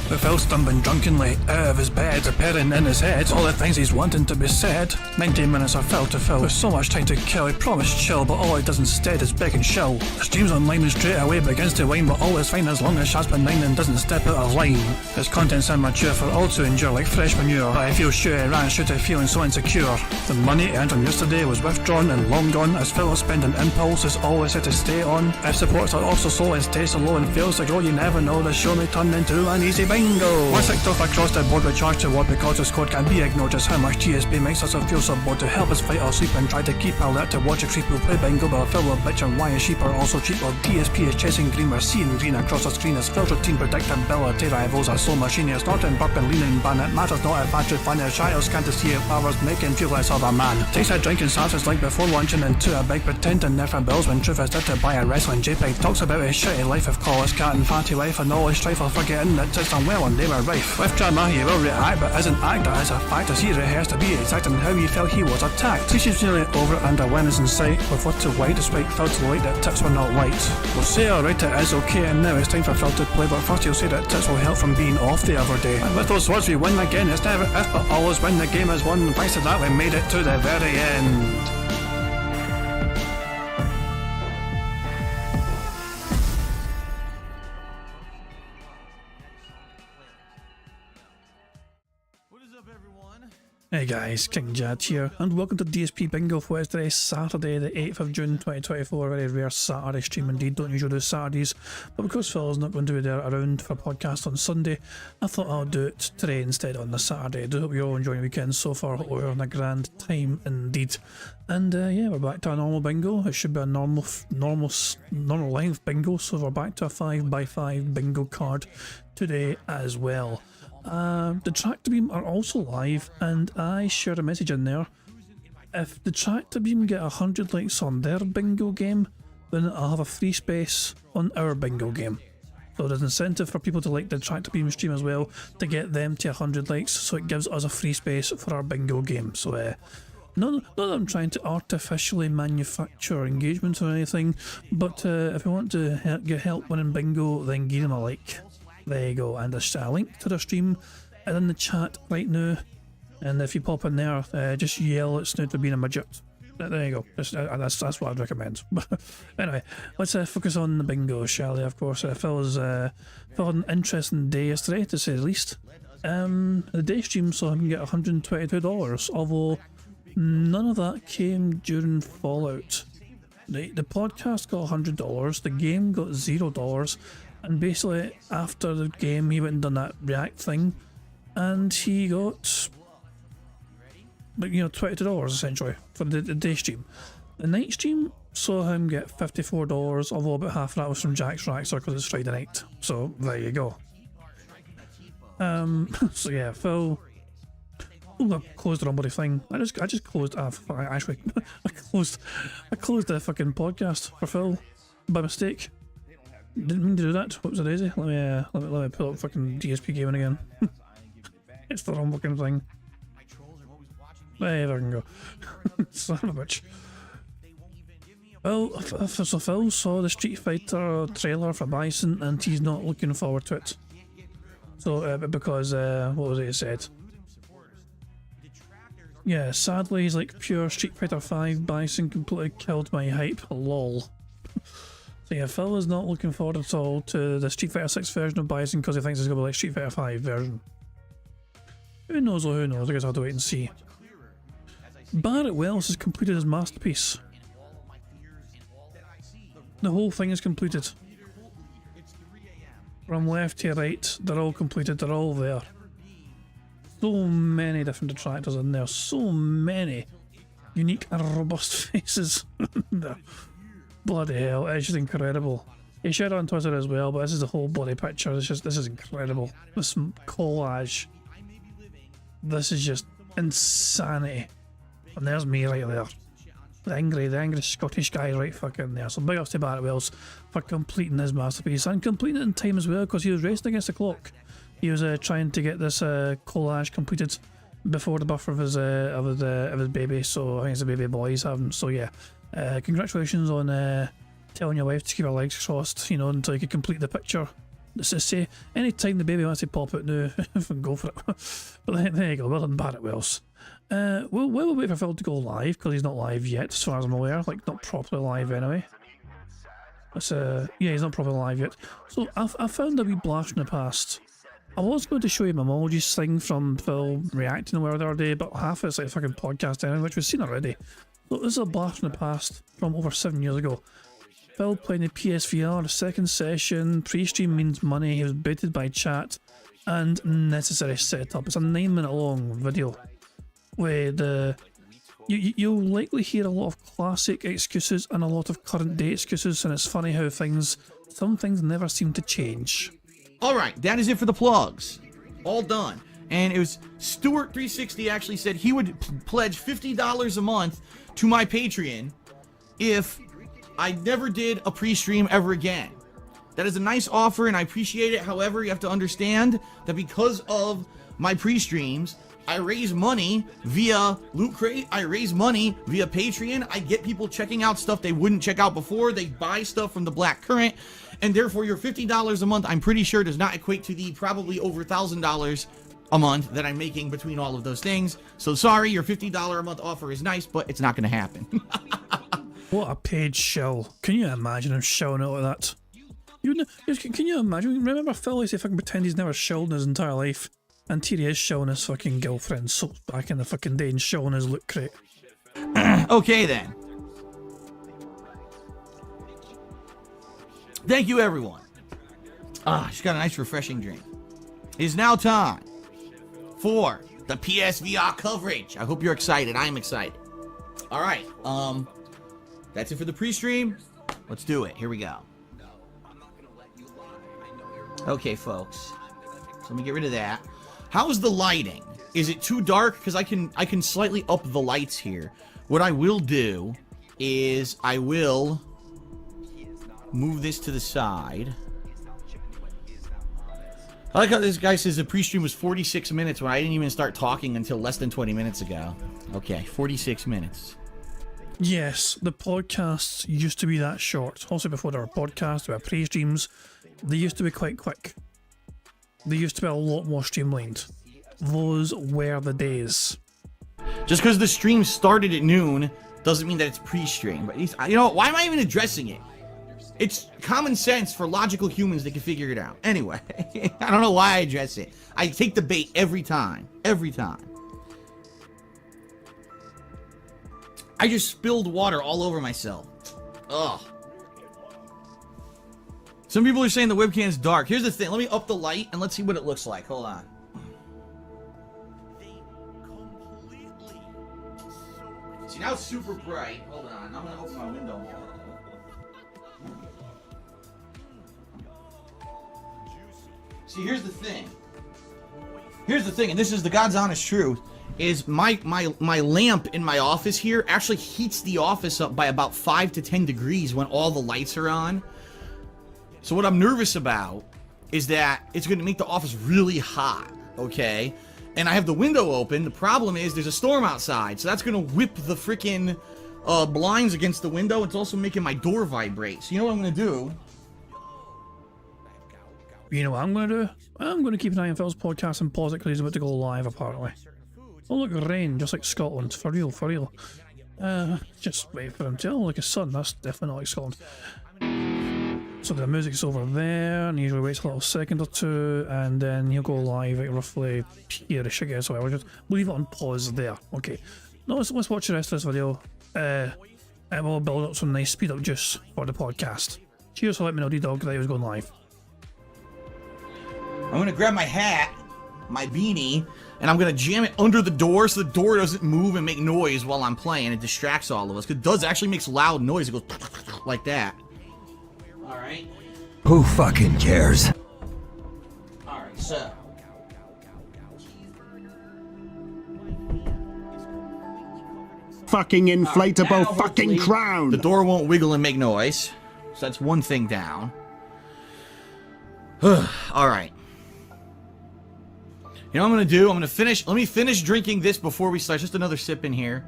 With Phil stumbling drunkenly out of his bed, appearing in his head all the things he's wanting to be said. 19 minutes of Phil to Phil, with so much time to kill. He promised chill, but all he does instead is beg and shill. The stream's online and straight away begins to whine, but all is fine as long as Shaz benign and doesn't step out of line. His content's immature for all to endure like fresh manure, but I feel sure he ran straight to feeling so insecure. The money earned on yesterday was withdrawn and long gone, as Phil's spending impulse is always set to stay on. If supports are also slow and stay so low and fails to grow, you never know, the show may turn into an easy bingo. Once kicked off across the board with charge to what because his code can't be ignored, just how much DSP makes us feel so bored. To help us fight or sleep and try to keep alert to watch a creep who play bingo, but Phil will bitch and why his sheep are also cheap while DSP is chasing green. We're seeing green across the screen as Phil's routine predictability rivals are so machinist, snorting, burping, leaning, ban. It matters not if battery fun is shy or scant to see if hours making feel less of a man. Takes a drink and starts his like before lunching into a big pretending never bills when truth is dead to buy a wrestling JPEG. Talks about his shitty life of call his cat and fatty wife and all his strife while forgetting that it's done well and they were rife. With drama he will react but isn't act, that is a fact as he rehearsed to be exact in how he felt he was attacked. He seems nearly over it and a win is in sight, with what to white despite Phil to light that tips were not white. We'll say alright it is okay and now it's time for Phil to play, but first he'll say that tips will help from being off the other day. And with those words we win again, it's never if but always when the game is won. Thanks to that we made it to the very end. Hey guys, King Jad here, and welcome to DSP Bingo for today, Saturday the 8th of June 2024, a very rare Saturday stream indeed. Don't usually do Saturdays, but because Phil's not going to be there around for a podcast on Sunday, I thought I'll do it today instead on the Saturday. I do hope you're all enjoying your weekend so far. Hope we're having a grand time indeed. And yeah, we're back to a normal bingo. It should be a normal length bingo, so we're back to a 5x5 bingo card today as well. The Tractor Beam are also live, and I shared a message in there. If the Tractor Beam get 100 likes on their bingo game, then I'll have a free space on our bingo game. So there's incentive for people to like the Tractor Beam stream as well, to get them to 100 likes, so it gives us a free space for our bingo game. So not that I'm trying to artificially manufacture engagement or anything, but if you want to get help winning bingo, then give them a like. There you go, and there's a link to the stream in the chat right now, and if you pop in there, just yell at Snoot for being a midget. There you go, that's what I'd recommend. But anyway, let's focus on the bingo, shall we? Of course, Phil had an interesting day yesterday, to say the least. The day stream saw him get $122, although none of that came during Fallout. The podcast got $100, the game got $0, and basically after the game he went and done that React thing, and he got, $22 essentially for the day stream. The night stream saw him get $54, although about half of that was from Jack's Raxer because it's Friday night. So there you go. So yeah, Phil. Oh, I closed the bloody thing. I just closed. I closed the fucking podcast for Phil by mistake. Didn't mean to do that. Whoops a daisy. Let me pull up fucking DSP gaming again. It's the wrong fucking thing. There I can go. Son of a bitch. Well, so Phil saw the Street Fighter trailer for Bison and he's not looking forward to it. So because what was it he said? Yeah, sadly he's like pure Street Fighter 5 Bison completely killed my hype. Lol. So yeah, Phil is not looking forward at all to the Street Fighter 6 version of Bison because he thinks it's going to be like Street Fighter 5 version. Who knows, I guess I'll have to wait and see. Barrett Wells has completed his masterpiece. The whole thing is completed. From left to right, they're all completed, they're all there. So many different detractors in there, so many unique and robust faces. Bloody hell, it's just incredible. He shared it on Twitter as well, but this is the whole bloody picture. This is incredible. This collage. This is just insanity. And there's me right there. The angry Scottish guy right fucking there. So big ups to Barrett Wells for completing his masterpiece and completing it in time as well, because he was racing against the clock. He was trying to get this collage completed before the birth of his baby. So I think it's a baby boy he's having. So yeah. Congratulations on telling your wife to keep her legs crossed, until you could complete the picture So say anytime the baby wants to pop out now, go for it. But there you go. Well done, Barrett Wells. We'll wait for Phil to go live because he's not live yet, as far as I'm aware. Like not properly live anyway. That's yeah, he's not properly live yet. So I found a wee blast in the past. I was going to show you my emojis thing from Phil reacting to the other day, but half it's like a fucking podcast anyway, which we've seen already. So this is a blast in the past from over 7 years ago. Phil playing the PSVR, the second session, pre-stream means money, he was baited by chat, and necessary setup. It's a 9-minute long video where you'll likely hear a lot of classic excuses and a lot of current day excuses, and it's funny how some things never seem to change. Alright, that is it for the plugs. All done. And it was Stuart360 actually said he would pledge $50 a month to my Patreon if I never did a pre-stream ever again. That is a nice offer and I appreciate it. However, you have to understand that because of my pre-streams, I raise money via Loot Crate, I raise money via Patreon, I get people checking out stuff they wouldn't check out before, they buy stuff from the Black Current, and therefore your $50 a month, I'm pretty sure, does not equate to the probably over $1,000 a month that I'm making between all of those things. So sorry, your $50 a month offer is nice, but it's not going to happen. What a paid shill. Can you imagine him shilling out like that? Can you imagine? Remember Phil used to fucking pretend he's never shilled in his entire life? And here he is showing his fucking girlfriend so back in the fucking day and showing his Loot Crate. Okay then. Thank you everyone. She's got a nice refreshing drink. It is now time for the PSVR coverage. I hope you're excited. I am excited. Alright, that's it for the pre-stream. Let's do it. Here we go. Okay, folks. So let me get rid of that. How's the lighting? Is it too dark? Because I can slightly up the lights here. What I will do is I will move this to the side. I like how this guy says the pre-stream was 46 minutes when I didn't even start talking until less than 20 minutes ago. Okay, 46 minutes. Yes, the podcasts used to be that short. Also before there were podcasts, there were pre-streams. They used to be quite quick. They used to be a lot more streamlined. Those were the days. Just because the stream started at noon doesn't mean that it's pre-stream. But you know, why am I even addressing it? It's common sense for logical humans that can figure it out. Anyway, I don't know why I address it. I take the bait every time. Every time. I just spilled water all over myself. Ugh. Some people are saying the webcam's dark. Here's the thing. Let me up the light and let's see what it looks like. Hold on. See, now it's super bright. Hold on. I'm going to open my window more. See, here's the thing. Here's the thing, and this is the God's honest truth, is my lamp in my office here actually heats the office up by about 5 to 10 degrees when all the lights are on. So what I'm nervous about is that it's going to make the office really hot, okay? And I have the window open. The problem is there's a storm outside, so that's going to whip the freaking blinds against the window. It's also making my door vibrate. So you know what I'm going to do? You know what I'm going to do? I'm going to keep an eye on Phil's podcast and pause it because he's about to go live, apparently. Oh, look, rain, just like Scotland. For real, for real. Just wait for him to... Oh, like a sun. That's definitely not like Scotland. So the music's over there, and he usually waits a little second or two, and then he'll go live at roughly here-ish, I guess. So we'll just leave it on pause there. Okay. Now let's watch the rest of this video. And we'll build up some nice speed-up juice for the podcast. Cheers for letting me know, D-Dog, that he was going live. I'm going to grab my hat, my beanie, and I'm going to jam it under the door so the door doesn't move and make noise while I'm playing. It distracts all of us. Because it does actually makes loud noise. It goes like that. Alright. Who fucking cares? Alright, so. Fucking inflatable right, fucking crown! The door won't wiggle and make noise. So that's one thing down. Alright. You know what I'm gonna do? I'm gonna finish. Let me finish drinking this before we start. Just another sip in here.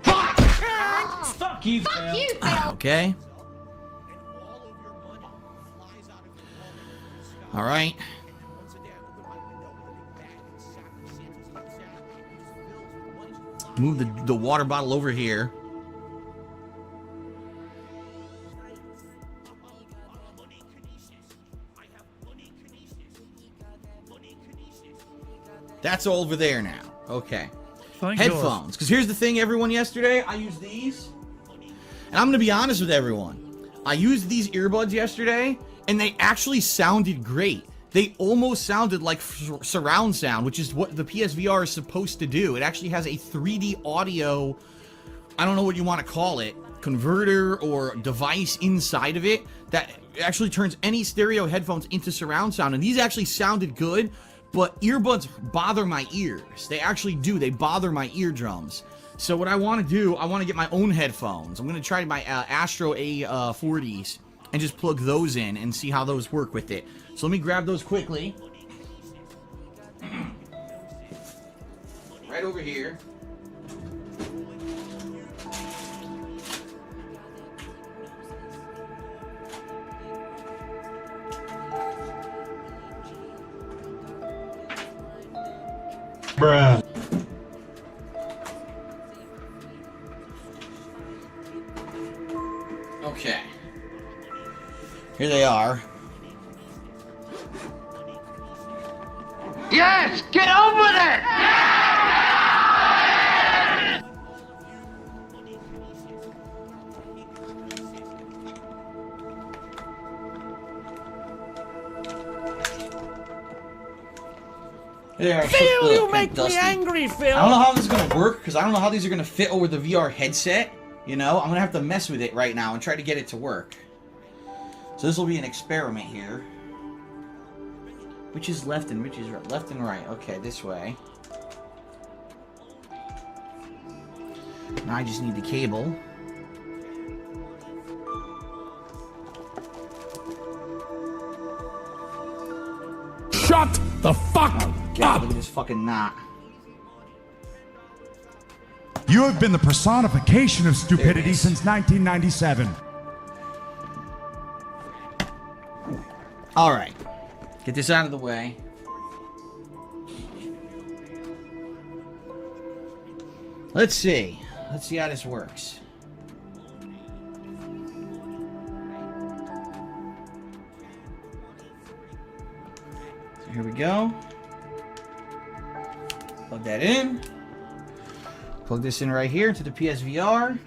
Fuck you, Phil. Okay. All right. Move the water bottle over here. That's all over there now. Okay. Thank Headphones. Because here's the thing, everyone, yesterday, I used these. And I'm going to be honest with everyone. I used these earbuds yesterday, and they actually sounded great. They almost sounded like surround sound, which is what the PSVR is supposed to do. It actually has a 3D audio, I don't know what you want to call it, converter or device inside of it that actually turns any stereo headphones into surround sound. And these actually sounded good, but earbuds bother my ears. They actually do. They bother my eardrums. So what I want to do, I want to get my own headphones. I'm going to try my Astro A40s and just plug those in and see how those work with it. So let me grab those quickly. Right over here. Bruh. Okay. Here they are. Yes! Get on with it! There, Phil, you make me angry, Phil! I don't know how this is going to work, because I don't know how these are going to fit over the VR headset. You know, I'm going to have to mess with it right now and try to get it to work. So this will be an experiment here. Which is left and which is right? Left and right. Okay, this way. Now I just need the cable. Shut the fuck God, look at this fucking knot. You have been the personification of stupidity is. since 1997. Alright. Get this out of the way. Let's see. Let's see how this works. So here we go. Plug that in. Plug this in right here into the PSVR.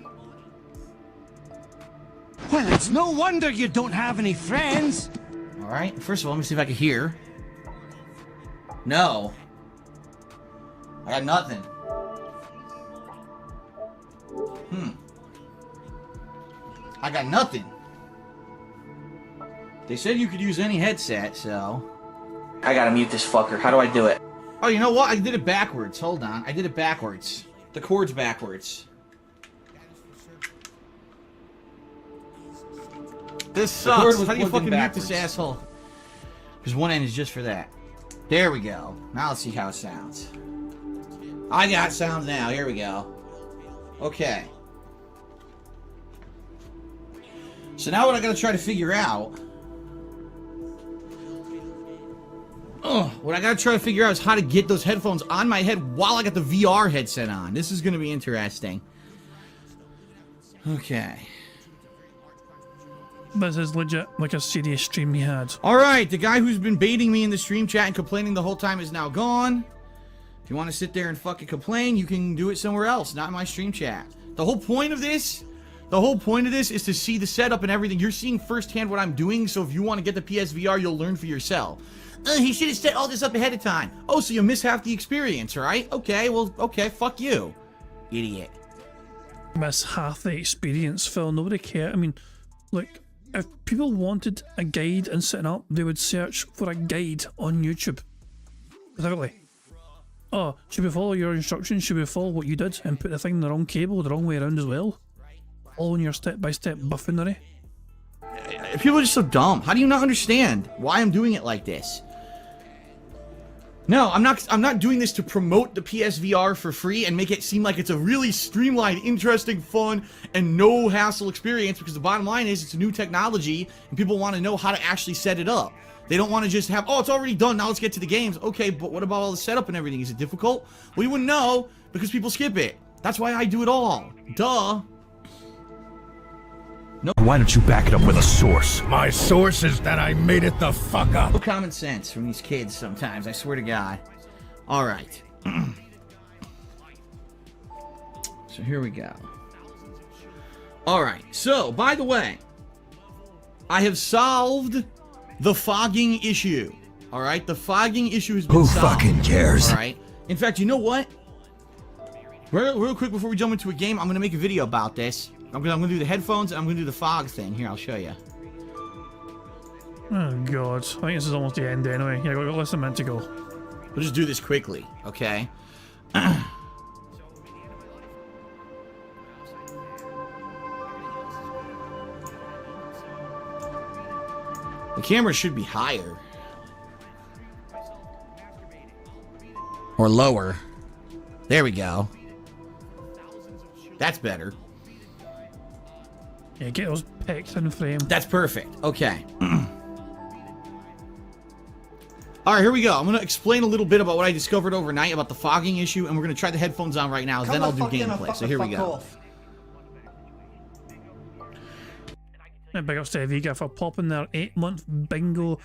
Well, it's no wonder you don't have any friends. Alright, first of all, let me see if I can hear. No. I got nothing. I got nothing. They said you could use any headset, so... I gotta mute this fucker. How do I do it? Oh, you know what? I did it backwards. Hold on. I did it backwards. The cord's backwards. This The cord sucks. was How do you plugged in fucking mute this backwards. asshole? Because one end is just for that. There we go. Now let's see how it sounds. I got sounds now. Here we go. Okay. So now what I gotta try to figure out... what I gotta try to figure out is how to get those headphones on my head while I got the VR headset on. This is gonna be interesting. Okay. This is legit like a serious stream he had. Alright, the guy who's been baiting me in the stream chat and complaining the whole time is now gone. If you want to sit there and fucking complain, you can do it somewhere else, not in my stream chat. The whole point of this is to see the setup and everything. You're seeing firsthand what I'm doing, so if you want to get the PSVR, you'll learn for yourself. He should have set all this up ahead of time. Oh, so you miss half the experience, right? Okay, well, okay, fuck you. Idiot. Miss half the experience, Phil. Nobody cared. I mean, look, if people wanted a guide and setting up, they would search for a guide on YouTube. Specifically. Oh, should we follow your instructions? Should we follow what you did and put the thing in the wrong cable the wrong way around as well? Following your step-by-step buffoonery. People are just so dumb. How do you not understand why I'm doing it like this? No, I'm not doing this to promote the PSVR for free and make it seem like it's a really streamlined, interesting, fun, and no hassle experience, because the bottom line is it's a new technology and people want to know how to actually set it up. They don't want to just have, oh, it's already done, now let's get to the games. Okay, but what about all the setup and everything? Is it difficult? Well, you wouldn't know because people skip it. That's why I do it all. Duh. Why don't you back it up with a source? My source is that I made it the fuck up. No common sense from these kids sometimes, I swear to God. All right. So here we go. All right. So, by the way, I have solved the fogging issue. All right? The fogging issue has been solved. Who fucking cares? All right? In fact, you know what? Real quick before we jump into a game, I'm going to make a video about this. I'm gonna do the headphones and I'm gonna do the fog thing. Here, I'll show you. Oh god, I think this is almost the end anyway. Yeah, we've got less than a minute to go. We'll just do this quickly, okay? The camera should be higher. Or lower. There we go. That's better. Yeah, get those pics in frame. That's perfect. Okay. Alright, here we go. I'm going to explain a little bit about what I discovered overnight about the fogging issue, and we're going to try the headphones on right now, then I'll do gameplay. So here we go. Big ups to Vega for popping their 8-month bingo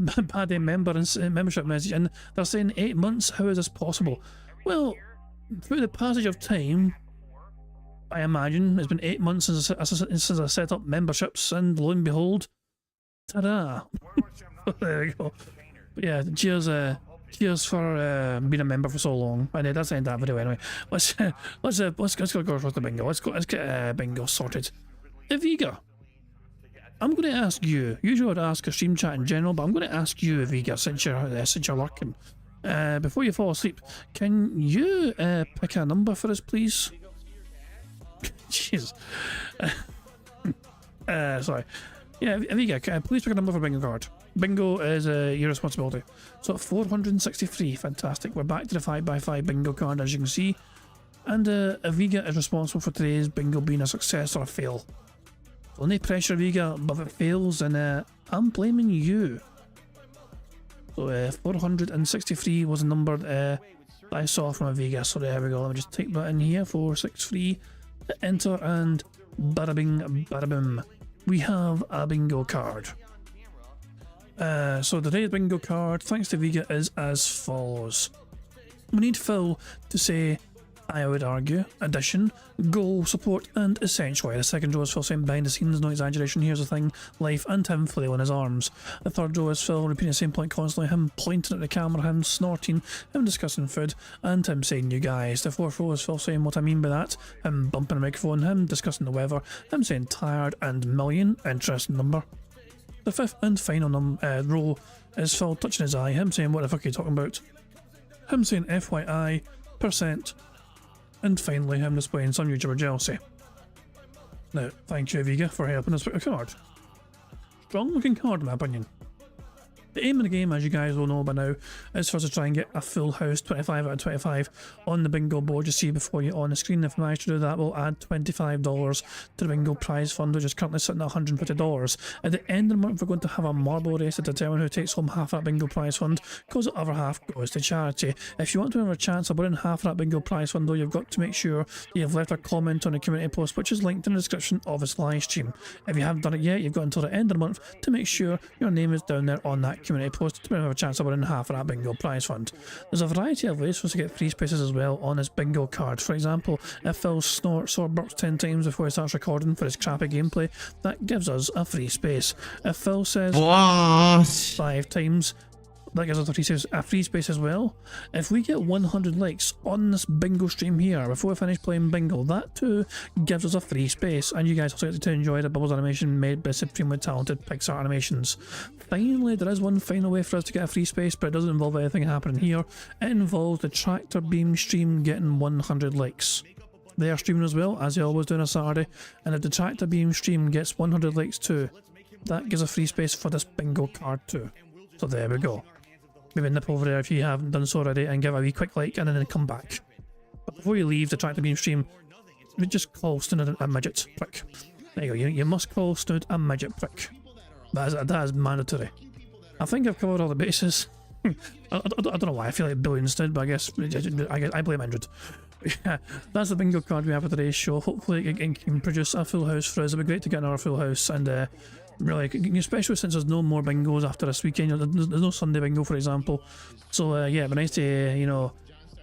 baddie membership message, and they're saying 8 months, how is this possible? Well, through the passage of time, I imagine it's been 8 months since I set up memberships, and lo and behold, ta-da! There we go. But yeah, cheers for being a member for so long. And that's the end of that video anyway. Let's go across the bingo. Let's get bingo sorted. Aviga, I'm going to ask you. Usually I'd ask a stream chat in general, but I'm going to ask you, Aviga, since you're lurking. Before you fall asleep, can you pick a number for us, please? Jeez. Sorry. Yeah, Aviga, please pick a number for bingo card. Bingo is your responsibility. So 463, fantastic. We're back to the 5x5 bingo card, as you can see. And Aviga is responsible for today's bingo being a success or a fail. No pressure, Aviga, but if it fails, then I'm blaming you. So 463 was the number that I saw from Aviga. So there we go. Let me just type that in here. 463. Enter, and bada bing, bada boom. We have a bingo card. So today's bingo card, thanks to Vega, is as follows. We need Phil to say, I would argue, addition, goal, support, and essentially. The second row is Phil saying behind the scenes, no exaggeration, here's the thing, life, and him flailing his arms. The third row is Phil repeating the same point constantly, him pointing at the camera, him snorting, him discussing food, and him saying you guys. The fourth row is Phil saying what I mean by that, him bumping a microphone, him discussing the weather, him saying tired and million, interesting number. The fifth and final row is Phil touching his eye, him saying what the fuck are you talking about, him saying FYI, percent, and finally him displaying some YouTuber jealousy. Now, thank you Vega for helping us pick a card. Strong looking card in my opinion. The aim of the game, as you guys will know by now, is for us to try and get a full house 25 out of 25 on the bingo board you see before you on the screen. If we manage to do that, we'll add $25 to the bingo prize fund, which is currently sitting at $150. At the end of the month, we're going to have a marble race to determine who takes home half that bingo prize fund, because the other half goes to charity. If you want to have a chance of winning half of that bingo prize fund, though, you've got to make sure you've left a comment on the community post, which is linked in the description of this live stream. If you haven't done it yet, you've got until the end of the month to make sure your name is down there on that community post to have a chance of winning half of that bingo prize fund. There's a variety of ways for us to get free spaces as well on this bingo card. For example, if Phil snorts or burps 10 times before he starts recording for his crappy gameplay, that gives us a free space. If Phil says what? 5 times, that gives us a free space as well. If we get 100 likes on this bingo stream here before we finish playing bingo, that too gives us a free space, and you guys also get to enjoy the Bubbles animation made by supremely talented Pixar Animations. Finally, there is one final way for us to get a free space, but it doesn't involve anything happening here. It involves the tractor beam stream getting 100 likes. They are streaming as well, as they always do on a Saturday, and if the tractor beam stream gets 100 likes too, that gives a free space for this bingo card too. So there we go. Maybe nip over there if you haven't done so already and give a wee quick like and then come back. But before you leave the tractor beam stream, just call Snood a midget prick. There you go, you must call Snood a midget prick. That is mandatory. I think I've covered all the bases. I don't know why I feel like Billions did, but I guess I blame Android. Yeah, that's the bingo card we have for today's show. Hopefully it can produce a full house for us. It'd be great to get another full house, and really, especially since there's no more bingos after this weekend. There's no Sunday bingo, for example. So yeah, it'd be nice to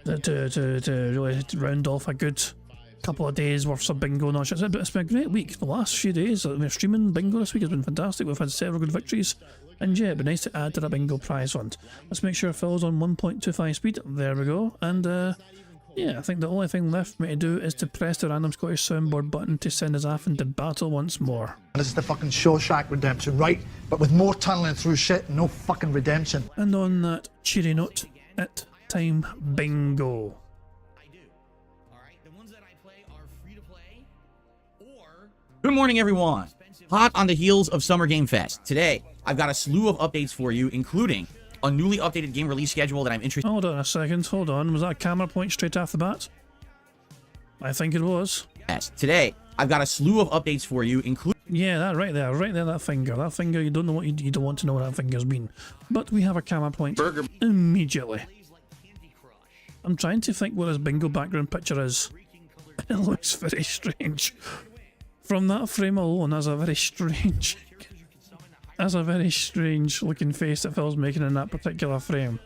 to really round off a good couple of days worth of bingo. It's been a great week. The last few days, we're streaming bingo this week has been fantastic. We've had several good victories, and yeah, it'd be nice to add to that bingo prize fund. Let's make sure Phil's on 1.25 speed. There we go. And yeah, I think the only thing left for me to do is to press the random Scottish soundboard button to send us off into battle once more. This is the fucking Shawshank Redemption, right? But with more tunneling through shit, no fucking redemption. And on that cheery note, it time bingo. Good morning, everyone. Hot on the heels of Summer Game Fest. Today, I've got a slew of updates for you, including a newly updated game release schedule that I'm interested in. Hold on a second, hold on. Was that a camera point straight off the bat? I think it was. Yes. Today, I've got a slew of updates for you, including... Yeah, that right there, that finger. That finger, you don't know what you don't want to know what that finger's been. But we have a camera point immediately. I'm trying to think what his bingo background picture is. It looks very strange. From that frame alone, that's a very strange looking face that Phil's making in that particular frame.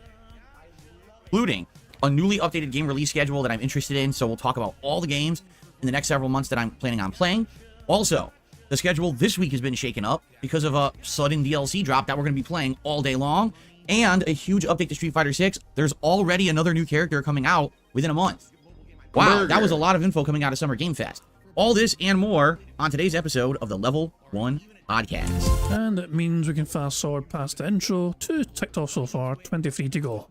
Including a newly updated game release schedule that I'm interested in, so we'll talk about all the games in the next several months that I'm planning on playing. Also, the schedule this week has been shaken up because of a sudden DLC drop that we're going to be playing all day long, and a huge update to Street Fighter 6. There's already another new character coming out within a month. Wow, that was a lot of info coming out of Summer Game Fest. All this and more on today's episode of the Level 1 Podcast. And it means we can fast forward past the intro to ticked off so far, 23 to go.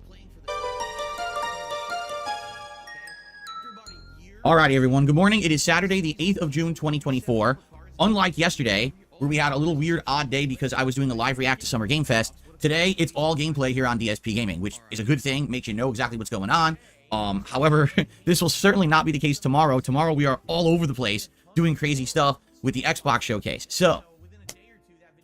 Alrighty, everyone. Good morning. It is Saturday, the 8th of June, 2024. Unlike yesterday, where we had a little weird, odd day because I was doing a live react to Summer Game Fest, today it's all gameplay here on DSP Gaming, which is a good thing, makes you know exactly what's going on. However, this will certainly not be the case tomorrow. Tomorrow we are all over the place doing crazy stuff with the Xbox showcase. So,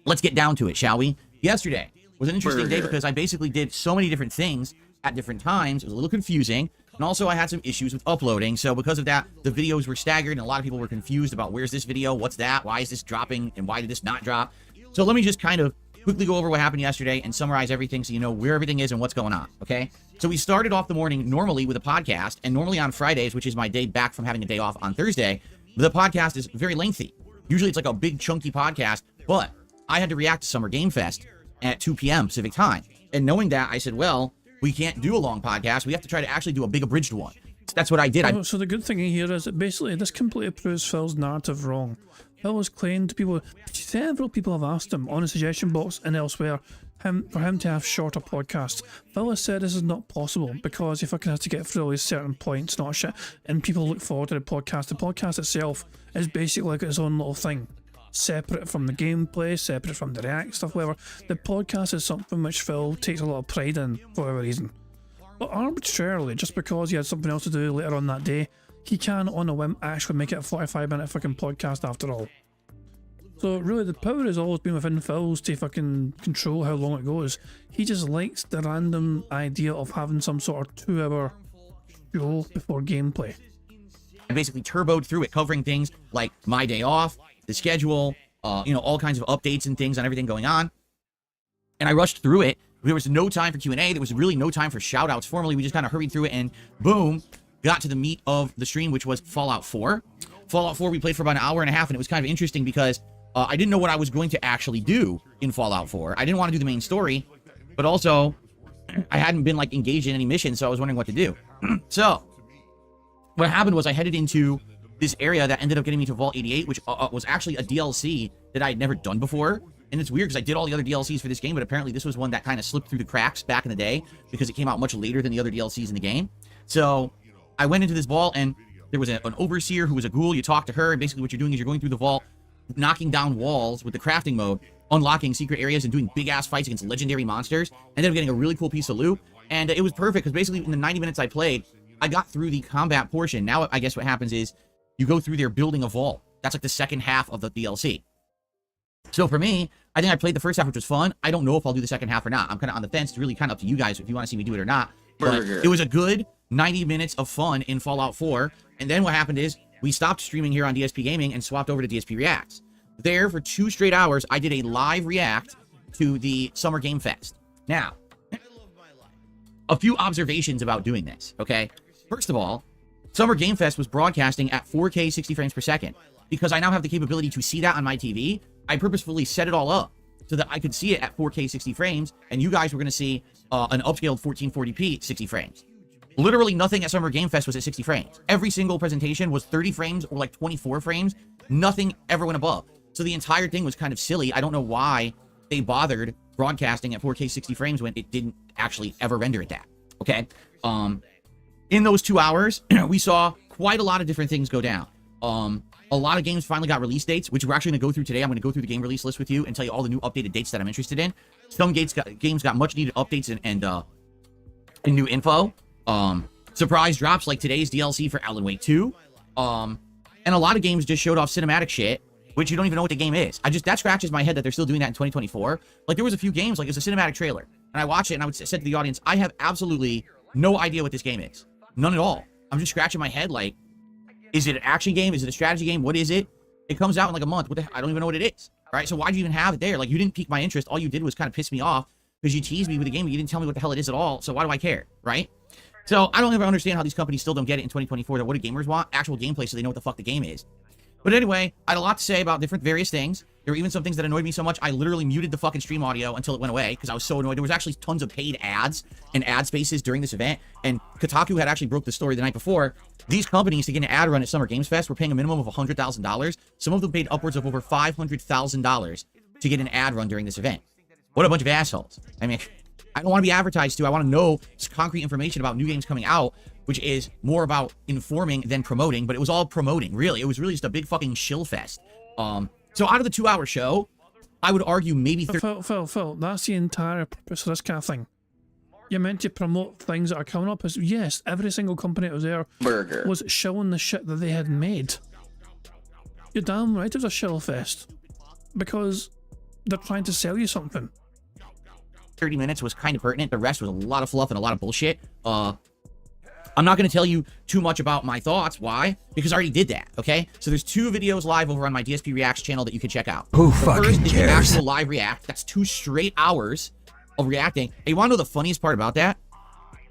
let's get down to it, shall we? Yesterday was an interesting day because I basically did so many different things at different times. It was a little confusing. And also I had some issues with uploading. So because of that, the videos were staggered and a lot of people were confused about where's this video, what's that, why is this dropping, and why did this not drop? So let me just kind of quickly go over what happened yesterday and summarize everything so you know where everything is and what's going on, okay? So we started off the morning normally with a podcast, and normally on Fridays, which is my day back from having a day off on Thursday, the podcast is very lengthy. Usually it's like a big chunky podcast, but I had to react to Summer Game Fest at 2 p.m. Pacific time. And knowing that, I said, well, we can't do a long podcast. We have to try to actually do a big abridged one. That's what I did. So the good thing here is that basically this completely proves Phil's narrative wrong. Phil has claimed several people have asked him on the suggestion box and elsewhere for him to have shorter podcasts. Phil has said this is not possible because he fucking has to get through all these certain points, not shit, and people look forward to the podcast. The podcast itself is basically like its own little thing, separate from the gameplay, separate from the react stuff, whatever. The podcast is something which Phil takes a lot of pride in for whatever reason. But arbitrarily, just because he had something else to do later on that day, he can, on a whim, actually make it a 45-minute fucking podcast after all. So really, the power has always been within Phil's to fucking control how long it goes. He just likes the random idea of having some sort of 2-hour show before gameplay. I basically turboed through it, covering things like my day off, the schedule, all kinds of updates and things on everything going on. And I rushed through it. There was no time for Q&A. There was really no time for shout-outs. Formally, we just kind of hurried through it and boom, got to the meat of the stream, which was Fallout 4. Fallout 4, we played for about an hour and a half, and it was kind of interesting because I didn't know what I was going to actually do in Fallout 4. I didn't want to do the main story, but also I hadn't been like engaged in any mission, so I was wondering what to do. So what happened was I headed into this area that ended up getting me to Vault 88, which was actually a DLC that I had never done before. And it's weird because I did all the other DLCs for this game, but apparently this was one that kind of slipped through the cracks back in the day because it came out much later than the other DLCs in the game. So I went into this vault and there was an overseer who was a ghoul. You talk to her, and basically what you're doing is you're going through the vault, knocking down walls with the crafting mode, unlocking secret areas and doing big ass fights against legendary monsters. Ended up getting a really cool piece of loot, and it was perfect because basically in the 90 minutes I played, I got through the combat portion. Now I guess what happens is you go through there building a vault. That's like the second half of the DLC. So for me, I think I played the first half, which was fun. I don't know if I'll do the second half or not. I'm kind of on the fence. It's really kind of up to you guys if you want to see me do it or not. But it was a good 90 minutes of fun in Fallout 4. And then what happened is we stopped streaming here on DSP Gaming and swapped over to DSP Reacts. There, for 2 straight hours, I did a live react to the Summer Game Fest. Now, a few observations about doing this, okay? First of all, Summer Game Fest was broadcasting at 4K 60 frames per second. Because I now have the capability to see that on my TV, I purposefully set it all up so that I could see it at 4K 60 frames, and you guys were going to see an upscaled 1440p 60 frames. Literally nothing at Summer Game Fest was at 60 frames. Every single presentation was 30 frames or like 24 frames. Nothing ever went above. So the entire thing was kind of silly. I don't know why they bothered broadcasting at 4K 60 frames when it didn't actually ever render at that. Okay? In those 2 hours, we saw quite a lot of different things go down. A lot of games finally got release dates, which we're actually going to go through today. I'm going to go through the game release list with you and tell you all the new updated dates that I'm interested in. Some games got much needed updates and new info. Surprise drops like today's DLC for Alan Wake 2. And a lot of games just showed off cinematic shit, which you don't even know what the game is. That scratches my head that they're still doing that in 2024. Like, there was a few games, like, it was a cinematic trailer. And I watched it and I said to the audience, I have absolutely no idea what this game is. None at all. I'm just scratching my head like, is it an action game? Is it a strategy game? What is it? It comes out in like a month. I don't even know what it is. All right, so why'd you even have it there? Like, you didn't pique my interest. All you did was kind of piss me off because you teased me with the game, but you didn't tell me what the hell it is at all. So why do I care, right? So I don't ever understand how these companies still don't get it in 2024. That what do gamers want? Actual gameplay so they know what the fuck the game is. But anyway, I had a lot to say about various things. There were even some things that annoyed me so much, I literally muted the fucking stream audio until it went away because I was so annoyed. There was actually tons of paid ads and ad spaces during this event, and Kotaku had actually broke the story the night before. These companies, to get an ad run at Summer Games Fest, were paying a minimum of $100,000. Some of them paid upwards of over $500,000 to get an ad run during this event. What a bunch of assholes. I mean, I don't want to be advertised to. I want to know concrete information about new games coming out, which is more about informing than promoting, but it was all promoting, really. It was really just a big fucking shill fest. So out of the 2-hour show, I would argue maybe... Phil, that's the entire purpose of this kind of thing. You're meant to promote things that are coming up. Yes, every single company that was there was showing the shit that they had made. You're damn right it was a shill fest. Because they're trying to sell you something. 30 minutes was kind of pertinent. The rest was a lot of fluff and a lot of bullshit. I'm not going to tell you too much about my thoughts. Why? Because I already did that, okay? So there's 2 videos live over on my DSP Reacts channel that you can check out. Who the fucking first is cares? the actual live react. That's 2 straight hours of reacting. And you want to know the funniest part about that?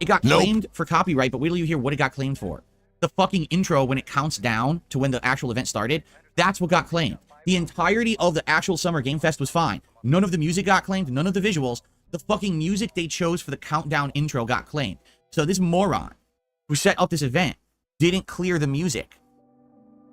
It got claimed for copyright, but wait till you hear what it got claimed for. The fucking intro when it counts down to when the actual event started, that's what got claimed. The entirety of the actual Summer Game Fest was fine. None of the music got claimed, none of the visuals. The fucking music they chose for the countdown intro got claimed. So this moron who set up this event didn't clear the music.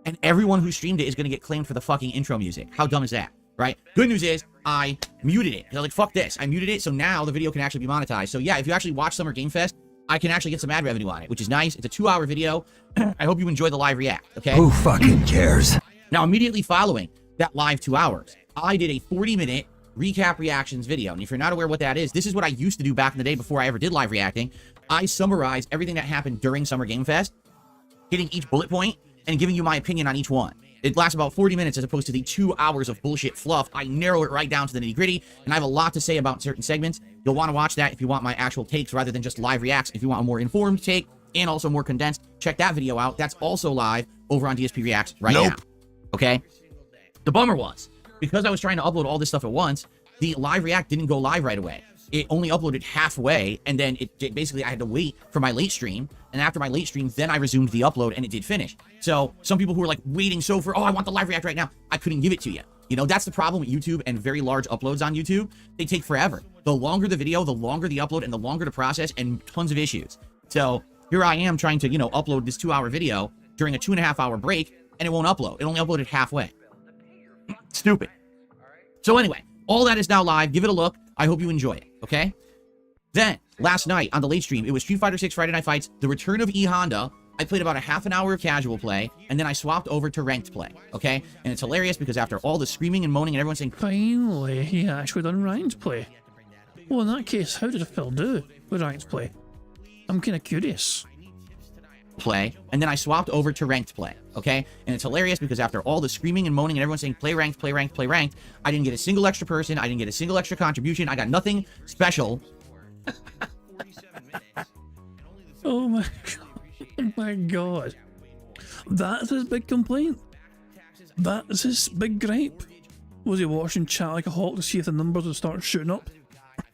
And everyone who streamed it is going to get claimed for the fucking intro music. How dumb is that, right? Good news is, I muted it. They're like, fuck this. I muted it, so now the video can actually be monetized. So yeah, if you actually watch Summer Game Fest, I can actually get some ad revenue on it, which is nice. It's a 2-hour video. I hope you enjoy the live react, okay? Who fucking cares? Now, immediately following that live 2 hours, I did a 40-minute recap reactions video. And if you're not aware what that is, this is what I used to do back in the day before I ever did live reacting. I summarized everything that happened during Summer Game Fest, hitting each bullet point and giving you my opinion on each one. It lasts about 40 minutes as opposed to the 2 hours of bullshit fluff. I narrow it right down to the nitty gritty, and I have a lot to say about certain segments. You'll want to watch that if you want my actual takes rather than just live reacts. If you want a more informed take and also more condensed, check that video out. That's also live over on DSP Reacts right now. Okay? The bummer was, because I was trying to upload all this stuff at once, the live react didn't go live right away. It only uploaded halfway, and then it basically I had to wait for my late stream, and after my late stream, then I resumed the upload, and it did finish. So some people who were like waiting for, oh, I want the live react right now, I couldn't give it to you. You know, that's the problem with YouTube and very large uploads on YouTube. They take forever. The longer the video, the longer the upload, and the longer the process, and tons of issues. So here I am trying to, you know, upload this 2-hour video during a 2.5-hour break, and it won't upload. It only uploaded halfway. Stupid. So anyway, all that is now live. Give it a look. I hope you enjoy it, okay? Then, last night on the late stream, it was Street Fighter 6 Friday Night Fights, the return of E Honda. I played about a half an hour of casual play, and then I swapped over to ranked play, okay? And it's hilarious because after all the screaming and moaning and everyone saying, finally, he actually done ranked play. Well, in that case, how did Phil do with ranked play? I'm kind of curious. play, and then I swapped over to ranked play, okay? And it's hilarious because after all the screaming and moaning and everyone saying play ranked, play ranked, play ranked, I didn't get a single extra person, I didn't get a single extra contribution, I got nothing special. Oh my oh my god. That's his big complaint. That is his big gripe. Was he watching chat like a hawk to see if the numbers would start shooting up?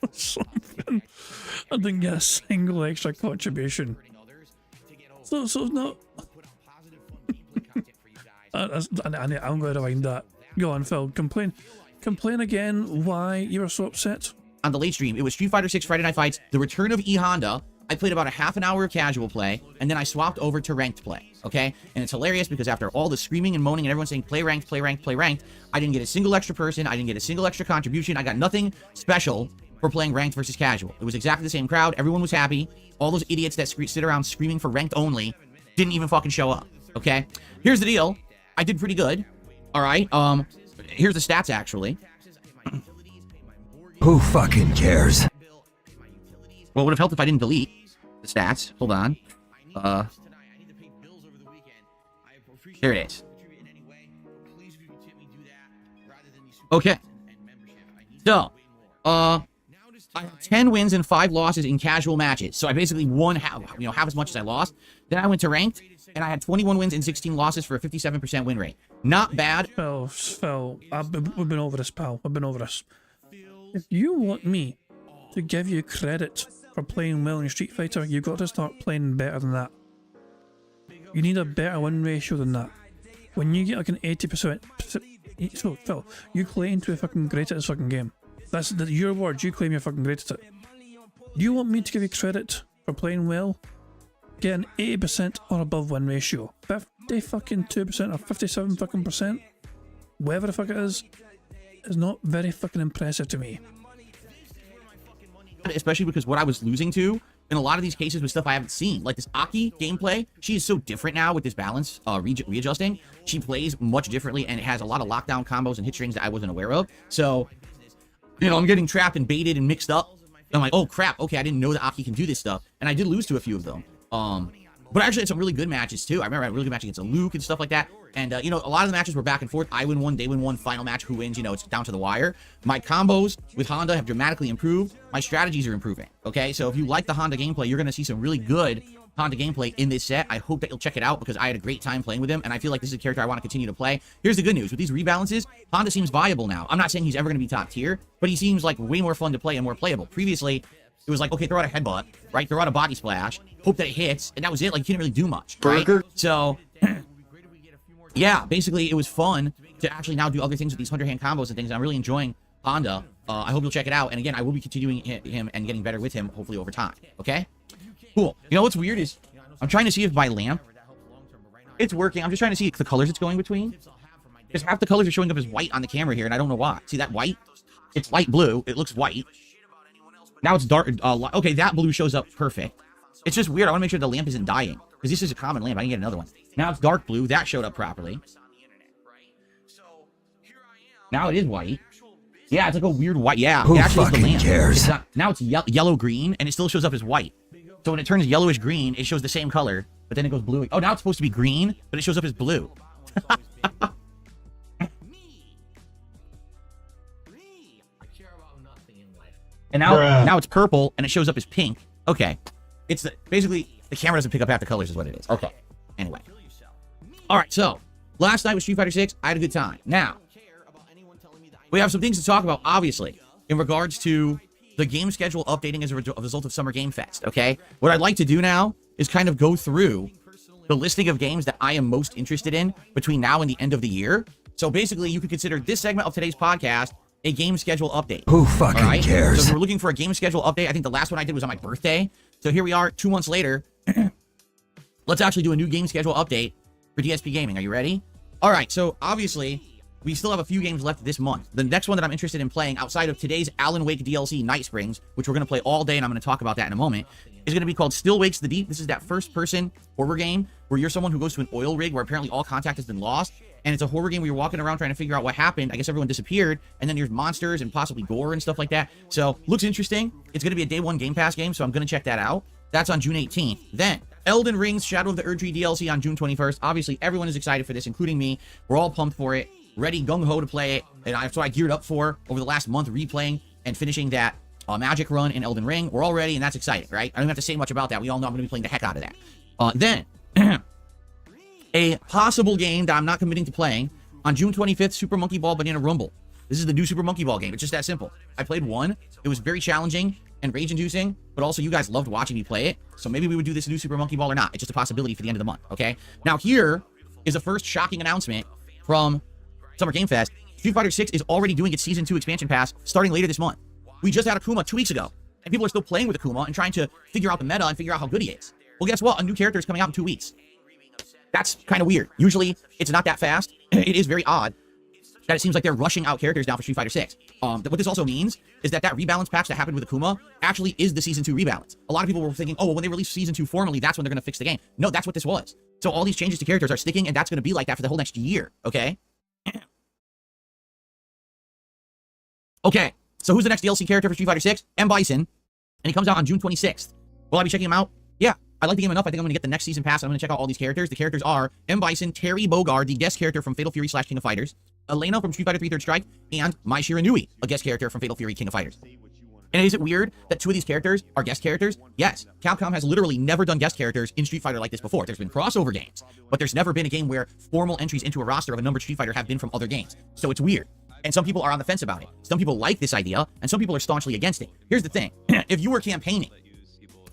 Or something. I didn't get a single extra contribution. So it's not. I'm going to rewind that. Go on, Phil. Complain again. Why you were so upset? On the late stream, it was Street Fighter 6 Friday Night Fights, the return of E Honda. I played about a half an hour of casual play, and then I swapped over to ranked play, okay? And it's hilarious because after all the screaming and moaning and everyone saying play ranked, play ranked, play ranked, I didn't get a single extra person, I didn't get a single extra contribution, I got nothing special for playing ranked versus casual. It was exactly the same crowd, everyone was happy, all those idiots that sit around screaming for ranked only didn't even fucking show up, okay? Here's the deal, I did pretty good, alright? Here's the stats actually. Who fucking cares? Well, it would have helped if I didn't delete the stats. Hold on. Here it is. Okay. So, I had 10 wins and 5 losses in casual matches. So I basically won half as much as I lost. Then I went to ranked, and I had 21 wins and 16 losses for a 57% win rate. Not bad. Phil, we've been over this, pal. We've been over this. If you want me to give you credit for playing well in Street Fighter, you've got to start playing better than that. You need a better win ratio than that. When you get like an 80%, so Phil, you claim to be fucking great at this fucking game. That's your words. You claim you're fucking great at it. Do you want me to give you credit for playing well? Get an 80% or above win ratio. 50 fucking 2% or 57 fucking percent, whatever the fuck it is not very fucking impressive to me. Especially because what I was losing to in a lot of these cases was stuff I haven't seen. Like this Aki gameplay, she is so different now with this balance readjusting. She plays much differently and it has a lot of lockdown combos and hit strings that I wasn't aware of. So, you know, I'm getting trapped and baited and mixed up. I'm like, oh crap, okay, I didn't know that Aki can do this stuff. And I did lose to a few of them. But actually had some really good matches too. I remember I had a really good match against a Luke and stuff like that. And, you know, a lot of the matches were back and forth. I win one, they win one, final match, who wins, you know, it's down to the wire. My combos with Honda have dramatically improved. My strategies are improving, okay? So if you like the Honda gameplay, you're going to see some really good Honda gameplay in this set. I hope that you'll check it out because I had a great time playing with him, and I feel like this is a character I want to continue to play. Here's the good news. With these rebalances, Honda seems viable now. I'm not saying he's ever going to be top tier, but he seems like way more fun to play and more playable. Previously, it was like, okay, throw out a headbutt, right? Throw out a body splash, hope that it hits, and that was it. Like, you couldn't really do much, right? So, yeah, basically, it was fun to actually now do other things with these underhand combos and things. I'm really enjoying Honda. I hope you'll check it out. And again, I will be continuing him and getting better with him, hopefully over time, okay? Cool. You know what's weird is I'm trying to see if my lamp, it's working. I'm just trying to see the colors it's going between. Because half the colors are showing up as white on the camera here, and I don't know why. See that white? It's light blue. It looks white. Now it's dark. Okay, that blue shows up perfect. It's just weird. I want to make sure the lamp isn't dying. Because this is a common lamp. I can get another one. Now it's dark blue. That showed up properly. Now it is white. Yeah, it's like a weird white. Yeah, Who it actually is the fucking lamp. cares? It's not, now it's yellow-green, and it still shows up as white. So when it turns yellowish-green, it shows the same color, but then it goes blue. Oh, now it's supposed to be green, but it shows up as blue. And now it's purple, and it shows up as pink. Okay. It's basically, the camera doesn't pick up half the colors is what it is. Okay. Anyway. All right, so last night with Street Fighter 6, I had a good time. Now, we have some things to talk about, obviously, in regards to the game schedule updating as a result of Summer Game Fest, okay? What I'd like to do now is kind of go through the listing of games that I am most interested in between now and the end of the year. So basically, you could consider this segment of today's podcast a game schedule update. Who fucking cares? So if we're looking for a game schedule update, I think the last one I did was on my birthday. So here we are 2 months later. Let's actually do a new game schedule update for DSP Gaming. Are you ready? All right, so obviously, we still have a few games left this month. The next one that I'm interested in playing outside of today's Alan Wake DLC, Night Springs, which we're going to play all day, and I'm going to talk about that in a moment, is going to be called Still Wakes the Deep. This is that first-person horror game where you're someone who goes to an oil rig where apparently all contact has been lost, and it's a horror game where you're walking around trying to figure out what happened. I guess everyone disappeared, and then there's monsters and possibly gore and stuff like that. So, looks interesting. It's going to be a day one Game Pass game, so I'm going to check that out. That's on June 18th. Then, Elden Ring's Shadow of the Erdtree DLC on June 21st. Obviously, everyone is excited for this, including me. We're all pumped for it, ready, gung-ho to play it, and that's what I geared up for over the last month, replaying and finishing that Magic run in Elden Ring. We're all ready, and that's exciting, right? I don't have to say much about that. We all know I'm going to be playing the heck out of that. Then, a possible game that I'm not committing to playing on June 25th, Super Monkey Ball Banana Rumble. This is the new Super Monkey Ball game. It's just that simple. I played one. It was very challenging and rage-inducing, but also you guys loved watching me play it, so maybe we would do this new Super Monkey Ball or not. It's just a possibility for the end of the month, okay? Now here is the first shocking announcement from Summer Game Fest. Street Fighter 6 is already doing its Season 2 expansion pass starting later this month. We just had Akuma 2 weeks ago, and people are still playing with Akuma and trying to figure out the meta and figure out how good he is. Well, guess what? A new character is coming out in 2 weeks. That's kind of weird. Usually, it's not that fast. It is very odd that it seems like they're rushing out characters now for Street Fighter 6. What this also means is that rebalance patch that happened with Akuma actually is the Season 2 rebalance. A lot of people were thinking, oh, well, when they release Season 2 formally, that's when they're going to fix the game. No, that's what this was. So all these changes to characters are sticking, and that's going to be like that for the whole next year, okay? Okay, so who's the next DLC character for Street Fighter 6? M. Bison, and he comes out on June 26th. Will I be checking him out? Yeah. I like the game enough. I think I'm going to get the next season pass. I'm going to check out all these characters. The characters are M. Bison, Terry Bogard, the guest character from Fatal Fury / King of Fighters, Elena from Street Fighter 3 Third Strike, and Mai Shiranui, a guest character from Fatal Fury King of Fighters. And is it weird that 2 of these characters are guest characters? Yes. Capcom has literally never done guest characters in Street Fighter like this before. There's been crossover games, but there's never been a game where formal entries into a roster of a numbered Street Fighter have been from other games. So it's weird. And some people are on the fence about it. Some people like this idea, and some people are staunchly against it. Here's the thing. If you were campaigning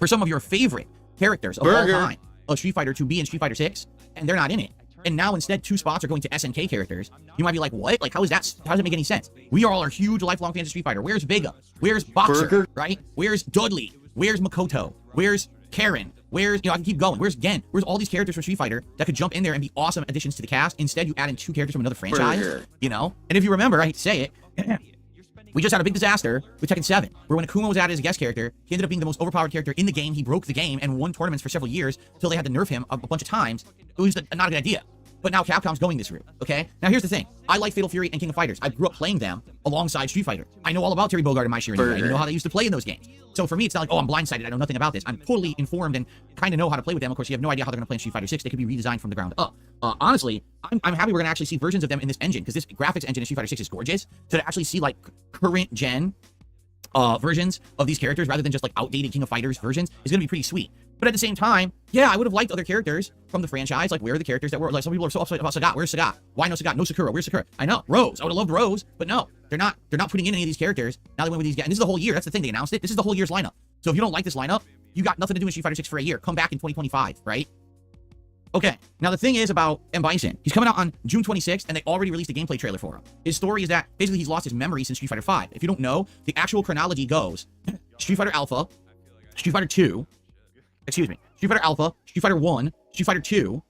for some of your favorite characters of all time of Street Fighter to be in Street Fighter 6, and they're not in it, and now instead 2 spots are going to SNK characters, you might be like, what? Like, how does it make any sense? We all are huge lifelong fans of Street Fighter. Where's Vega? Where's Boxer? Right? Where's Dudley? Where's Makoto? Where's Karen? Where's, I can keep going. Where's Gen? Where's all these characters from Street Fighter that could jump in there and be awesome additions to the cast? Instead, you add in 2 characters from another franchise, And if you remember, I hate to say it, we just had a big disaster with Tekken 7, where when Akuma was added as a guest character, he ended up being the most overpowered character in the game. He broke the game and won tournaments for several years until they had to nerf him a bunch of times. It was not a good idea. But now Capcom's going this route, okay? Now here's the thing. I like Fatal Fury and King of Fighters. I grew up playing them alongside Street Fighter. I know all about Terry Bogard and Mai Shiranui. I know how they used to play in those games. So for me, it's not like, oh, I'm blindsided. I know nothing about this. I'm totally informed and kind of know how to play with them. Of course, you have no idea how they're going to play in Street Fighter 6. They could be redesigned from the ground up. Honestly, I'm happy we're going to actually see versions of them in this engine, because this graphics engine in Street Fighter 6 is gorgeous. So to actually see, like, current gen versions of these characters rather than just, like, outdated King of Fighters versions is going to be pretty sweet. But at the same time, yeah, I would have liked other characters from the franchise. Like, where are the characters that were, like, some people are so upset about Sagat. Where's Sagat? Why no Sagat? No Sakura. Where's Sakura? I know. Rose. I would have loved Rose, but no, they're not putting in any of these characters. Now they went with these guys. And this is the whole year. That's the thing. They announced it. This is the whole year's lineup. So if you don't like this lineup, you got nothing to do in Street Fighter 6 for a year. Come back in 2025, right? Okay. Now the thing is about M. Bison. He's coming out on June 26th, and they already released a gameplay trailer for him. His story is that basically he's lost his memory since Street Fighter 5. If you don't know, the actual chronology goes Street Fighter Alpha, Street Fighter 2, Street Fighter Alpha, Street Fighter 1, Street Fighter 2,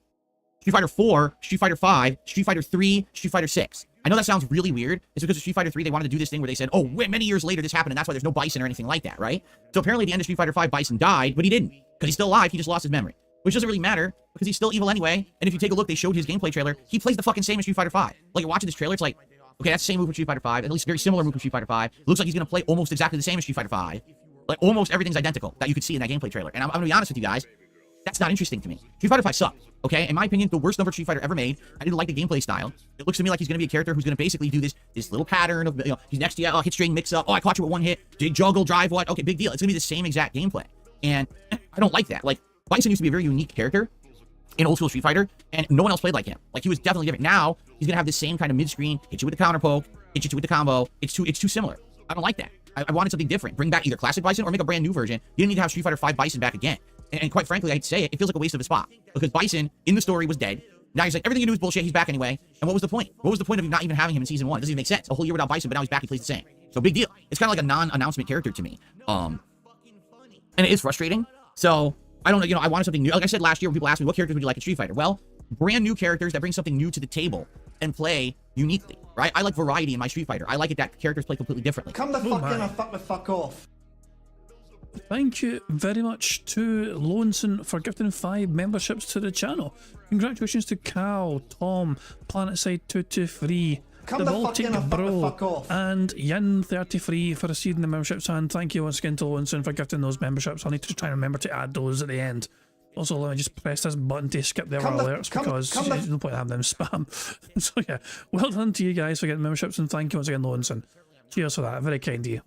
Street Fighter 4, Street Fighter 5, Street Fighter 3, Street Fighter 6. I know that sounds really weird. It's because of Street Fighter 3, they wanted to do this thing where they said, oh, many years later this happened, and that's why there's no Bison or anything like that, right? So apparently at the end of Street Fighter 5, Bison died, but he didn't, because he's still alive. He just lost his memory, which doesn't really matter, because he's still evil anyway. And if you take a look, they showed his gameplay trailer. He plays the fucking same as Street Fighter 5. Like, you're watching this trailer, it's like, okay, that's the same move from Street Fighter 5, at least very similar move from Street Fighter 5. Looks like he's going to play almost exactly the same as Street Fighter 5. Like, almost everything's identical that you could see in that gameplay trailer. And I'm going to be honest with you guys, that's not interesting to me. Street Fighter 5 sucked, okay? In my opinion, the worst numbered Street Fighter ever made. I didn't like the gameplay style. It looks to me like he's going to be a character who's going to basically do this little pattern of, he's next to you, hit string, mix up, oh, I caught you with one hit, juggle, drive, what? Okay, big deal. It's going to be the same exact gameplay. And I don't like that. Like, Bison used to be a very unique character in old school Street Fighter, and no one else played like him. Like, he was definitely different. Now, he's going to have the same kind of mid-screen, hit you with the counter poke, hit you with the combo. It's too similar. I don't like that. I wanted something different. Bring back either classic Bison or make a brand new version. You didn't need to have Street Fighter 5 Bison back again. And quite frankly, I hate to say it, it feels like a waste of a spot. Because Bison, in the story, was dead. Now he's like, everything you do is bullshit, he's back anyway. And what was the point? What was the point of not even having him in Season 1? It doesn't even make sense. A whole year without Bison, but now he's back, he plays the same. So big deal. It's kind of like a non-announcement character to me. And it is frustrating. So, I don't know, I wanted something new. Like I said last year, when people asked me, what characters would you like in Street Fighter? Well, brand new characters that bring something new to the table and play uniquely, right? I like variety in my Street Fighter. I like it that characters play completely differently. Come the fuck in or fuck the fuck off. Thank you very much to Lonesome for gifting 5 memberships to the channel. Congratulations to Cal, Tom, PlanetSide223, the Baltic Bro, and Yin33 for receiving the memberships. And thank you once again to Lonesome for gifting those memberships. I'll need to try and remember to add those at the end. Also, let me just press this button to skip the other alerts because there's no point in having them spam. So yeah, well done to you guys for getting memberships, and thank you once again, Lowenson. Cheers for that, very kind of you.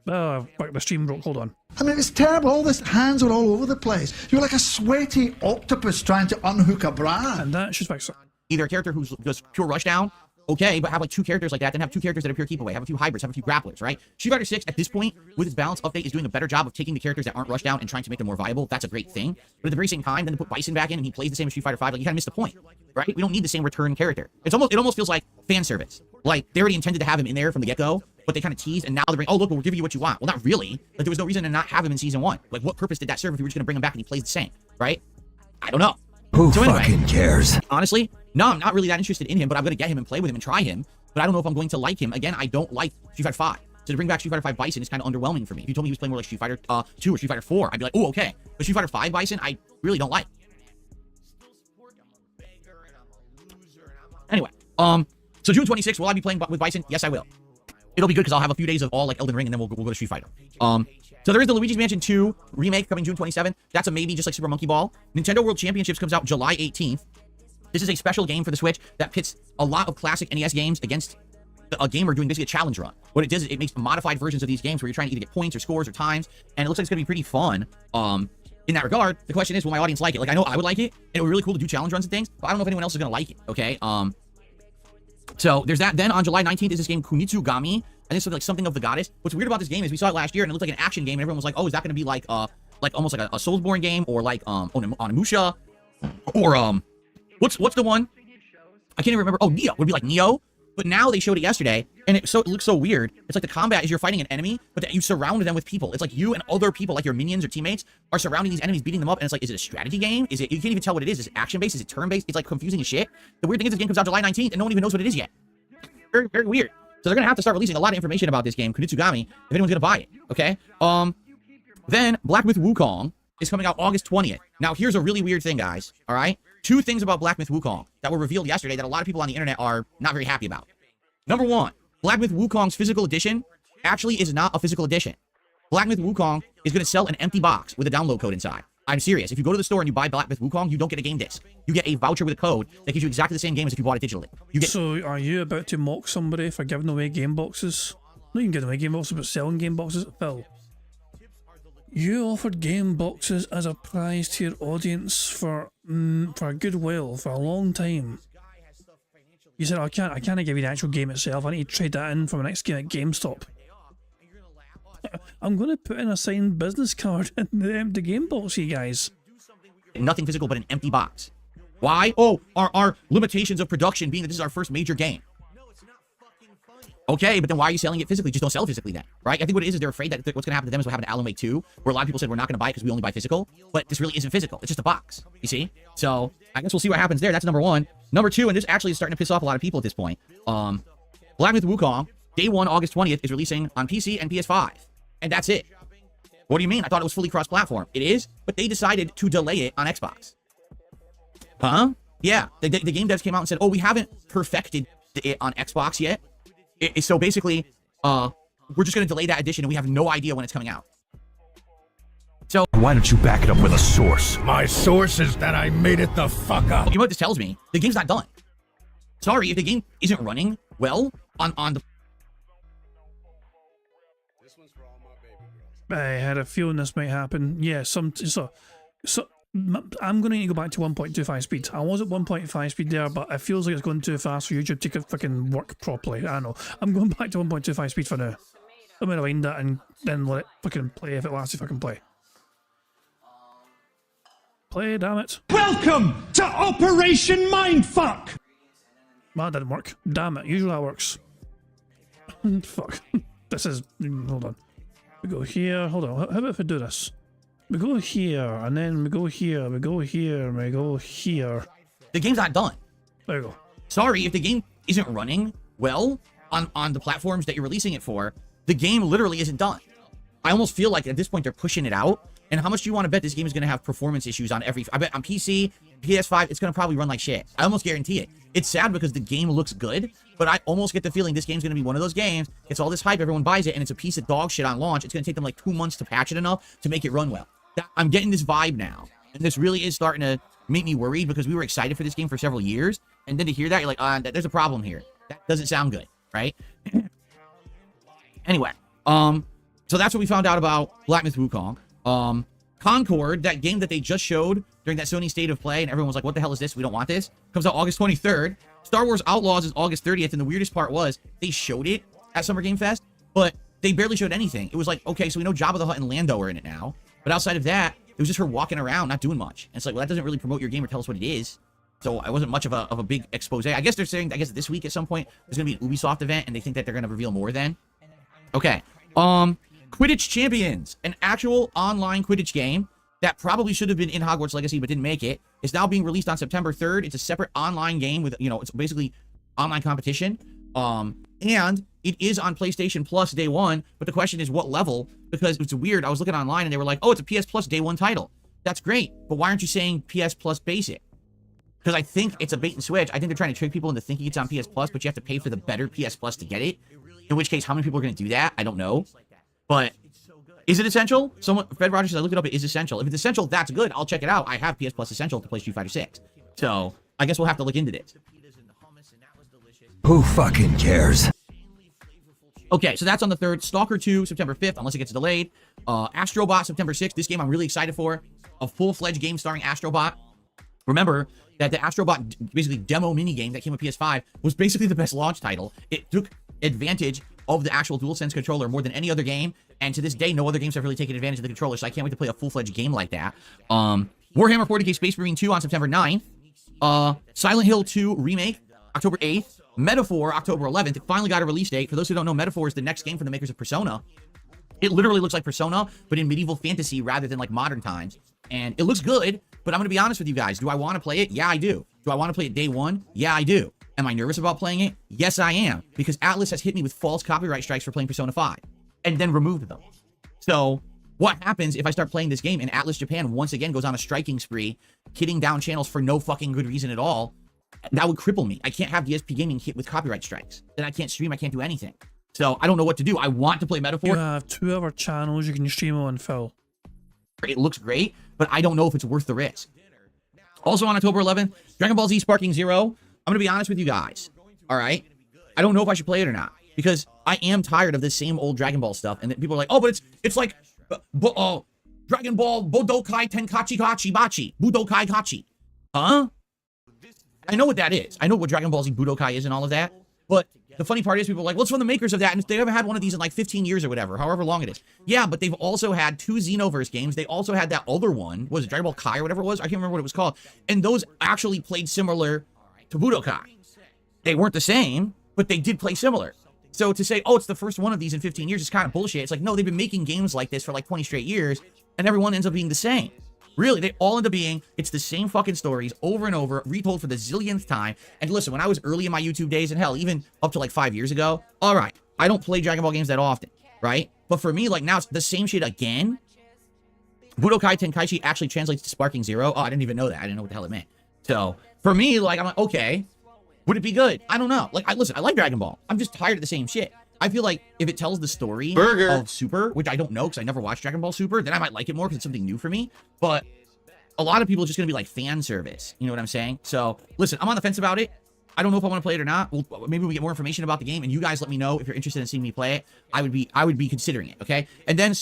Oh, fuck, the stream broke, hold on. I mean, it's terrible. All this hands are all over the place. You're like a sweaty octopus trying to unhook a bra. And that should fix it. Either a character who's just pure rushdown, okay, but have like 2 characters like that, then have 2 characters that are pure keep away, have a few hybrids, have a few grapplers, right? Street Fighter 6 at this point, with its balance update, is doing a better job of taking the characters that aren't rushdown and trying to make them more viable. That's a great thing. But at the very same time, then to put Bison back in and he plays the same as Street Fighter 5, like you kind of missed the point, right? We don't need the same return character. It almost feels like fan service. Like they already intended to have him in there from the get-go, but they kind of teased, and now they're bringing, oh look, we're giving you what you want. Well, not really. Like there was no reason to not have him in season 1. Like what purpose did that serve if you were just gonna bring him back and he plays the same, right? I don't know. Who So anyway, fucking cares? honestly, no, I'm not really that interested in him, but I'm going to get him and play with him and try him. But I don't know if I'm going to like him. Again, I don't like Street Fighter 5. So to bring back Street Fighter 5 Bison is kind of underwhelming for me. If you told me he was playing more like Street Fighter 2 or Street Fighter 4, I'd be like, oh, okay. But Street Fighter 5 Bison, I really don't like. Anyway, so June 26th, will I be playing with Bison? Yes, I will. It'll be good because I'll have a few days of all like Elden Ring, and then we'll go to Street Fighter. So there is the Luigi's Mansion 2 remake coming June 27th. That's a maybe, just like Super Monkey Ball. Nintendo World Championships comes out July 18th. This is a special game for the Switch that pits a lot of classic NES games against a gamer doing basically a challenge run. What it does is it makes modified versions of these games where you're trying to either get points or scores or times, and it looks like it's going to be pretty fun. In that regard, the question is, will my audience like it? Like, I know I would like it, and it would be really cool to do challenge runs and things, but I don't know if anyone else is going to like it, okay? So there's that. Then on July 19th is this game Kunitsugami, and it's like something of the goddess. What's weird about this game is we saw it last year, and it looked like an action game, and everyone was like, oh, is that going to be like almost like a Soulsborne game, or like Onimusha, or what's the one? I can't even remember. Oh, Neo would be like Neo. But now they showed it yesterday, and it looks so weird. It's like the combat is you're fighting an enemy, but that you surround them with people. It's like you and other people, like your minions or teammates, are surrounding these enemies, beating them up. And it's like, is it a strategy game? Is it? You can't even tell what it is. Is it action-based? Is it turn-based? It's like confusing as shit. The weird thing is this game comes out July 19th, and no one even knows what it is yet. Very, very weird. So they're gonna have to start releasing a lot of information about this game, Kunitsugami, if anyone's gonna buy it. Okay. Then Black Myth Wukong is coming out August 20th. Now here's a really weird thing, guys. All right. 2 things about Black Myth Wukong that were revealed yesterday that a lot of people on the internet are not very happy about. Number 1, Black Myth Wukong's physical edition actually is not a physical edition. Black Myth Wukong is going to sell an empty box with a download code inside. I'm serious. If you go to the store and you buy Black Myth Wukong, you don't get a game disc. You get a voucher with a code that gives you exactly the same game as if you bought it digitally. So are you about to mock somebody for giving away game boxes? Not even giving away game boxes, but selling game boxes? Phil, you offered game boxes as a prize to your audience for goodwill for a long time. You said, I can't give you the actual game itself. I need to trade that in for my next game at GameStop. I'm going to put in a signed business card in the empty game box, you guys. Nothing physical but an empty box. Why? Oh, our limitations of production being that this is our first major game. Okay, but then why are you selling it physically? Just don't sell it physically then, right? I think what it is they're afraid that what's going to happen to them is what happened to Alan Wake 2, where a lot of people said we're not going to buy it because we only buy physical, but this really isn't physical. It's just a box, you see? So I guess we'll see what happens there. That's number 1. Number 2, and this actually is starting to piss off a lot of people at this point. Black Myth Wukong, day 1, August 20th, is releasing on PC and PS5, and that's it. What do you mean? I thought it was fully cross-platform. It is, but they decided to delay it on Xbox. Huh? Yeah, the game devs came out and said, oh, we haven't perfected it on Xbox yet. So basically, we're just going to delay that edition, and we have no idea when it's coming out. So why don't you back it up with a source? My source is that I made it the fuck up. you know what this tells me? The game's not done. Sorry, if the game isn't running well on the... I had a feeling this might happen. Yeah, so I'm going to need to go back to 1.25 speed. I was at 1.5 speed there, but it feels like it's going too fast for YouTube to fucking work properly. I don't know. I'm going back to 1.25 speed for now. I'm going to wind that and then let it fucking play if it wants to fucking play. Play, damn it. Welcome to Operation Mindfuck! That didn't work. Damn it. Usually that works. Fuck. This is... Hold on. We go here. Hold on. How about if I do this? We go here, and then we go here, we go here, and we go here. The game's not done. There you go. Sorry, if the game isn't running well on the platforms that you're releasing it for, the game literally isn't done. I almost feel like at this point they're pushing it out. And how much do you want to bet this game is going to have performance issues on every... I bet on PC, PS5, it's going to probably run like shit. I almost guarantee it. It's sad because the game looks good, but I almost get the feeling this game's going to be one of those games. It's all this hype, everyone buys it, and it's a piece of dog shit on launch. It's going to take them like 2 months to patch it enough to make it run well. I'm getting this vibe now. And this really is starting to make me worried because we were excited for this game for several years. And then to hear that, you're like, there's a problem here. That doesn't sound good, right? Anyway, so that's what we found out about Black Myth Wukong. Concord, that game that they just showed during that Sony State of Play, and everyone was like, what the hell is this? We don't want this. Comes out August 23rd. Star Wars Outlaws is August 30th, and the weirdest part was they showed it at Summer Game Fest, but they barely showed anything. It was like, okay, so we know Jabba the Hutt and Lando are in it now, but outside of that, it was just her walking around, not doing much. And it's like, well, that doesn't really promote your game or tell us what it is. So it wasn't much of a big expose. I guess they're saying, this week at some point, there's going to be an Ubisoft event, and they think that they're going to reveal more then. Okay. Quidditch Champions, an actual online Quidditch game that probably should have been in Hogwarts Legacy but didn't make it, is now being released on September 3rd. It's a separate online game with, it's basically online competition. And it is on PlayStation Plus day one, but the question is what level? Because it's weird. I was looking online and they were like, oh, it's a PS Plus day one title. That's great, but why aren't you saying PS Plus Basic? Because I think it's a bait and switch. I think they're trying to trick people into thinking it's on PS Plus, but you have to pay for the better PS Plus to get it. In which case, how many people are going to do that? I don't know. But is it essential? Fred Rogers said, I looked it up. It is essential. If it's essential, that's good. I'll check it out. I have PS Plus Essential to play Street Fighter 6. So I guess we'll have to look into this. Who fucking cares? Okay, so that's on the 3rd. Stalker 2, September 5th, unless it gets delayed. Astrobot, September 6th. This game I'm really excited for. A full-fledged game starring Astrobot. Remember that the Astrobot, basically demo minigame that came with PS5, was basically the best launch title. It took advantage of the actual DualSense controller more than any other game, and to this day, no other games have really taken advantage of the controller, so I can't wait to play a full-fledged game like that. Warhammer 40k Space Marine 2 on September 9th. Silent Hill 2 Remake, October 8th. Metaphor, October 11th. It finally got a release date. For those who don't know, Metaphor is the next game from the makers of Persona. It literally looks like Persona, but in medieval fantasy rather than like modern times. And it looks good, but I'm going to be honest with you guys. Do I want to play it? Yeah, I do. Do I want to play it day one? Yeah, I do. Am I nervous about playing it? Yes, I am. Because Atlas has hit me with false copyright strikes for playing Persona 5 and then removed them. So what happens if I start playing this game and Atlas Japan once again goes on a striking spree, hitting down channels for no fucking good reason at all? That would cripple me. I can't have DSP Gaming hit with copyright strikes. Then I can't stream, I can't do anything. So I don't know what to do. I want to play Metaphor. You have 2 other channels you can stream on, Phil. It looks great, but I don't know if it's worth the risk. Also on October 11th, Dragon Ball Z Sparking Zero. I'm going to be honest with you guys. All right? I don't know if I should play it or not, because I am tired of this same old Dragon Ball stuff. And people are like, oh, but it's like Dragon Ball Budokai Tenkachi Kachi Bachi. Budokai Kachi. Huh? I know what that is. I know what Dragon Ball Z Budokai is and all of that. But the funny part is people are like, well, it's from the makers of that. And they haven't had one of these in like 15 years or whatever, however long it is. Yeah, but they've also had 2 Xenoverse games. They also had that other one. Was it Dragon Ball Kai or whatever it was? I can't remember what it was called. And those actually played similar to Budokai. They weren't the same, but they did play similar. So to say, oh, it's the first one of these in 15 years is kind of bullshit. It's like, no, they've been making games like this for like 20 straight years, and everyone ends up being the same. Really, they all end up being, it's the same fucking stories over and over, retold for the zillionth time. And listen, when I was early in my YouTube days, and hell, even up to like 5 years ago, all right, I don't play Dragon Ball games that often, right? But for me, like now, it's the same shit again. Budokai Tenkaichi actually translates to Sparking Zero. Oh, I didn't even know that. I didn't know what the hell it meant. So, for me, like, I'm like, okay, would it be good? I don't know. Like, listen, I like Dragon Ball. I'm just tired of the same shit. I feel like if it tells the story of Super, which I don't know because I never watched Dragon Ball Super, then I might like it more because it's something new for me. But a lot of people are just going to be like fan service. You know what I'm saying? So, listen, I'm on the fence about it. I don't know if I want to play it or not. Well, maybe we get more information about the game, and you guys let me know if you're interested in seeing me play it. I would be considering it, okay? And then,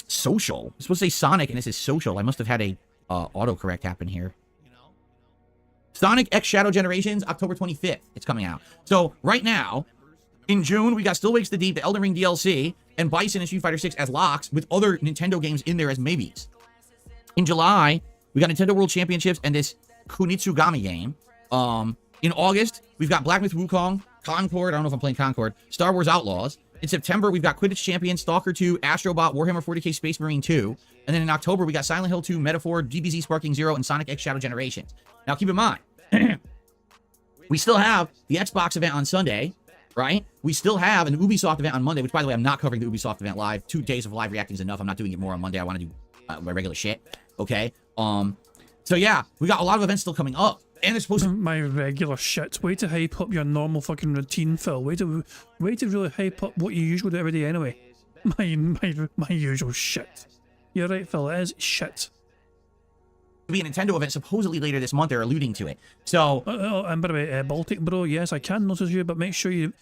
Social. It's supposed to say Sonic, and this is Social. I must have had a autocorrect happen here. Sonic X Shadow Generations, October 25th. It's coming out. So, right now, in June, we got Still Wakes the Deep, the Elden Ring DLC, and Bison and Street Fighter 6 as locks, with other Nintendo games in there as maybes. In July, we got Nintendo World Championships and this Kunitsugami game. In August, we've got Black Myth Wukong, Concord, I don't know if I'm playing Concord, Star Wars Outlaws. In September, we've got Quidditch Champions, Stalker 2, Astrobot, Warhammer 40k Space Marine 2. And then in October, we got Silent Hill 2, Metaphor, DBZ Sparking Zero, and Sonic X Shadow Generations. Now, keep in mind, we still have the Xbox event on Sunday, right? We still have an Ubisoft event on Monday, which, by the way, I'm not covering the Ubisoft event live. 2 days of live reacting is enough. I'm not doing it more on Monday. I want to do my regular shit, okay? So yeah, we got a lot of events still coming up. And it's supposed to... My regular shit. Way to hype up your normal fucking routine, Phil. Way to really hype up what you usually do every day anyway. My usual shit. You're right, Phil. It is shit. Be a Nintendo event supposedly later this month. They're alluding to it. So, and by the way, Baltic Bro, yes, I can notice you, but make sure you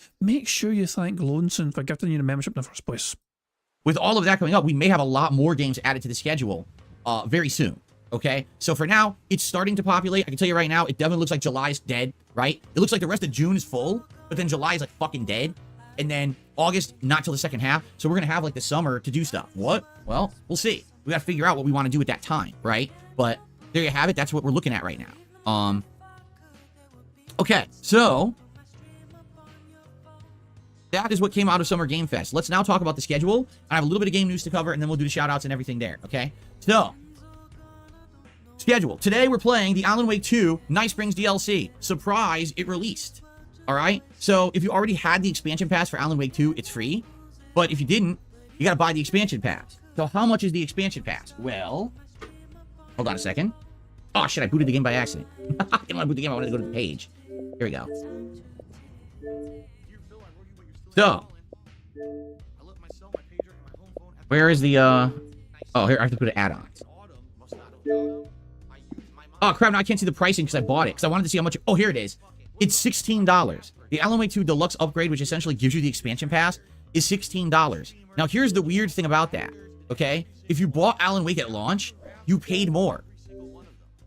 thank Lonesome for gifting you the membership in the first place. with all of that coming up, we may have a lot more games added to the schedule very soon. Okay, so for now, it's starting to populate. I can tell you right now, it definitely looks like July is dead, right? It looks like the rest of June is full, but then July is like fucking dead. And then August, not till the second half. So we're going to have like the summer to do stuff. What? Well, we'll see. We got to figure out what we want to do at that time, right? But there you have it. That's what we're looking at right now. Okay, so that is what came out of Summer Game Fest. Let's now talk about the schedule. I have a little bit of game news to cover, and then we'll do the shout-outs and everything there, okay? So, schedule. Today, we're playing the Alan Wake 2 Night Springs DLC. Surprise, it released. All right? So, if you already had the expansion pass for Alan Wake 2, it's free. But if you didn't, you got to buy the expansion pass. So, how much is the expansion pass? Well, hold on a second. Oh, shit, I booted the game by accident. I didn't want to boot the game. I wanted to go to the page. Here we go. So, where is the, oh, here, I have to put an add-on. Oh, crap, now I can't see the pricing because I bought it. Because I wanted to see how much, oh, here it is. It's $16. The Alan Wake 2 Deluxe Upgrade, which essentially gives you the expansion pass, is $16. Now, here's the weird thing about that, okay? If you bought Alan Wake at launch, you paid more.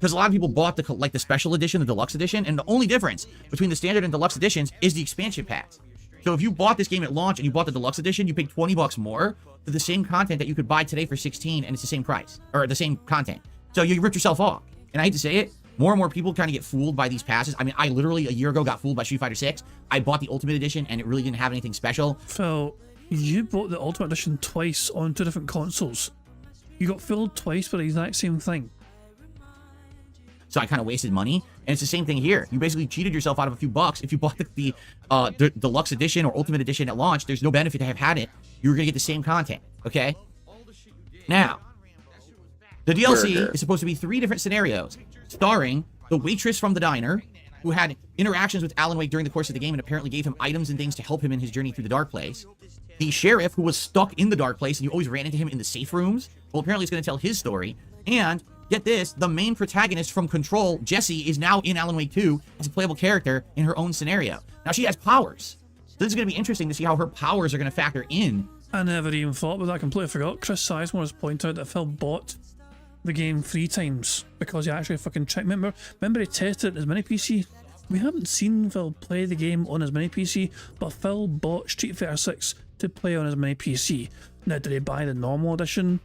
Because a lot of people bought the, like, the special edition, the deluxe edition, and the only difference between the standard and deluxe editions is the expansion pass. So if you bought this game at launch and you bought the deluxe edition, you paid $20 more for the same content that you could buy today for $16, and it's the same price, or the same content. So you ripped yourself off. And I hate to say it, more and more people kind of get fooled by these passes. I mean, I literally a year ago got fooled by Street Fighter 6. I bought the Ultimate Edition, and it really didn't have anything special. Phil, you bought the Ultimate Edition twice on two different consoles. You got fooled twice for the exact same thing. So I kind of wasted money, and it's the same thing here. You basically cheated yourself out of a few bucks. If you bought the deluxe edition or ultimate edition at launch, there's no benefit to have had it. You were gonna get the same content, okay? Now, the DLC is supposed to be 3 different scenarios, starring the waitress from the diner, who had interactions with Alan Wake during the course of the game and apparently gave him items and things to help him in his journey through the dark place. The sheriff, who was stuck in the dark place, and you always ran into him in the safe rooms. Well, apparently it's gonna tell his story, and get this, the main protagonist from Control, Jessie, is now in Alan Wake 2 as a playable character in her own scenario. Now, she has powers. So this is going to be interesting to see how her powers are going to factor in. I never even thought about that. I completely forgot. Chris Sizemore has pointed out that Phil bought the game 3 times because he actually fucking checked. Remember he tested it in his mini PC? We haven't seen Phil play the game on his mini PC, but Phil bought Street Fighter 6 to play on his mini PC. Now, did he buy the normal edition?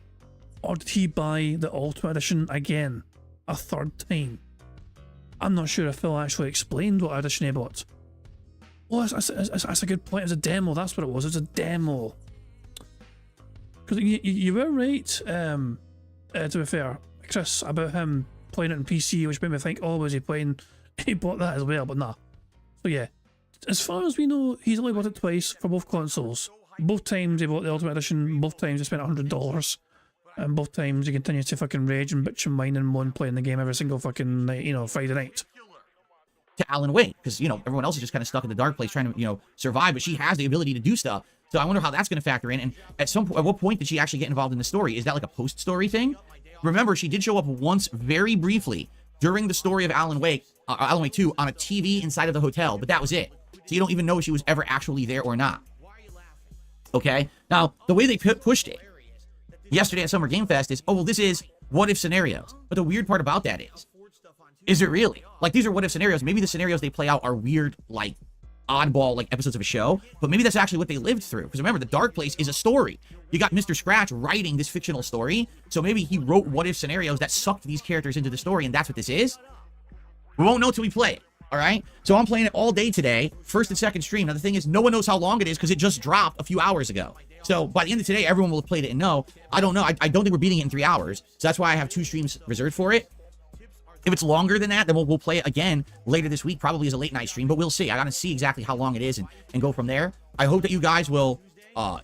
Or did he buy the Ultimate Edition again, a 3rd time? I'm not sure if Phil actually explained what edition he bought. Oh, that's a good point. It's a demo. That's what it was. It's a demo. Because you were right, to be fair, Chris, about him playing it on PC, which made me think, oh, was he playing? He bought that as well, but nah. So yeah, as far as we know, he's only bought it twice for both consoles. Both times he bought the Ultimate Edition, both times he spent $100. And both times he continues to fucking rage and bitch and whine and moan playing the game every single fucking night, Friday night. To Alan Wake, because, everyone else is just kind of stuck in the dark place trying to, survive, but she has the ability to do stuff. So I wonder how that's going to factor in. And at what point did she actually get involved in the story? Is that like a post-story thing? Remember, she did show up once very briefly during the story of Alan Wake 2 on a TV inside of the hotel, but that was it. So you don't even know if she was ever actually there or not. Okay? Now, the way they pushed it yesterday at Summer Game Fest is, oh, well, this is what-if scenarios. But the weird part about that is it really? Like, these are what-if scenarios. Maybe the scenarios they play out are weird, like, oddball, like, episodes of a show. But maybe that's actually what they lived through. Because remember, the Dark Place is a story. You got Mr. Scratch writing this fictional story. So maybe he wrote what-if scenarios that sucked these characters into the story, and that's what this is. We won't know till we play it. All right? So I'm playing it all day today, first and second stream. Now, the thing is, no one knows how long it is because it just dropped a few hours ago. So by the end of today, everyone will have played it and know. I don't know. I don't think we're beating it in 3 hours. So that's why I have 2 streams reserved for it. If it's longer than that, then we'll play it again later this week, probably as a late night stream, but we'll see. I got to see exactly how long it is and go from there. I hope that you guys will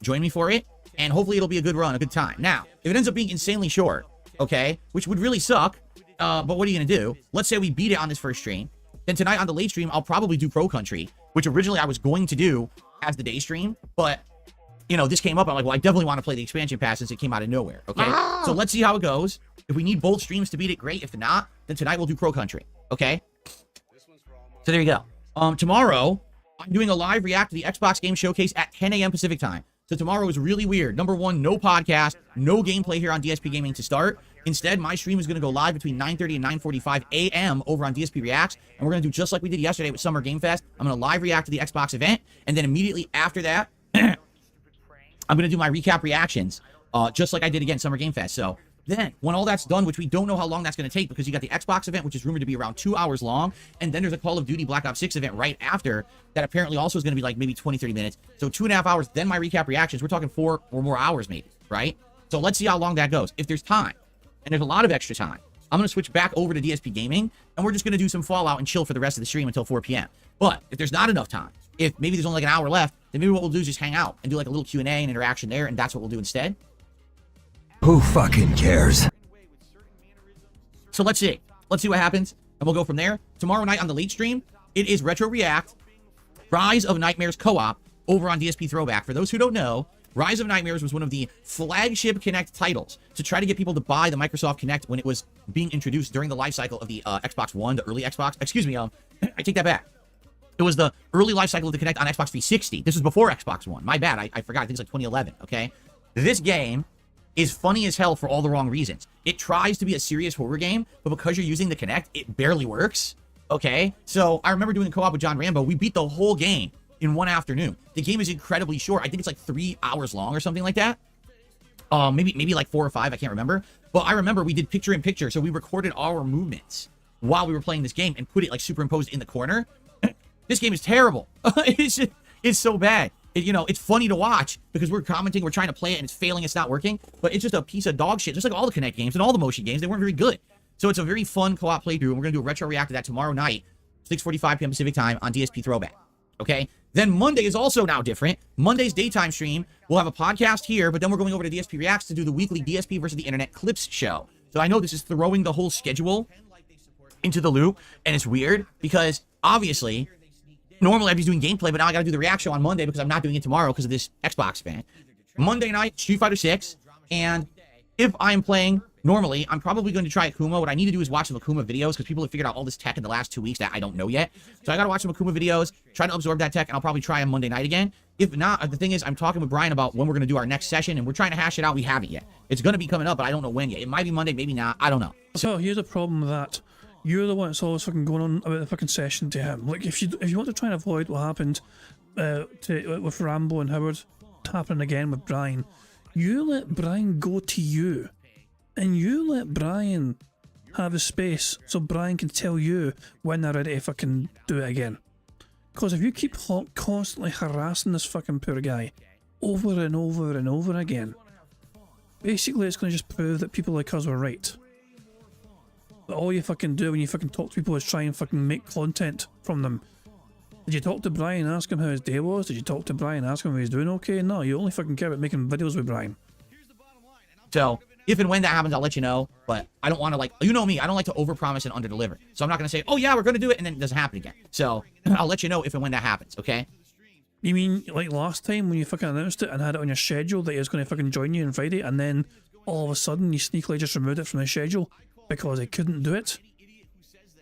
join me for it, and hopefully it'll be a good run, a good time. Now, if it ends up being insanely short, okay, which would really suck, but what are you going to do? Let's say we beat it on this first stream. Then tonight on the late stream, I'll probably do Pro Country, which originally I was going to do as the day stream, but you know, this came up. I'm like, well, I definitely want to play the expansion pass since it came out of nowhere. Okay, so let's see how it goes. If we need both streams to beat it, great. If not, then tonight we'll do Pro Country. Okay. So there you go. Tomorrow I'm doing a live react to the Xbox Game Showcase at 10 a.m. Pacific time. So tomorrow is really weird. Number one, no podcast, no gameplay here on DSP Gaming to start. Instead, my stream is going to go live between 9:30 and 9:45 a.m. over on DSP Reacts, and we're going to do just like we did yesterday with Summer Game Fest. I'm going to live react to the Xbox event, and then immediately after that, I'm going to do my recap reactions, just like I did again Summer Game Fest. So then, when all that's done, which we don't know how long that's going to take because you got the Xbox event, which is rumored to be around 2 hours long, and then there's a Call of Duty Black Ops 6 event right after that apparently also is going to be like maybe 20, 30 minutes. So 2.5 hours, then my recap reactions. We're talking 4 or more hours maybe, right? So let's see how long that goes. If there's time, and there's a lot of extra time, I'm going to switch back over to DSP Gaming, and we're just going to do some Fallout and chill for the rest of the stream until 4 p.m. But if there's not enough time, if maybe there's only like an hour left, then maybe what we'll do is just hang out and do like a little Q&A and interaction there, and that's what we'll do instead. Who fucking cares? So let's see. Let's see what happens, and we'll go from there. Tomorrow night on the late stream, it is Retro React, Rise of Nightmares Co-op over on DSP Throwback. For those who don't know, Rise of Nightmares was one of the flagship Kinect titles to try to get people to buy the Microsoft Kinect when it was being introduced during the life cycle of the Xbox One, the early Xbox. Excuse me, I take that back. It was the early life cycle of the Kinect on Xbox 360. This was before Xbox One. My bad. I forgot. I think it's like 2011, okay? This game is funny as hell for all the wrong reasons. It tries to be a serious horror game, but because you're using the Kinect, it barely works, okay? So I remember doing a co-op with John Rambo. We beat the whole game in one afternoon. The game is incredibly short. I think it's like 3 hours long or something like that. Maybe like 4 or 5. I can't remember. But I remember we did picture-in-picture, so we recorded our movements while we were playing this game and put it like superimposed in the corner. This game is terrible. It's so bad. It's funny to watch because we're commenting, we're trying to play it, and it's failing, it's not working. But it's just a piece of dog shit, just like all the Kinect games and all the motion games. They weren't very good. So it's a very fun co-op playthrough, and we're going to do a retro react to that tomorrow night, 6:45 p.m. Pacific time on DSP Throwback. Okay? Then Monday is also now different. Monday's daytime stream, we'll have a podcast here, but then we're going over to DSP Reacts to do the weekly DSP versus the Internet Clips show. So I know this is throwing the whole schedule into the loop, and it's weird because obviously normally I'd be doing gameplay, but now I got to do the react show on Monday because I'm not doing it tomorrow because of this Xbox event. Monday night, Street Fighter 6, and if I'm playing normally, I'm probably going to try Akuma. What I need to do is watch some Akuma videos because people have figured out all this tech in the last 2 weeks that I don't know yet. So I got to watch some Akuma videos, try to absorb that tech, and I'll probably try on Monday night again. If not, the thing is, I'm talking with Brian about when we're going to do our next session, and we're trying to hash it out. We haven't yet. It's going to be coming up, but I don't know when yet. It might be Monday, maybe not. I don't know. So here's the problem with that. You're the one that's always fucking going on about the fucking session to him. Like, if you want to try and avoid what happened with Rambo and Howard happening again with Brian, you let Brian go to you. And you let Brian have his space so Brian can tell you when they're ready to fucking do it again. Because if you keep constantly harassing this fucking poor guy over and over and over again, basically it's going to just prove that people like us were right. But all you fucking do when you fucking talk to people is try and fucking make content from them. Did you talk to Brian and ask him how his day was? Did you talk to Brian and ask him if he's doing okay? No, you only fucking care about making videos with Brian. So if and when that happens, I'll let you know. But I don't want to, like, you know me, I don't like to overpromise and underdeliver. So I'm not going to say, oh yeah, we're going to do it, and then it doesn't happen again. So I'll let you know if and when that happens, okay? You mean like last time when you fucking announced it and had it on your schedule that he was going to fucking join you on Friday, and then all of a sudden you sneakily just removed it from the schedule because he couldn't do it?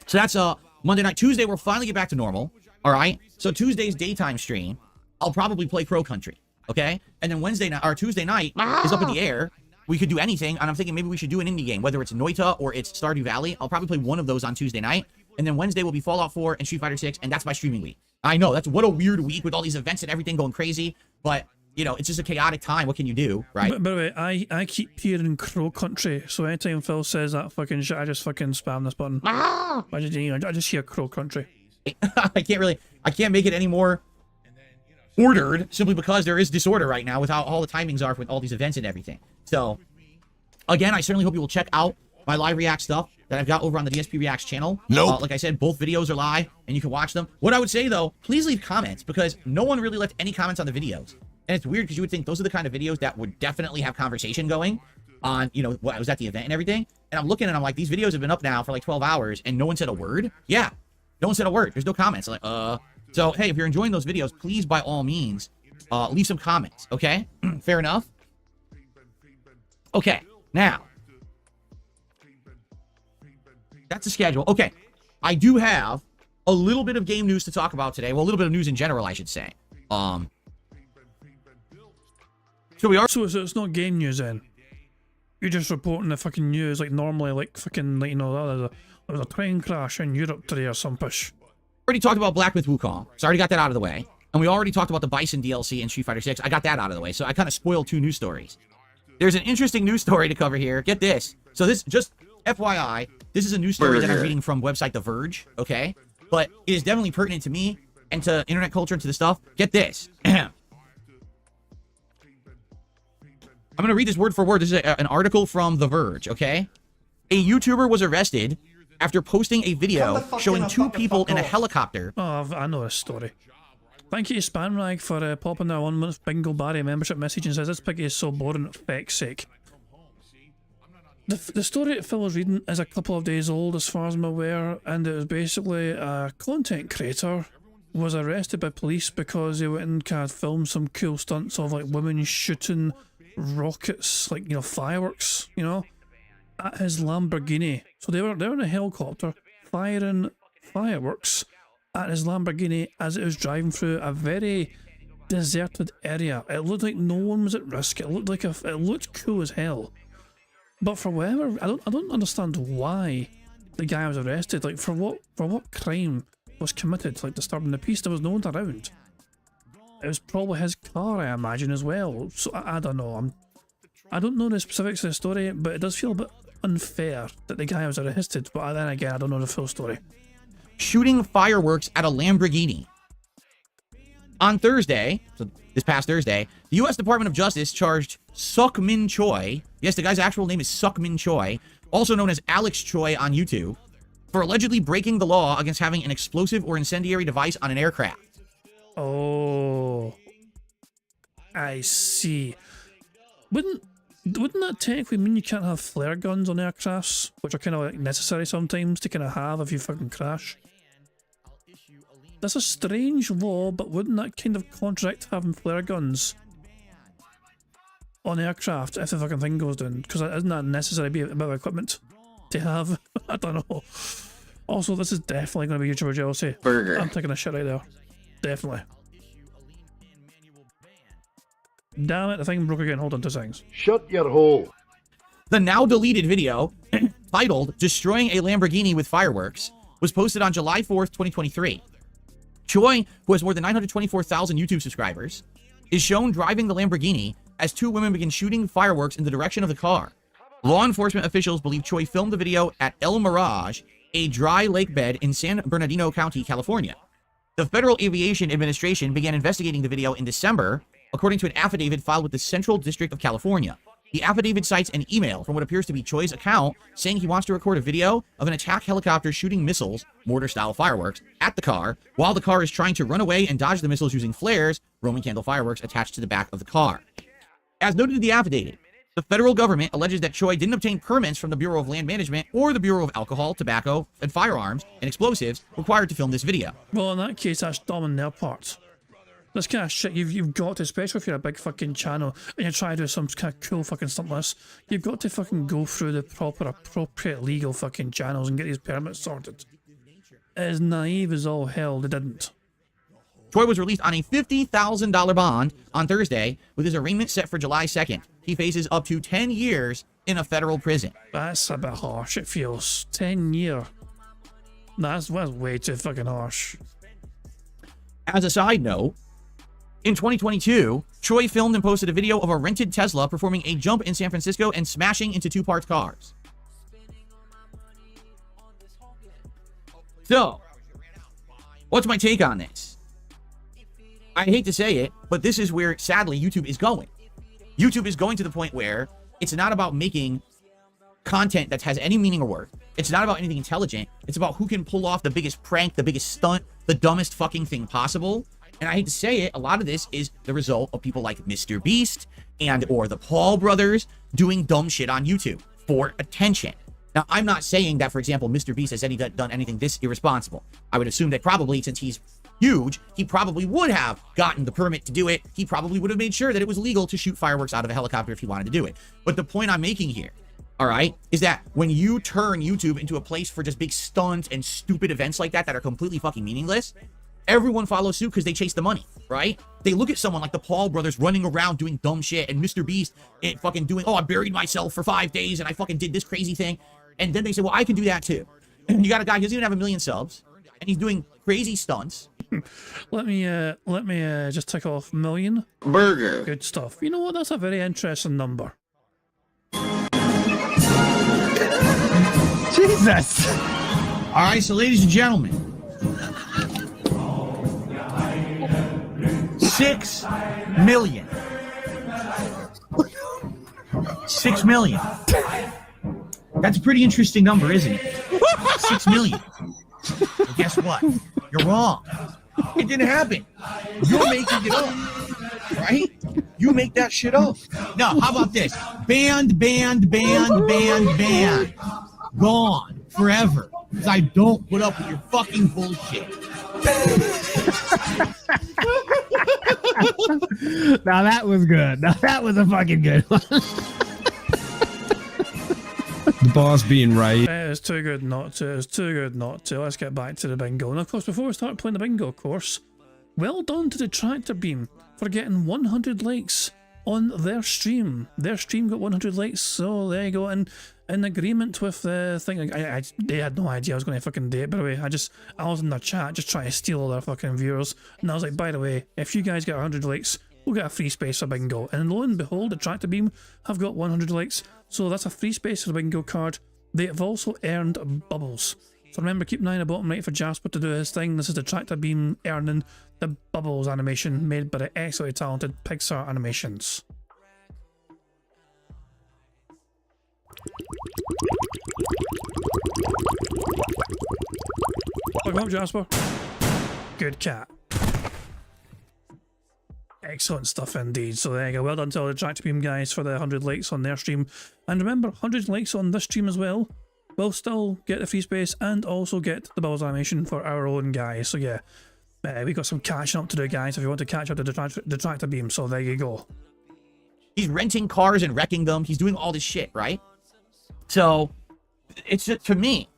So that's Monday night. Tuesday, we'll finally get back to normal. All right? So Tuesday's daytime stream, I'll probably play Crow Country, okay? And then Wednesday night, or Tuesday night is up in the air. We could do anything, and I'm thinking maybe we should do an indie game, whether it's Noita or it's Stardew Valley. I'll probably play one of those on Tuesday night, and then Wednesday will be Fallout 4 and Street Fighter 6, and that's my streaming week. I know, that's what a weird week with all these events and everything going crazy, but, you know, it's just a chaotic time. What can you do, right? By the way, I keep hearing Crow Country, so anytime Phil says that fucking shit, I just fucking spam this button. I just hear Crow Country. I can't make it any more ordered simply because there is disorder right now with how all the timings are with all these events and everything. So, again, I certainly hope you will check out my live react stuff that I've got over on the DSP Reacts channel. Nope. Like I said, both videos are live, and you can watch them. What I would say, though, please leave comments, because no one really left any comments on the videos. And it's weird, because you would think those are the kind of videos that would definitely have conversation going on, you know, what I was at the event and everything. And I'm looking, and I'm like, these videos have been up now for like 12 hours, and no one said a word? Yeah, no one said a word. There's no comments. I'm like, So, hey, if you're enjoying those videos, please, by all means, leave some comments, okay? Fair enough? Okay, now. That's the schedule. Okay, I do have a little bit of game news to talk about today. Well, a little bit of news in general, I should say. So we are... So it's not game news then? You're just reporting the fucking news like normally, like fucking, like, you know, there was a train crash in Europe today or some push. Already talked about Myth Wukong, so I already got that out of the way. And we already talked about the Bison DLC in Street Fighter 6. I got that out of the way, so I kind of spoiled 2 news stories. There's an interesting news story to cover here. Get this. So this, just FYI, this is a news story that I'm reading from website The Verge, okay? But it is definitely pertinent to me and to internet culture and to the stuff. Get this. I'm going to read this word for word. This is an article from The Verge, okay? A YouTuber was arrested after posting a video showing 2 people in a helicopter. Oh, I know this story. Thank you to Spanrag for popping that 1 month Bingo Barry membership message and says this piggy is so boring for feck's sake. The story that Phil was reading is a couple of days old as far as I'm aware, and it was basically a content creator was arrested by police because he went and kind of filmed some cool stunts of like women shooting rockets, like, you know, fireworks, you know, at his Lamborghini. So they were in a helicopter firing fireworks at his Lamborghini as it was driving through a very deserted area. It looked like no one was at risk. It looked like it looked cool as hell. But for whatever, I don't understand why the guy was arrested. Like, for what crime was committed? Like disturbing the peace. There was no one around. It was probably his car, I imagine, as well. So I don't know. I don't know the specifics of the story, but it does feel a bit unfair that the guy was arrested. But then again, I don't know the full story. Shooting fireworks at a Lamborghini. On Thursday, so this past Thursday, the U.S. Department of Justice charged Suk-Min Choi, yes, the guy's actual name is Suk-Min Choi, also known as Alex Choi on YouTube, for allegedly breaking the law against having an explosive or incendiary device on an aircraft. Oh, I see. Wouldn't that technically mean you can't have flare guns on aircrafts, which are kind of like necessary sometimes to kind of have if you fucking crash? That's a strange law, but wouldn't that kind of contradict having flare guns on aircraft if the fucking thing goes down? Because isn't that necessary bit of equipment to have? I don't know. Also, this is definitely going to be YouTuber jealousy. Burger. I'm taking a shit right there. Definitely. Damn it, the thing broke again. Hold on 2 seconds. Shut your hole. The now deleted video, titled Destroying a Lamborghini with Fireworks, was posted on July 4th, 2023. Choi, who has more than 924,000 YouTube subscribers, is shown driving the Lamborghini as 2 women begin shooting fireworks in the direction of the car. Law enforcement officials believe Choi filmed the video at El Mirage, a dry lake bed in San Bernardino County, California. The Federal Aviation Administration began investigating the video in December, according to an affidavit filed with the Central District of California. The affidavit cites an email from what appears to be Choi's account saying he wants to record a video of an attack helicopter shooting missiles, mortar-style fireworks, at the car while the car is trying to run away and dodge the missiles using flares, Roman candle fireworks attached to the back of the car. As noted in the affidavit, the federal government alleges that Choi didn't obtain permits from the Bureau of Land Management or the Bureau of Alcohol, Tobacco, and Firearms and Explosives required to film this video. Well, in that case, that's dumb on their part. This kind of shit you've got to, especially if you're a big fucking channel and you're trying to do some kind of cool fucking stunt like this, you've got to fucking go through the proper, appropriate legal fucking channels and get these permits sorted. As naive as all hell, they didn't. Choi was released on a $50,000 bond on Thursday, with his arraignment set for July 2nd. He faces up to 10 years in a federal prison. That's a bit harsh, it feels. 10 years. That's way too fucking harsh. As a side note, in 2022, Choi filmed and posted a video of a rented Tesla performing a jump in San Francisco and smashing into 2 parked cars. So, what's my take on this? I hate to say it, but this is where, sadly, YouTube is going. YouTube is going to the point where it's not about making content that has any meaning or worth. It's not about anything intelligent. It's about who can pull off the biggest prank, the biggest stunt, the dumbest fucking thing possible. And I hate to say it, a lot of this is the result of people like Mr. Beast and or the Paul brothers doing dumb shit on YouTube for attention. Now, I'm not saying that, for example, Mr. Beast has done anything this irresponsible. I would assume that probably, since he's huge, he probably would have gotten the permit to do it. He probably would have made sure that it was legal to shoot fireworks out of a helicopter if he wanted to do it. But the point I'm making here, all right, is that when you turn YouTube into a place for just big stunts and stupid events like that are completely fucking meaningless, everyone follows suit because they chase the money, right? They look at someone like the Paul brothers running around doing dumb shit, and Mr. Beast fucking doing, oh, I buried myself for 5 days and I fucking did this crazy thing. And then they say, well, I can do that too. And you got a guy who doesn't even have 1 million subs, and he's doing crazy stunts. Let me just tick off million. Burger. Good stuff. You know what? That's a very interesting number. Jesus. All right, so ladies and gentlemen, 6 million. 6 million. That's a pretty interesting number, isn't it? 6 million. Well, guess what? You're wrong. It didn't happen. You're making it up, right? You make that shit up. No, how about this? Banned. Gone forever. Because I don't put up with your fucking bullshit. Now that was good. Now that was a fucking good one. The boss being right. It is too good not to. It's too good not to. Let's get back to the bingo. And of course, before we start playing the bingo, of course, well done to the Tractor Beam for getting 100 likes on their stream. Their stream got 100 likes, so there you go. And in agreement with the thing, they had no idea I was going to fucking do it. By the way, I was in their chat just trying to steal all their fucking viewers. And I was like, by the way, if you guys get 100 likes, we'll get a free space for bingo. And lo and behold, the Tractor Beam have got 100 likes. So that's a free space for the bingo card. They have also earned bubbles. So remember, keep an eye on the bottom right for Jasper to do his thing. This is the Tractor Beam earning the bubbles animation made by the excellently talented Pixar Animations. Welcome up, Jasper. Good cat. Excellent stuff indeed. So there you go. Well done to all the Tractor Beam guys for the 100 likes on their stream. And remember, 100 likes on this stream as well. We'll still get the free space and also get the bubbles animation for our own guys. So yeah, we got some catching up to do, guys, if you want to catch up to the Tractor Beam. So there you go. He's renting cars and wrecking them. He's doing all this shit, right? So it's just, to me,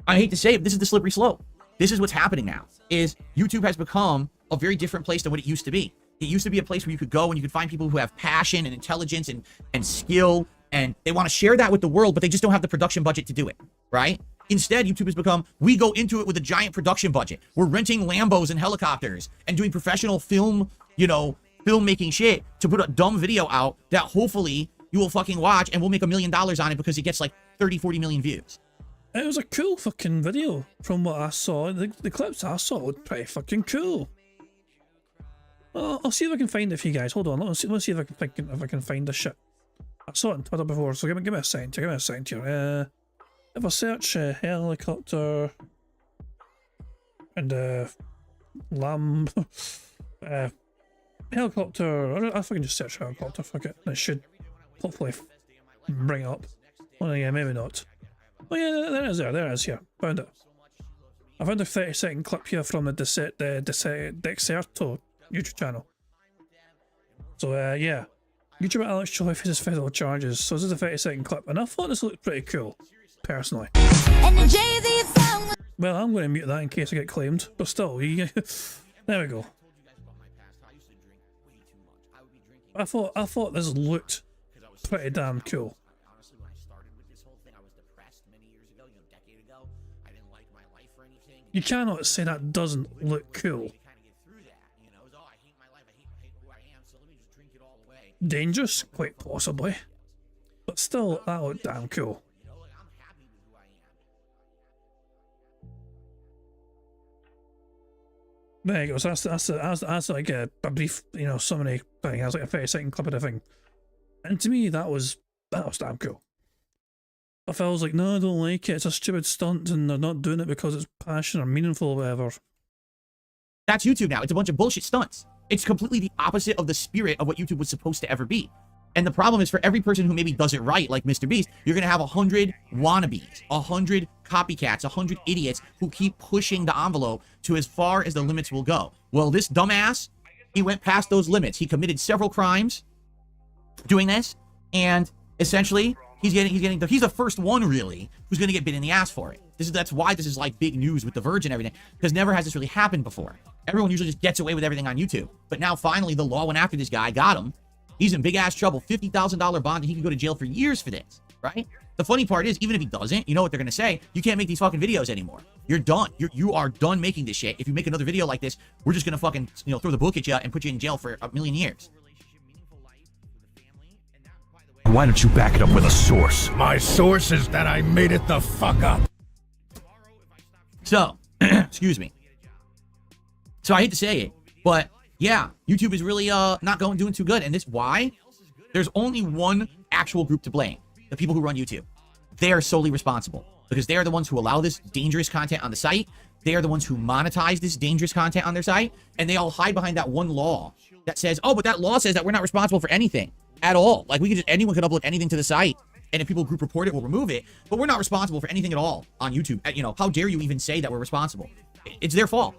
I hate to say it, this is the slippery slope. This is what's happening now, is YouTube has become a very different place than what it used to be. It used to be a place where you could go and you could find people who have passion and intelligence and skill, and they want to share that with the world, but they just don't have the production budget to do it, right? Instead, YouTube has become, we go into it with a giant production budget. We're renting Lambos and helicopters and doing professional film, filmmaking shit to put a dumb video out that hopefully you will fucking watch and we'll make $1 million on it because it gets like 30, 40 million views. It was a cool fucking video from what I saw. The clips I saw were pretty fucking cool. I'll see if I can find it for you guys. Hold on, let's see if I can find this shit. I saw it on Twitter before, so give me a second here. If I search helicopter and lamb helicopter, I can just search helicopter. Fuck it, that should hopefully bring it up. Oh yeah, maybe not. Oh yeah, there it is here. Found it. I found a 30-second clip here from the Dexerto YouTube channel. So yeah, YouTuber Alex Choi faces federal charges. So this is a 30-second clip, and I thought this looked pretty cool, personally. Well, I'm going to mute that in case I get claimed, but still, there we go. I thought this looked pretty damn cool. You cannot say that doesn't look cool. Dangerous? Quite possibly. But still, that looked damn cool. There you go, so that's like a brief, summary thing. That's like a 30-second clip of the thing. And to me, that was damn cool. If I was like, no, I don't like it, it's a stupid stunt and they're not doing it because it's passion or meaningful or whatever. That's YouTube now. It's a bunch of bullshit stunts. It's completely the opposite of the spirit of what YouTube was supposed to ever be. And the problem is, for every person who maybe does it right, like Mr. Beast, you're going to have 100 wannabes, 100 copycats, 100 idiots who keep pushing the envelope to as far as the limits will go. Well, this dumbass, he went past those limits. He committed several crimes doing this, and essentially he's the first one really who's going to get bit in the ass for it. That's why this is like big news with The Verge and everything, because never has this really happened before. Everyone usually just gets away with everything on YouTube, but now finally the law went after this guy, got him. He's in big ass trouble, $50,000 bond, and he can go to jail for years for this, right? The funny part is, even if he doesn't, you know what they're gonna say? You can't make these fucking videos anymore. You're done. You are done making this shit. If you make another video like this, we're just gonna fucking, you know, throw the book at you and put you in jail for a million years. Why don't you back it up with a source? My source is that I made it the fuck up. So, excuse me. So I hate to say it, but yeah, YouTube is really not doing too good. And this why? There's only one actual group to blame. The people who run YouTube. They are solely responsible because they are the ones who allow this dangerous content on the site. They are the ones who monetize this dangerous content on their site. And they all hide behind that one law that says, oh, but that law says that we're not responsible for anything at all. Like anyone could upload anything to the site. And if people group report it, we'll remove it. But we're not responsible for anything at all on YouTube. You know, how dare you even say that we're responsible? It's their fault.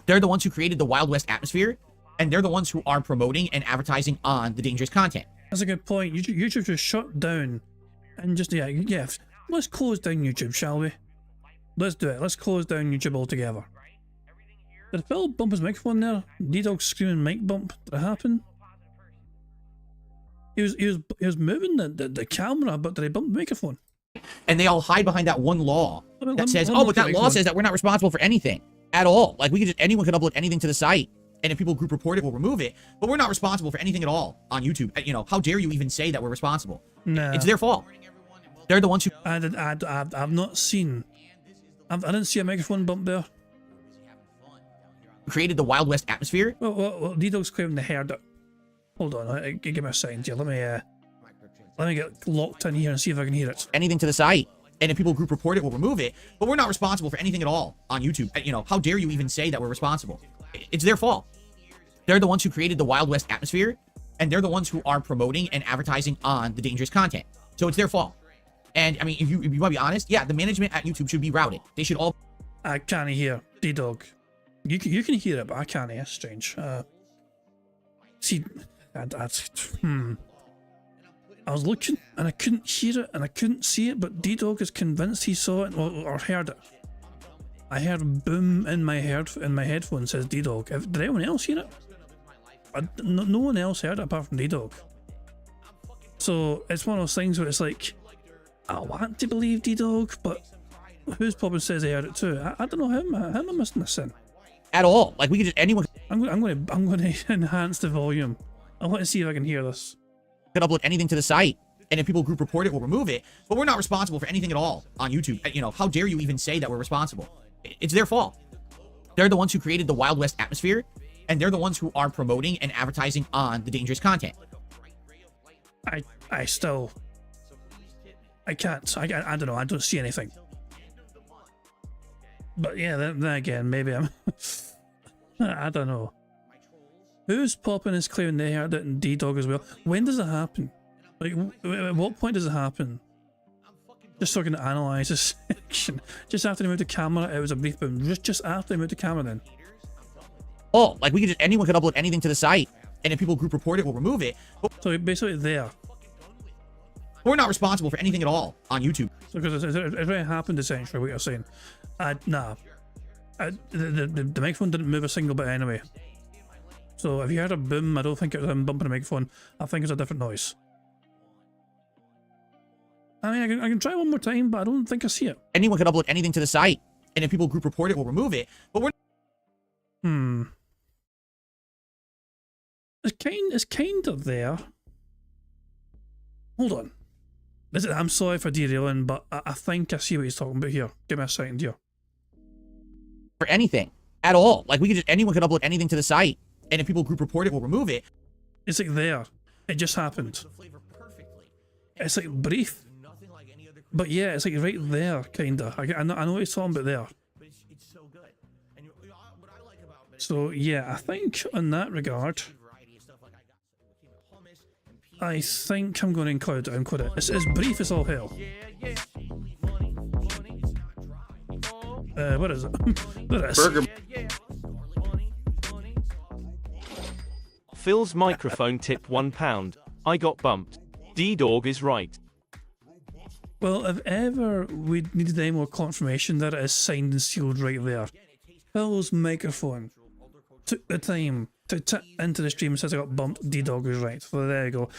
They're the ones who created the Wild West atmosphere. And they're the ones who are promoting and advertising on the dangerous content. That's a good point. YouTube just shut down. And just, yeah, let's close down YouTube, shall we? Let's do it. Let's close down YouTube altogether. Did Phil bump his microphone there? D-Dog screaming mic bump. Did it happen? He was moving the camera, but did he bump the microphone? And they all hide behind that one law that says, oh, but that law says that we're not responsible for anything at all. Like anyone could upload anything to the site. And if people group report it, we'll remove it. But we're not responsible for anything at all on YouTube. You know, how dare you even say that we're responsible? Nah. It's their fault. They're the ones who... I've not seen... I didn't see a microphone bump there. Created the Wild West atmosphere. Well, D-Dog's claiming they heard it. Hold on, give me a second here. Let me get locked in here and see if I can hear it. Anything to the site. And if people group report it, we'll remove it. But we're not responsible for anything at all on YouTube. You know, how dare you even say that we're responsible? It's their fault. They're the ones who created the Wild West atmosphere. And they're the ones who are promoting and advertising on the dangerous content. So it's their fault. And I mean, if you want to be honest, yeah, the management at YouTube should be routed. They should all... I can't hear D-Dog. You can hear it, but I can't hear. Strange. See, I was looking and I couldn't hear it and I couldn't see it, but D-Dog is convinced he saw it or heard it. I heard boom in my headphones, says D-Dog. Did anyone else hear it? No one else heard it apart from D-Dog. So it's one of those things where it's like, I want to believe D-Dog, but who's probably says they heard it too? I don't know how am I missing this in? At all. Like anyone... I'm going to enhance the volume. I want to see if I can hear this. Could upload anything to the site. And if people group report it, we'll remove it. But we're not responsible for anything at all on YouTube. You know, how dare you even say that we're responsible? It's their fault. They're the ones who created the Wild West atmosphere. And they're the ones who are promoting and advertising on the dangerous content. I can't. I don't know. I don't see anything. But yeah, then again, maybe I'm... I don't know. Who's popping is claiming they heard it in D-Dog as well? When does it happen? Like, at what point does it happen? Just so I can analyse this section. Just after they moved the camera, it was a brief boom. Just after they moved the camera then. Oh, like anyone could upload anything to the site. And if people group report it, we'll remove it. So basically there. We're not responsible for anything at all on YouTube. So because it really happened essentially, what you're saying. Nah. The microphone didn't move a single bit anyway. So if you heard a boom, I don't think it was him bumping a microphone. I think it's a different noise. I mean, I can try one more time, but I don't think I see it. Anyone could upload anything to the site. And if people group report it, we'll remove it. But we're... It's kind of there. Hold on. I'm sorry for derailing, but I think I see what he's talking about here. Give me a second here. For anything. At all. Like anyone could upload anything to the site. And if people group report it, we'll remove it. It's like there. It just happened. It's like brief. But yeah, it's like right there, kinda. I know what he's talking about there. So yeah, I think in that regard, I think I'm going to include it. It's brief as all hell. What is it? What is Burger. Phil's microphone tip £1. I got bumped. D-Dog is right. Well, if ever we needed any more confirmation that it is signed and sealed right there, Phil's microphone took the time to tip into the stream and says I got bumped, D-Dog is right. So there you go.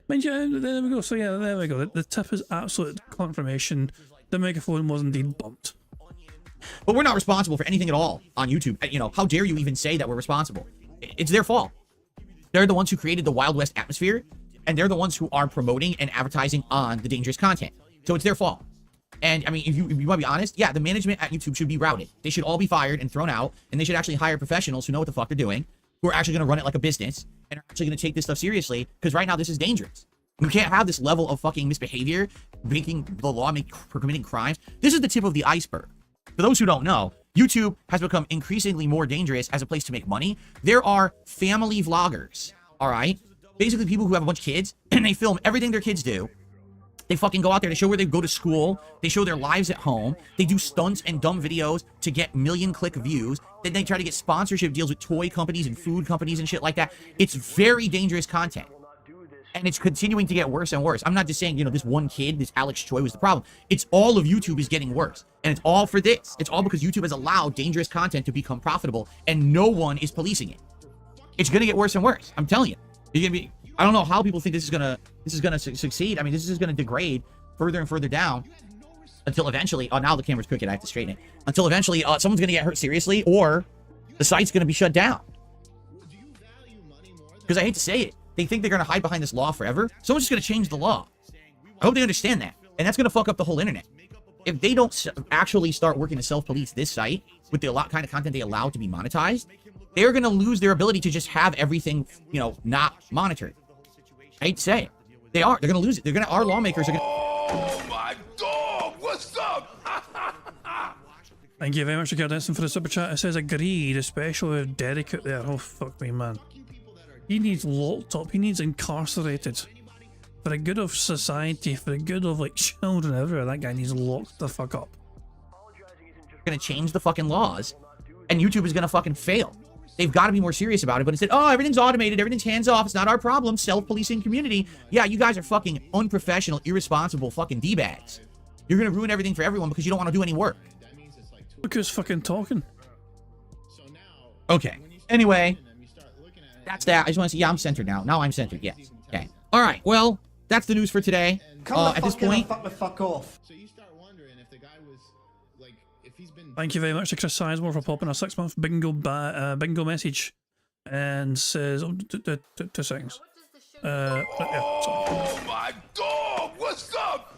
Mind you, there we go. So yeah, there we go. The tip is absolute confirmation. The microphone was indeed bumped. But we're not responsible for anything at all on YouTube. You know, how dare you even say that we're responsible? It's their fault. They're the ones who created the Wild West atmosphere, and they're the ones who are promoting and advertising on the dangerous content. So it's their fault. And I mean, if you want to be honest, yeah, the management at YouTube should be routed. They should all be fired and thrown out, and they should actually hire professionals who know what the fuck they're doing, who are actually going to run it like a business, and are actually going to take this stuff seriously, because right now this is dangerous. You can't have this level of fucking misbehavior, breaking the law, for committing crimes. This is the tip of the iceberg. For those who don't know, YouTube has become increasingly more dangerous as a place to make money. There are family vloggers, all right? Basically people who have a bunch of kids, and they film everything their kids do. They fucking go out there, they show where they go to school, they show their lives at home, they do stunts and dumb videos to get million-click views, then they try to get sponsorship deals with toy companies and food companies and shit like that. It's very dangerous content. And it's continuing to get worse and worse. I'm not just saying, you know, this one kid, this Alex Choi was the problem. It's all of YouTube is getting worse. And it's all for this. It's all because YouTube has allowed dangerous content to become profitable, and no one is policing it. It's going to get worse and worse. I'm telling you. You're gonna be, I don't know how people think this is gonna succeed. I mean, this is gonna degrade further and further down until eventually, oh, now the camera's crooked, I have to straighten it. Until eventually someone's gonna get hurt seriously, or the site's gonna be shut down. Because I hate to say it, they think they're gonna hide behind this law forever. Someone's just gonna change the law. I hope they understand that. And that's gonna fuck up the whole internet. If they don't actually start working to self-police this site with the kind of content they allow to be monetized, they're going to lose their ability to just have everything, you know, not monitored. I hate to say it. They are. They're going to lose it. Our lawmakers are going to... Oh my dog! What's up? Thank you very much, Richard Denson, for the super chat. It says agreed, especially with Derek out there. Oh, fuck me, man. He needs locked up. He needs incarcerated. For the good of society, for the good of, like, children everywhere, that guy needs locked the fuck up. Going to change the fucking laws, and YouTube is going to fucking fail. They've got to be more serious about it. But instead, oh, everything's automated, everything's hands off, it's not our problem, self-policing community. Yeah, you guys are fucking unprofessional, irresponsible fucking D-bags. You're going to ruin everything for everyone because you don't want to do any work. Look who's fucking talking. Okay. Anyway, that's that. I just want to see. Yeah, I'm centered now. Now I'm centered. Yes. Okay. All right. Well, that's the news for today. At this point, fuck off. Thank you very much to Chris Sizemore for popping a 6-month bingo message, and says, oh, 2 seconds. Oh my dog! What's up?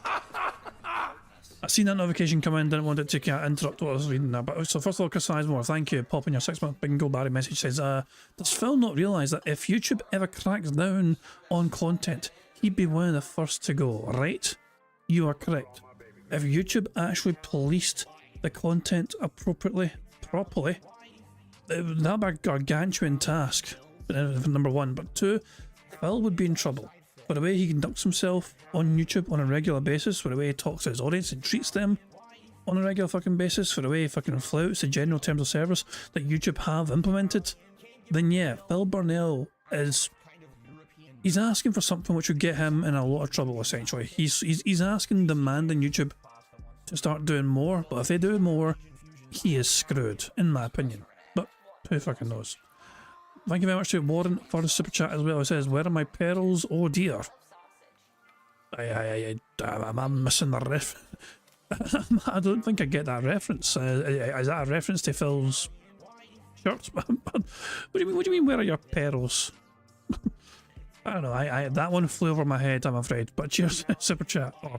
I seen that notification come in, didn't want it to interrupt what I was reading there. But so first of all, Chris Sizemore, thank you for popping your 6-month bingo Barry message. Says, does Phil not realise that if YouTube ever cracks down on content, he'd be one of the first to go, right? You are correct. If YouTube actually policed the content appropriately, properly, that'd be a gargantuan task, number one. But 2, Phil would be in trouble for the way he conducts himself on YouTube on a regular basis, for the way he talks to his audience and treats them on a regular fucking basis, for the way he fucking flouts the general terms of service that YouTube have implemented. Then yeah, Phil Burnell he's asking for something which would get him in a lot of trouble. Essentially, he's asking, demanding YouTube to start doing more, but if they do more, he is screwed, in my opinion. But who fucking knows? Thank you very much to Warren for the super chat as well. It says, where are my pearls? Oh dear. I'm missing the ref. I don't think I get that reference. Is that a reference to Phil's shirts? What do you mean, where are your pearls? I don't know, that one flew over my head, I'm afraid. But cheers, super chat. Oh,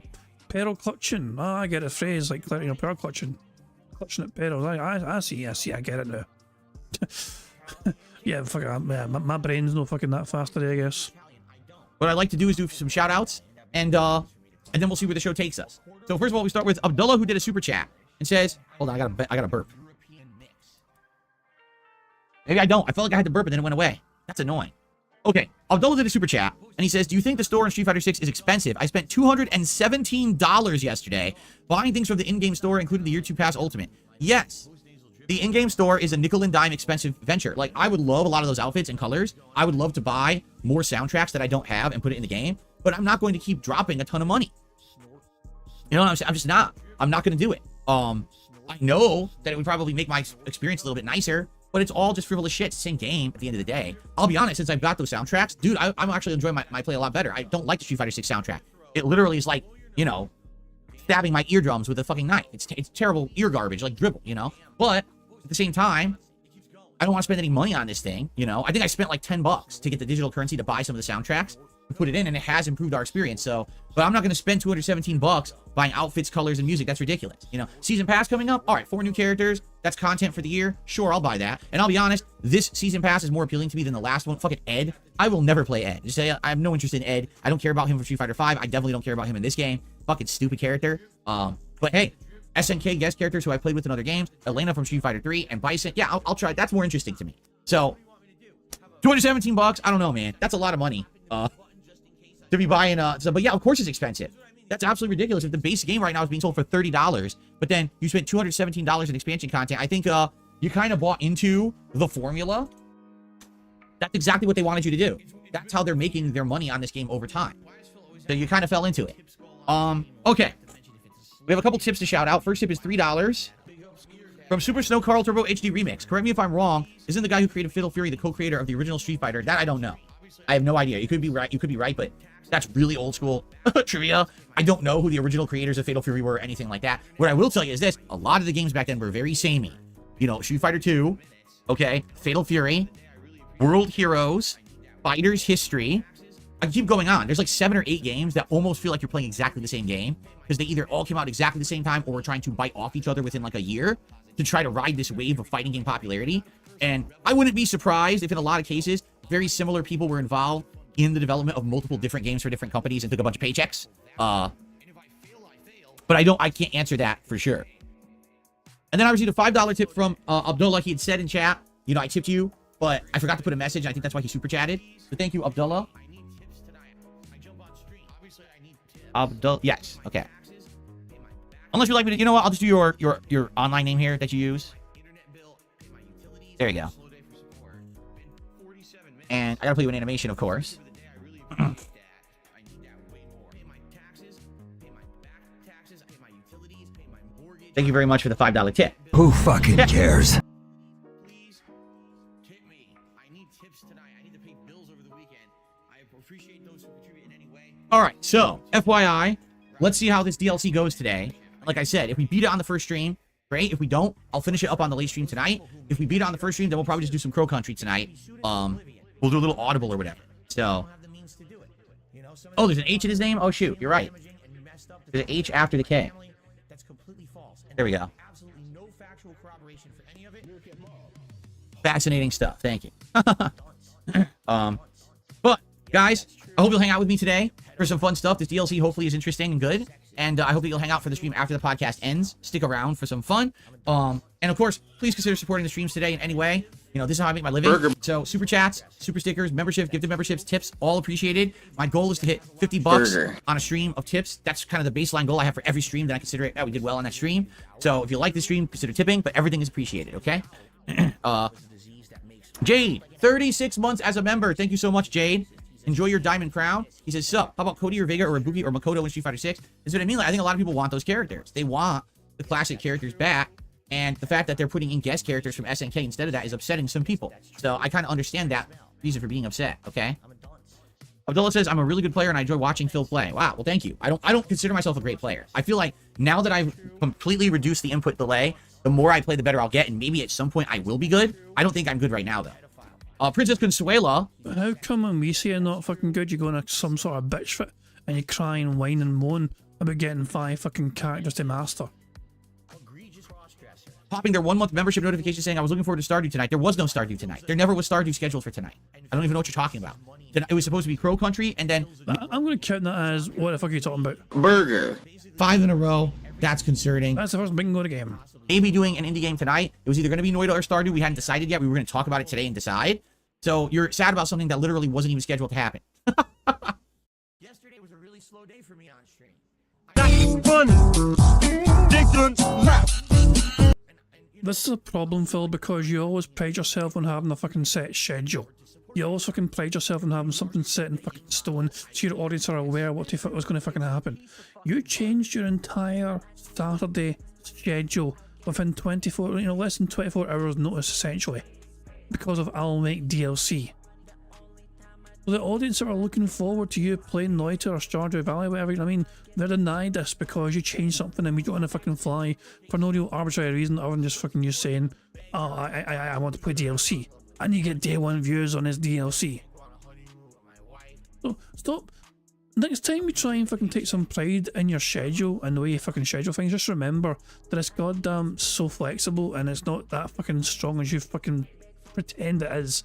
pearl clutching. Oh, I get a phrase like, you know, pearl clutching. Clutching at pearls. I see, I get it now. Yeah, fuck it, my brain's no fucking that fast today, I guess. What I'd like to do is do some shout outs, and then we'll see where the show takes us. So first of all, we start with Abdullah, who did a super chat and says, hold on, I got a burp. Maybe I don't. I felt like I had to burp and then it went away. That's annoying. Okay, Abdullah did a super chat, and he says, do you think the store in Street Fighter 6 is expensive? I spent $217 yesterday buying things from the in-game store, including the Year 2 Pass Ultimate. Yes. The in-game store is a nickel and dime expensive venture. Like, I would love a lot of those outfits and colors. I would love to buy more soundtracks that I don't have and put it in the game, but I'm not going to keep dropping a ton of money. You know what I'm saying? I'm just not. I'm not going to do it. I know that it would probably make my experience a little bit nicer, but it's all just frivolous shit. It's the same game at the end of the day. I'll be honest, since I've got those soundtracks, dude, I'm actually enjoying my play a lot better. I don't like the Street Fighter 6 soundtrack. It literally is like, you know, stabbing my eardrums with a fucking knife. It's terrible ear garbage, like dribble, you know? But at the same time, I don't want to spend any money on this thing, you know? I think I spent like $10 to get the digital currency to buy some of the soundtracks and put it in, and it has improved our experience. So, but I'm not going to spend $217 buying outfits, colors, and music. That's ridiculous. You know, season pass coming up. All right, 4 new characters. That's content for the year. Sure, I'll buy that. And I'll be honest, this season pass is more appealing to me than the last one. Fucking Ed. I will never play Ed. Just say I have no interest in Ed. I don't care about him for Street Fighter 5. I definitely don't care about him in this game. Fucking stupid character. But hey, SNK guest characters who I played with in other games, Elena from Street Fighter 3, and Bison. Yeah, I'll try. That's more interesting to me. So, $217. I don't know, man. That's a lot of money. To be buying but yeah, of course it's expensive. That's absolutely ridiculous. If the base game right now is being sold for $30, but then you spent $217 in expansion content, I think you kind of bought into the formula. That's exactly what they wanted you to do. That's how they're making their money on this game over time. So you kind of fell into it. Okay. We have a couple tips to shout out. First tip is $3 from Super Snow Carl Turbo HD Remix. Correct me if I'm wrong. Isn't the guy who created Fatal Fury the co-creator of the original Street Fighter? That I don't know. I have no idea. You could be right. You could be right, but that's really old school trivia. I don't know who the original creators of Fatal Fury were or anything like that. What I will tell you is this. A lot of the games back then were very samey. You know, Street Fighter 2, okay, Fatal Fury, World Heroes, Fighter's History. I can keep going on. There's like 7 or 8 games that almost feel like you're playing exactly the same game because they either all came out exactly the same time or were trying to bite off each other within like a year to try to ride this wave of fighting game popularity. And I wouldn't be surprised if in a lot of cases, very similar people were involved in the development of multiple different games for different companies and took a bunch of paychecks. But I can't answer that for sure. And then I received a $5 tip from Abdullah. He had said in chat, you know, I tipped you, but I forgot to put a message. I think that's why he super chatted. So thank you, Abdullah. Abdullah, yes, okay. Unless you'd like me to, you know what? I'll just do your online name here that you use. There you go. And I gotta play you an animation, of course. Thank you very much for the $5 tip. Who fucking cares? Please tip me. I need tips tonight. I need to pay bills over the weekend. I appreciate those who contribute in any way. All right, so FYI, let's see how this DLC goes today. Like I said, if we beat it on the first stream, great. If we don't, I'll finish it up on the late stream tonight. If we beat it on the first stream, then we'll probably just do some Crow Country tonight. We'll do a little Audible or whatever. So, oh, there's an H in his name? Oh, shoot, you're right. There's an H after the K. There we go. Fascinating stuff. Thank you. But, guys, I hope you'll hang out with me today for some fun stuff. This DLC hopefully is interesting and good. And I hope that you'll hang out for the stream after the podcast ends. Stick around for some fun. And of course, please consider supporting the streams today in any way. You know, this is how I make my living. So super chats, super stickers, membership, gifted memberships, tips, all appreciated. My goal is to hit $50 on a stream of tips. That's kind of the baseline goal I have for every stream. Then I consider it, we did well on that stream. So if you like the stream, consider tipping, but everything is appreciated, okay? Jade, 36 months as a member. Thank you so much, Jade. Enjoy your diamond crown. He says, sup, how about Cody or Vega or Ibuki or Makoto in Street Fighter 6? That's what I mean. Like, I think a lot of people want those characters. They want the classic characters back. And the fact that they're putting in guest characters from SNK instead of that is upsetting some people. So I kind of understand that reason for being upset, okay? Abdullah says, I'm a really good player and I enjoy watching Phil play. Wow, well, thank you. I don't consider myself a great player. I feel like now that I've completely reduced the input delay, the more I play, the better I'll get. And maybe at some point I will be good. I don't think I'm good right now, though. Princess Consuela. But how come when we say I'm not fucking good, you go into some sort of bitch fit and you cry and whine and moan about getting 5 fucking characters to master? Popping their 1-month membership notification saying I was looking forward to Stardew tonight. There was no Stardew tonight. There never was Stardew scheduled for tonight. I don't even know what you're talking about. It was supposed to be Crow Country, and then... I'm going to count that as, what the fuck are you talking about? Burger. 5 in a row. That's concerning. That's the first bingo of the game. Maybe doing an indie game tonight. It was either going to be Noida or Stardew. We hadn't decided yet. We were going to talk about it today and decide. So you're sad about something that literally wasn't even scheduled to happen. Yesterday was a really slow day for me on stream. That's funny. Dickens left. This is a problem, Phil, because you always pride yourself on having a fucking set schedule. You always fucking pride yourself on having something set in fucking stone so your audience are aware what the fuck was going to fucking happen. You changed your entire Saturday schedule within 24, less than 24 hours notice essentially, because of I'll make DLC. So the audience that are looking forward to you playing Loiter or Stardew Valley, whatever, they're denied this because you changed something immediately on the fucking fly for no real arbitrary reason other than just fucking you saying, oh, I want to play DLC. And you get day one views on his DLC. So stop. Next time you try and fucking take some pride in your schedule and the way you fucking schedule things, just remember that it's goddamn so flexible and it's not that fucking strong as you fucking pretend it is.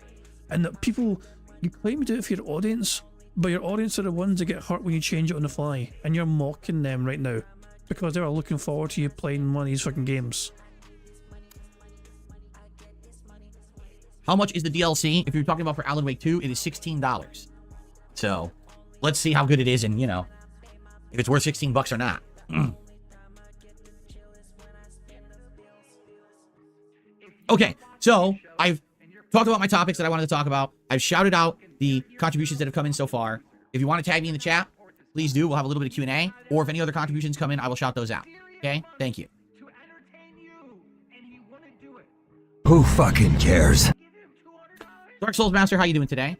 And that people, you claim to do it for your audience, but your audience are the ones that get hurt when you change it on the fly. And you're mocking them right now because they are looking forward to you playing one of these fucking games. How much is the DLC? If you're talking about for Alan Wake 2, it is $16. So, let's see how good it is and, if it's worth 16 bucks or not. Okay, so I've talked about my topics that I wanted to talk about. I've shouted out the contributions that have come in so far. If you want to tag me in the chat, please do. We'll have a little bit of Q&A. Or if any other contributions come in, I will shout those out. Okay? Thank you. Who fucking cares? Dark Souls Master, how you doing today?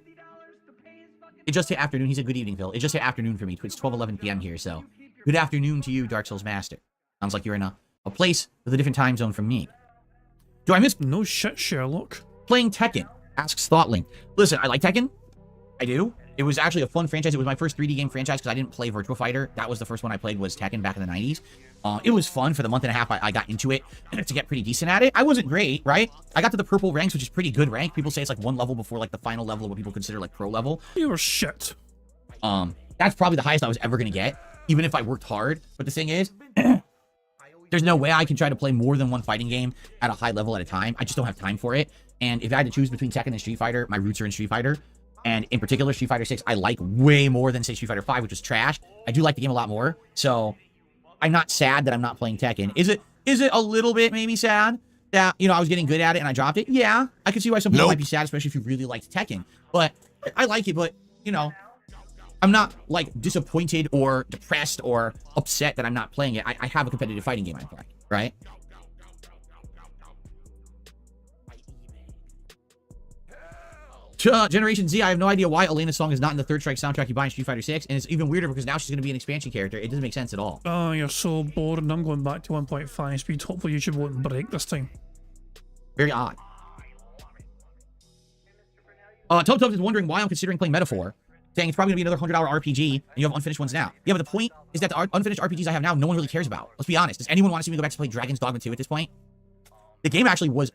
It just hit afternoon. He said good evening, Phil. It just hit afternoon for me. It's 12:11 p.m. here, so good afternoon to you, Dark Souls Master. Sounds like you're in a place with a different time zone from me. Do I miss no shit, Sherlock? Playing Tekken? Asks Thoughtling. Listen, I like Tekken. I do. It was actually a fun franchise. It was my first 3D game franchise because I didn't play Virtua Fighter. That was the first one I played was Tekken back in the 90s. It was fun for the month and a half I got into it to get pretty decent at it. I wasn't great, right? I got to the purple ranks, which is pretty good rank. People say it's like one level before like the final level of what people consider like pro level. You were shit. That's probably the highest I was ever going to get, even if I worked hard. But the thing is, there's no way I can try to play more than one fighting game at a high level at a time. I just don't have time for it. And if I had to choose between Tekken and Street Fighter, my roots are in Street Fighter. And in particular, Street Fighter 6, I like way more than, say, Street Fighter 5, which is trash. I do like the game a lot more. So I'm not sad that I'm not playing Tekken. Is it a little bit maybe sad that, I was getting good at it and I dropped it? Yeah. I can see why some people might be sad, especially if you really liked Tekken. But I like it, but, I'm not, like, disappointed or depressed or upset that I'm not playing it. I have a competitive fighting game I play, right? Generation Z, I have no idea why Elena's song is not in the Third Strike soundtrack you buy in Street Fighter 6, and it's even weirder because now she's going to be an expansion character. It doesn't make sense at all. Oh, you're so boring. I'm going back to 1.5 speed. Hopefully YouTube won't break this time. Very odd. Tub is wondering why I'm considering playing Metaphor, saying it's probably going to be another 100-hour RPG, and you have unfinished ones now. Yeah, but the point is that the unfinished RPGs I have now, no one really cares about. Let's be honest. Does anyone want to see me go back to play Dragon's Dogma 2 at this point? The game actually was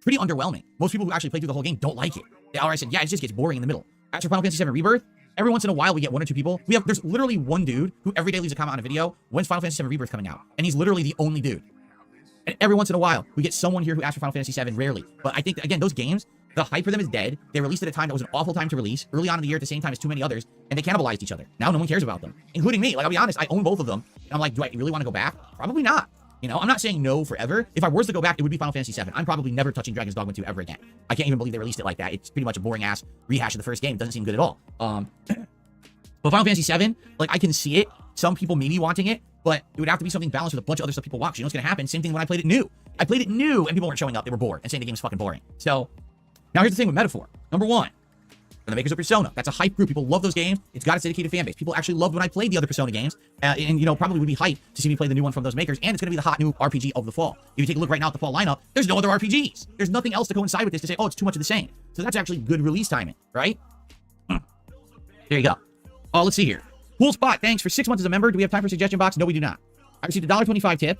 pretty underwhelming. Most people who actually played through the whole game don't like it. They already said, yeah, it just gets boring in the middle. As for Final Fantasy VII Rebirth, every once in a while we get one or two people. There's literally one dude who every day leaves a comment on a video, when's Final Fantasy VII Rebirth coming out? And he's literally the only dude. And every once in a while, we get someone here who asks for Final Fantasy VII, rarely. But I think, that, again, those games, the hype for them is dead. They released at a time that was an awful time to release, early on in the year at the same time as too many others, and they cannibalized each other. Now no one cares about them, including me. Like, I'll be honest, I own both of them. And I'm like, do I really want to go back? Probably not. I'm not saying no forever. If I was to go back, it would be Final Fantasy VII. I'm probably never touching Dragon's Dogma 2 ever again. I can't even believe they released it like that. It's pretty much a boring-ass rehash of the first game. It doesn't seem good at all. But Final Fantasy VII, like, I can see it. Some people maybe wanting it, but it would have to be something balanced with a bunch of other stuff people watch. You know what's going to happen? Same thing when I played it new. I played it new, and people weren't showing up. They were bored and saying the game's fucking boring. So, now here's the thing with Metaphor. Number one, from the makers of Persona. That's a hype group. People love those games. It's got its dedicated fan base. People actually loved when I played the other Persona games. And probably would be hyped to see me play the new one from those makers. And it's going to be the hot new RPG of the fall. If you take a look right now at the fall lineup, there's no other RPGs. There's nothing else to coincide with this to say, oh, it's too much of the same. So that's actually good release timing, right? There you go. Oh, let's see here. Cool Spot, thanks for 6 months as a member. Do we have time for a suggestion box? No, we do not. I received a $1.25 tip.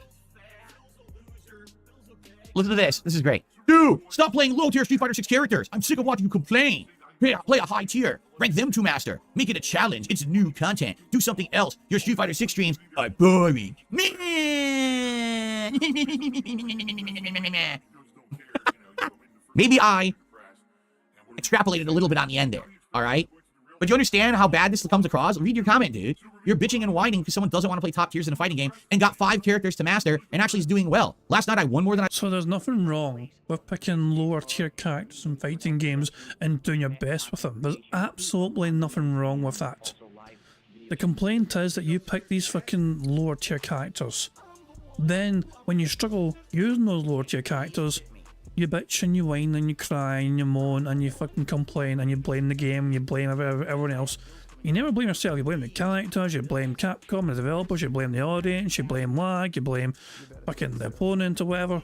Listen to this. This is great. Dude, stop playing low-tier Street Fighter 6 characters. I'm sick of watching you complain. Play a high tier. Rank them to master. Make it a challenge. It's new content. Do something else. Your Street Fighter 6 streams are boring. Maybe I extrapolated a little bit on the end there. All right? But you understand how bad this comes across? Read your comment, dude. You're bitching and whining because someone doesn't want to play top tiers in a fighting game and got 5 characters to master and actually is doing well. Last night I won more than I... So there's nothing wrong with picking lower tier characters in fighting games and doing your best with them. There's absolutely nothing wrong with that. The complaint is that you pick these fucking lower tier characters. Then, when you struggle using those lower tier characters, you bitch and you whine and you cry and you moan and you fucking complain and you blame the game and you blame everyone else. You never blame yourself, you blame the characters, you blame Capcom, the developers, you blame the audience, you blame lag, you blame fucking the opponent or whatever.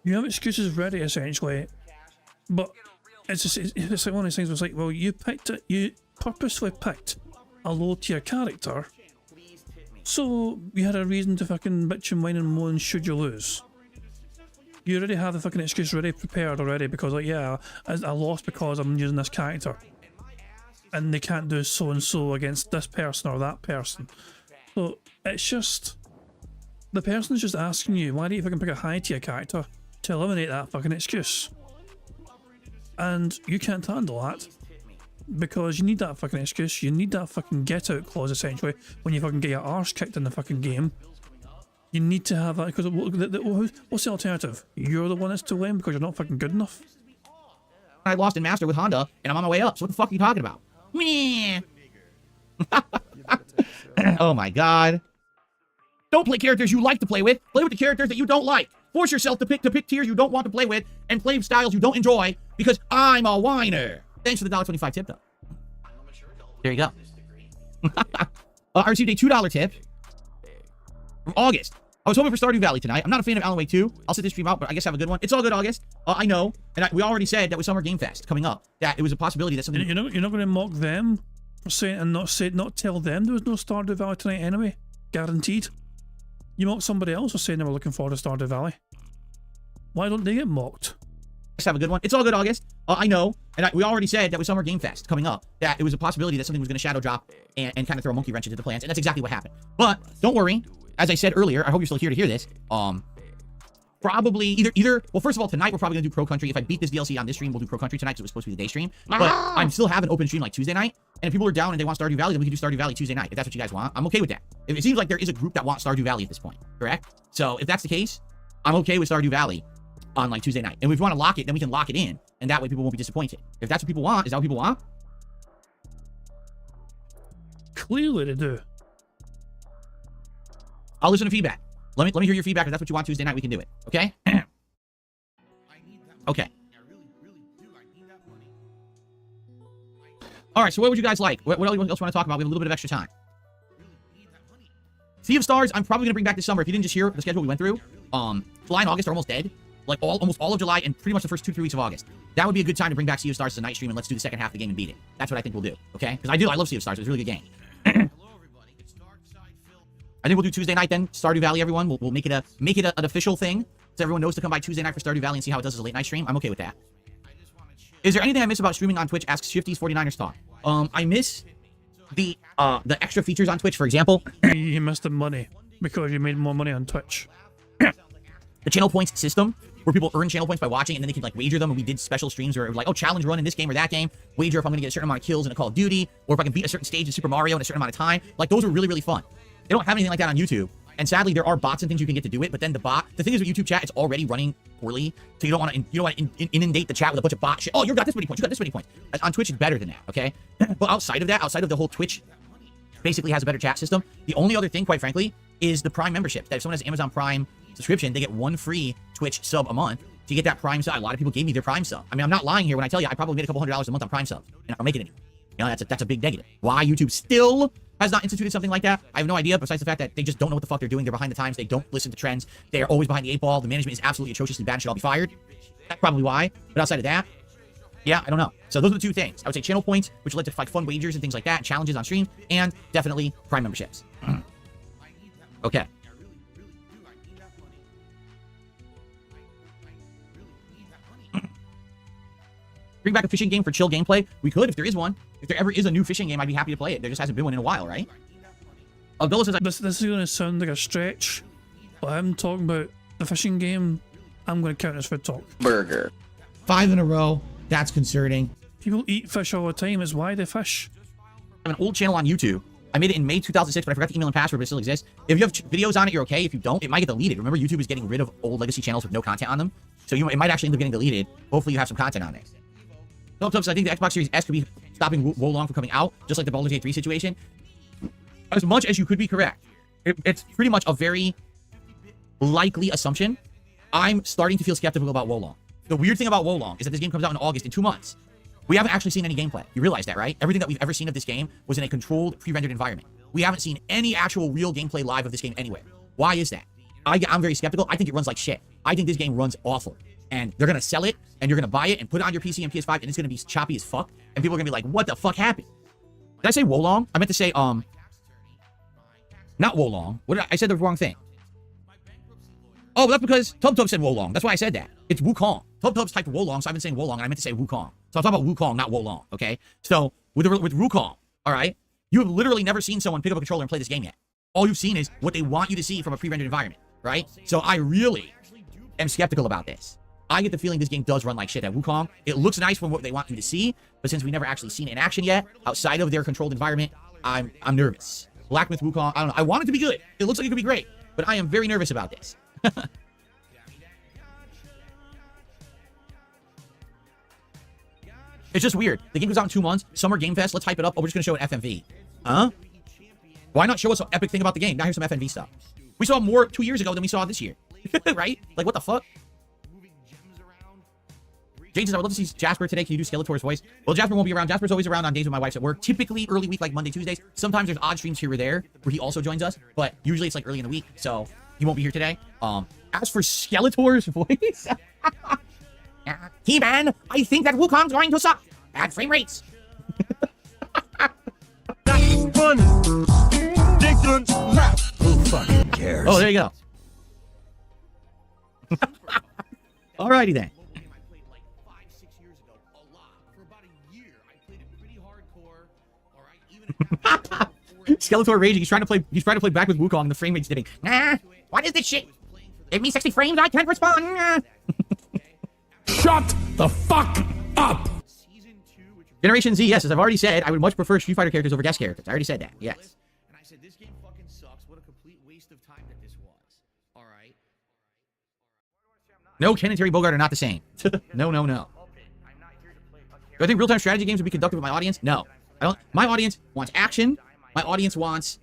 You have excuses ready essentially, but it's like one of those things where it's like, well, you purposely picked a low tier character, so you had a reason to fucking bitch and whine and moan should you lose. You already have the fucking excuse ready prepared already because like, yeah, I lost because I'm using this character. And they can't do so and so against this person or that person. So it's just, the person's just asking you, why don't you fucking pick a high tier character to eliminate that fucking excuse? And you can't handle that because you need that fucking excuse, you need that fucking get out clause essentially when you fucking get your arse kicked in the fucking game. You need to have that because what's the alternative? You're the one that's to blame because you're not fucking good enough. I lost in Master with Honda and I'm on my way up, so what the fuck are you talking about? Meh. Oh my god. Don't play characters you like to play with. Play with the characters that you don't like. Force yourself to pick tiers you don't want to play with and play styles you don't enjoy because I'm a whiner. Thanks for the $1.25 tip though. There you go. I received a $2 tip from August. I was hoping for Stardew Valley tonight. I'm not a fan of Alan Wake 2. I'll sit this stream out, but I guess have a good one. It's all good, August. I know, and we already said that with Summer Game Fest coming up, that it was a possibility that something... You're not going to mock them for saying and not tell them there was no Stardew Valley tonight anyway. Guaranteed. You mock somebody else for saying they were looking forward to Stardew Valley. Why don't they get mocked? Have a good one. It's all good, August. I know, and we already said that with Summer Game Fest coming up, that it was a possibility that something was going to shadow drop and kind of throw a monkey wrench into the plans, and that's exactly what happened. But don't worry. As I said earlier, I hope you're still here to hear this. Probably either. Well, first of all, tonight we're probably gonna do Pro Country. If I beat this DLC on this stream, we'll do Pro Country tonight because it was supposed to be the day stream. But I'm still having open stream like Tuesday night. And if people are down and they want Stardew Valley, then we can do Stardew Valley Tuesday night. If that's what you guys want, I'm okay with that. It seems like there is a group that wants Stardew Valley at this point, correct? So if that's the case, I'm okay with Stardew Valley on like Tuesday night. And if we want to lock it, then we can lock it in, and that way people won't be disappointed. If that's what people want, is that what people want? Clearly they do. I'll listen to feedback. Let me hear your feedback. If that's what you want Tuesday night, we can do it. Okay? Okay. All right, so what would you guys like? What else want to talk about? We have a little bit of extra time. Sea of Stars, I'm probably going to bring back this summer. If you didn't just hear the schedule we went through, July and August are almost dead. Like almost all of July and pretty much the first 2-3 weeks of August. That would be a good time to bring back Sea of Stars to the night stream and let's do the second half of the game and beat it. That's what I think we'll do. Okay? Because I love Sea of Stars. It's a really good game. I think we'll do Tuesday night then. Stardew Valley, everyone. We'll make it an official thing, so everyone knows to come by Tuesday night for Stardew Valley and see how it does as a late night stream. I'm okay with that. Is there anything I miss about streaming on Twitch? Asks Shifty's 49ers Talk. I miss the extra features on Twitch. For example, you missed the money because you made more money on Twitch. The channel points system, where people earn channel points by watching, and then they can like wager them. And we did special streams where it was like, oh, challenge run in this game or that game. Wager if I'm gonna get a certain amount of kills in a Call of Duty, or if I can beat a certain stage in Super Mario in a certain amount of time. Like those are really, really fun. They don't have anything like that on YouTube. And sadly, there are bots and things you can get to do it, but then the thing is with YouTube chat, it's already running poorly, so you don't want to inundate the chat with a bunch of bot shit. Oh, you got this many points, you got this many points. On Twitch, it's better than that, okay? But outside of that, outside of the whole Twitch basically has a better chat system, the only other thing, quite frankly, is the Prime membership. That if someone has Amazon Prime subscription, they get 1 free Twitch sub a month to get that Prime sub. A lot of people gave me their Prime sub. I mean, I'm not lying here when I tell you I probably made a couple $100 a month on Prime subs, and I don't make it anymore. You know, that's a big negative. Why YouTube still has not instituted something like that, I have no idea, besides the fact that they just don't know what the fuck they're doing. They're behind the times. They don't listen to trends. They are always behind the 8 ball. The management is absolutely atrociously bad and should all be fired. That's probably why. But outside of that, yeah, I don't know. So those are the 2 things. I would say channel points, which led to like fun wagers and things like that, and challenges on stream, and definitely Prime memberships. Okay. Bring back a fishing game for chill gameplay. We could if there is one. If there ever is a new fishing game, I'd be happy to play it. There just hasn't been one in a while, right? Abdullah says, This is going to sound like a stretch, but I'm talking about the fishing game. I'm going to count as food talk. Burger. 5 in a row. That's concerning. People eat fish all the time. It's why they fish. I have an old channel on YouTube. I made it in May 2006, but I forgot the email and password, but it still exists. If you have videos on it, you're okay. If you don't, it might get deleted. Remember, YouTube is getting rid of old legacy channels with no content on them. So it might actually end up getting deleted. Hopefully you have some content on there. So I think the Xbox Series S could be stopping Wukong from coming out, just like the Baldur's Gate 3 situation. As much as you could be correct, it's pretty much a very likely assumption. I'm starting to feel skeptical about Wukong. The weird thing about Wukong is that this game comes out in August in 2 months. We haven't actually seen any gameplay. You realize that, right? Everything that we've ever seen of this game was in a controlled, pre-rendered environment. We haven't seen any actual real gameplay live of this game anywhere. Why is that? I'm very skeptical. I think it runs like shit. I think this game runs awful. And they're going to sell it, and you're going to buy it, and put it on your PC and PS5, and it's going to be choppy as fuck. And people are going to be like, what the fuck happened? Did I say Wukong? I meant to say, not Wukong. I said the wrong thing. Oh, that's because TubTub said Wukong. That's why I said that. It's Wukong. TubTub's typed Wukong, so I've been saying Wukong, and I meant to say Wukong. So I'm talking about Wukong, not Wukong, okay? So, with Wukong, all right? You have literally never seen someone pick up a controller and play this game yet. All you've seen is what they want you to see from a pre-rendered environment, right? So I really am skeptical about this. I get the feeling this game does run like shit at Wukong. It looks nice from what they want you to see, but since we've never actually seen it in action yet, outside of their controlled environment, I'm nervous. Black Myth Wukong, I don't know. I want it to be good. It looks like it could be great, but I am very nervous about this. It's just weird. The game comes out in 2 months. Summer Game Fest. Let's hype it up. Oh, we're just going to show an FMV. Huh? Why not show us an epic thing about the game? Now here's some FMV stuff. We saw more 2 years ago than we saw this year. Right? Like, what the fuck? Jade says, I would love to see Jasper today. Can you do Skeletor's voice? Well, Jasper won't be around. Jasper's always around on days when my wife's at work. Typically early week, like Monday, Tuesdays. Sometimes there's odd streams here or there where he also joins us. But usually it's like early in the week. So he won't be here today. As for Skeletor's voice... He-Man, I think that Wukong's going to suck. Bad frame rates. Fun. Dickens. Who fucking cares? Oh, there you go. Alrighty then. Skeletor raging. He's trying to play back with Wukong and the frame rate's dipping. Nah, what is this shit? Give me 60 frames, I can't respond. Shut the fuck up. Generation Z, yes, as I've already said, I would much prefer Street Fighter characters over guest characters. I already said that, yes. And I said, this game fucking sucks. What a complete waste of time that this was. Alright. No, Ken and Terry Bogard are not the same. No. Do I think real-time strategy games would be conductive with my audience? No. I don't. My audience wants action. My audience wants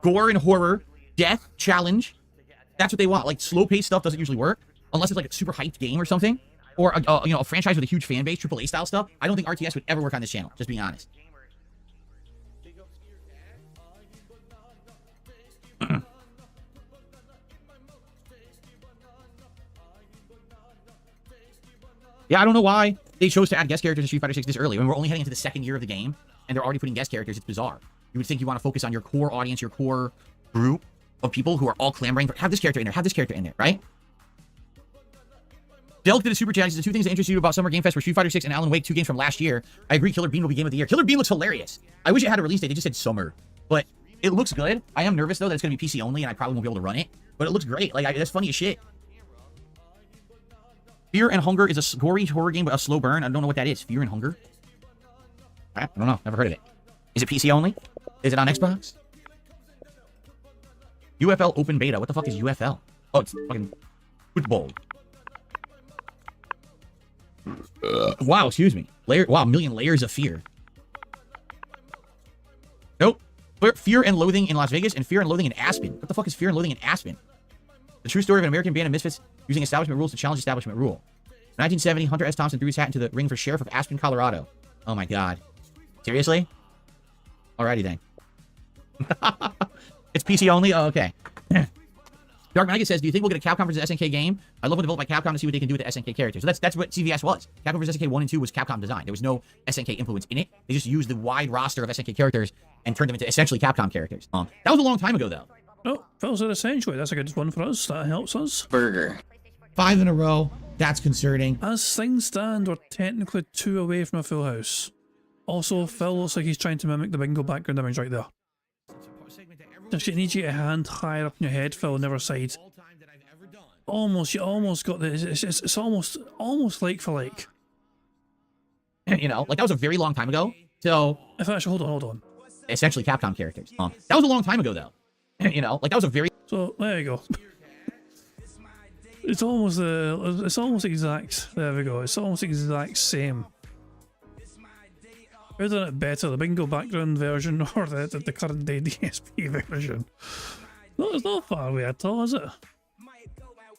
gore and horror, death, challenge. That's what they want. Like, slow-paced stuff doesn't usually work. Unless it's like a super hyped game or something. Or, a franchise with a huge fan base, AAA style stuff. I don't think RTS would ever work on this channel, just being honest. Yeah, I don't know why they chose to add guest characters to Street Fighter 6 this early when we're only heading into the second year of the game, and they're already putting guest characters. It's bizarre. You would think you want to focus on your core audience, your core group of people who are all clamoring for, have this character in there, have this character in there, right? Delk did a super chat. He says, the 2 things that interest you about Summer Game Fest were Street Fighter 6 and Alan Wake, 2 games from last year. I agree, Killer Bean will be game of the year. Killer Bean looks hilarious. I wish it had a release date. They just said summer. But it looks good. I am nervous, though, that it's going to be PC only, and I probably won't be able to run it. But it looks great. Like, that's funny as shit. Fear and Hunger is a gory horror game, but a slow burn. I don't know what that is. Fear and Hunger? I don't know. Never heard of it. Is it PC only? Is it on Xbox? UFL Open Beta. What the fuck is UFL? Oh, it's fucking football. Wow, excuse me. Wow, million layers of fear. Nope. Fear and Loathing in Las Vegas and Fear and Loathing in Aspen. What the fuck is Fear and Loathing in Aspen? The true story of an American band of misfits using establishment rules to challenge establishment rule. 1970, Hunter S. Thompson threw his hat into the ring for sheriff of Aspen, Colorado. Oh my god. Seriously? Alrighty then. It's PC only? Oh, okay. Dark Mega says, do you think we'll get a Capcom vs. SNK game? I'd love one developed by Capcom to see what they can do with the SNK characters. So that's what CVS was. Capcom vs. SNK 1 and 2 was Capcom design. There was no SNK influence in it. They just used the wide roster of SNK characters and turned them into essentially Capcom characters. That was a long time ago, though. Oh, Phil's essentially. That's a good one for us. That helps us. Burger. 5 in a row. That's concerning. As things stand, we're technically 2 away from a full house. Also, Phil looks like he's trying to mimic the bingo background image right there. Just need you to hand higher up in your head, Phil, never side. Almost, you almost got the. It's almost like for like. You know, like that was a very long time ago. So, If actually, hold on. essentially Capcom characters. That was a long time ago, though. You know, like that was a very. So there you go. It's almost exact. There we go. It's almost exact same. Who done it better, the bingo background version or the current day DSP version? No, it's not far away at all, is it?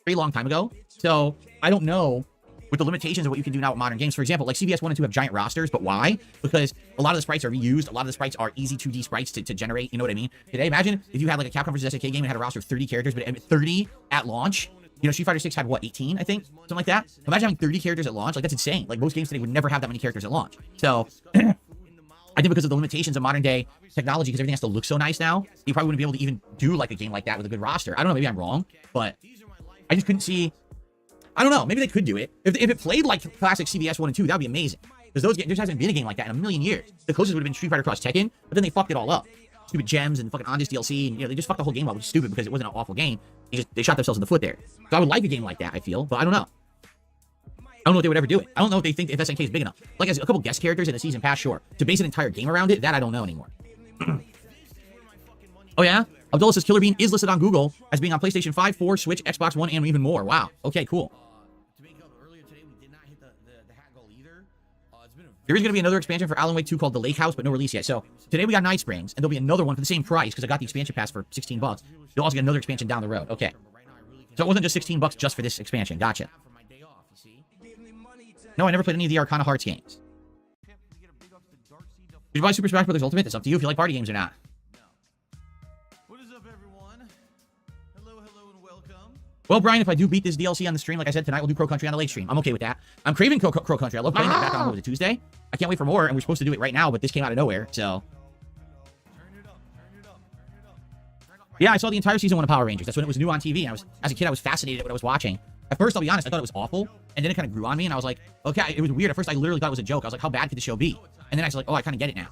Very long time ago. So I don't know with the limitations of what you can do now with modern games. For example, like CBS 1 and 2 have giant rosters, but why? Because a lot of the sprites are reused. A lot of the sprites are easy 2D sprites to generate. You know what I mean? Today, imagine if you had like a Capcom vs. SNK game and had a roster of 30 characters, but 30 at launch. You know, Street Fighter 6 had what, 18, I think? Something like that. Imagine having 30 characters at launch. Like, that's insane. Like, most games today would never have that many characters at launch. So, I think because of the limitations of modern day technology, because everything has to look so nice now, you probably wouldn't be able to even do like a game like that with a good roster. I don't know, maybe I'm wrong, but I just couldn't see. I don't know, maybe they could do it. If it played like classic CBS 1 and 2, that would be amazing. Because those games, there hasn't been a game like that in a million years. The closest would have been Street Fighter Cross Tekken, but then they fucked it all up. Stupid gems and fucking Ondas DLC, and you know, they just fucked the whole game up, which is stupid because it wasn't an awful game. They shot themselves in the foot there. So I would like a game like that, I feel, but I don't know. I don't know if they would ever do it. I don't know if they think if SNK is big enough. Like, as a couple guest characters in a season pass, sure. To base an entire game around it, that I don't know anymore. Oh, yeah? Abdullah says Killer Bean is listed on Google as being on PlayStation 5, 4, Switch, Xbox One, and even more. Wow. Okay, cool. There is going to be another expansion for Alan Wake 2 called The Lake House, but no release yet. So, today we got Night Springs, and there'll be another one for the same price, because I got the expansion pass for 16 bucks. You'll also get another expansion down the road. Okay. So it wasn't just 16 bucks just for this expansion. Gotcha. No, I never played any of the Arcana Hearts games. Did you buy Super Smash Bros. Ultimate? It's up to you if you like party games or not. What is up, everyone? Hello, and welcome. Well, Brian, if I do beat this DLC on the stream, like I said, tonight we'll do Crow Country on the late stream. I'm okay with that. I'm craving Crow Country. I love playing that back on, what was it, Tuesday? I can't wait for more, and we're supposed to do it right now, but this came out of nowhere, so. Yeah, I saw the entire season 1 of Power Rangers. That's when it was new on TV, and as a kid, I was fascinated at what I was watching. At first, I'll be honest, I thought it was awful, and then it kind of grew on me, and I was like, okay, it was weird. At first, I literally thought it was a joke. I was like, how bad could the show be? And then I was like, oh, I kind of get it now.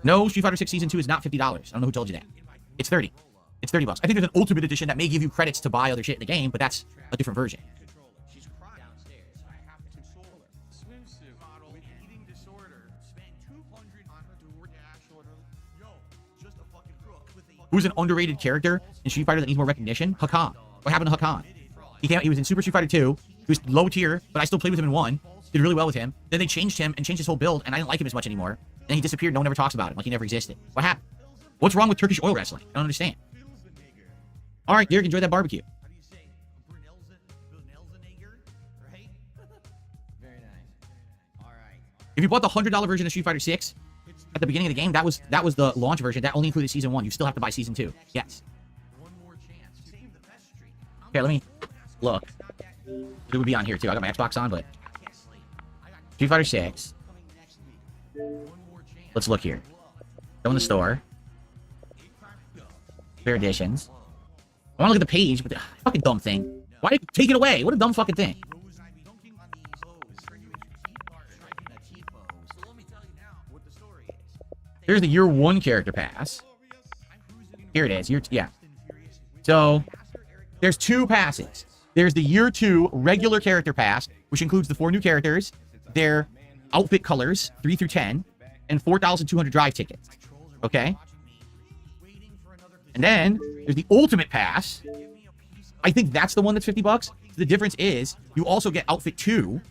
No, Street Fighter 6 Season 2 is not $50. I don't know who told you that. It's 30. It's 30 bucks. I think there's an Ultimate Edition that may give you credits to buy other shit in the game, but that's a different version. Who's an underrated character in Street Fighter that needs more recognition? Hakan. What happened to Hakan? He was in Super Street Fighter 2. He was low tier, but I still played with him in 1. Did really well with him. Then they changed him and changed his whole build, and I didn't like him as much anymore. Then he disappeared. No one ever talks about him. Like he never existed. What happened? What's wrong with Turkish oil wrestling? I don't understand. All right, Derek, enjoy that barbecue. If you bought the $100 version of Street Fighter 6 at the beginning of the game, that was the launch version. That only included Season 1. You still have to buy Season 2. Yes. Okay, let me look. It would be on here, too. I got my Xbox on, but... Street Fighter 6. Let's look here. Go in the store. Fair editions. I want to look at the page, but the fucking dumb thing. Why did you take it away? What a dumb fucking thing. Here's the Year 1 character pass. Here it is. Yeah. So, there's 2 passes. There's the Year 2 regular character pass, which includes the 4 new characters, their outfit colors, 3 through 10, and 4,200 drive tickets. Okay? And then, there's the Ultimate Pass. I think that's the one that's 50 bucks. The difference is, you also get Outfit 2,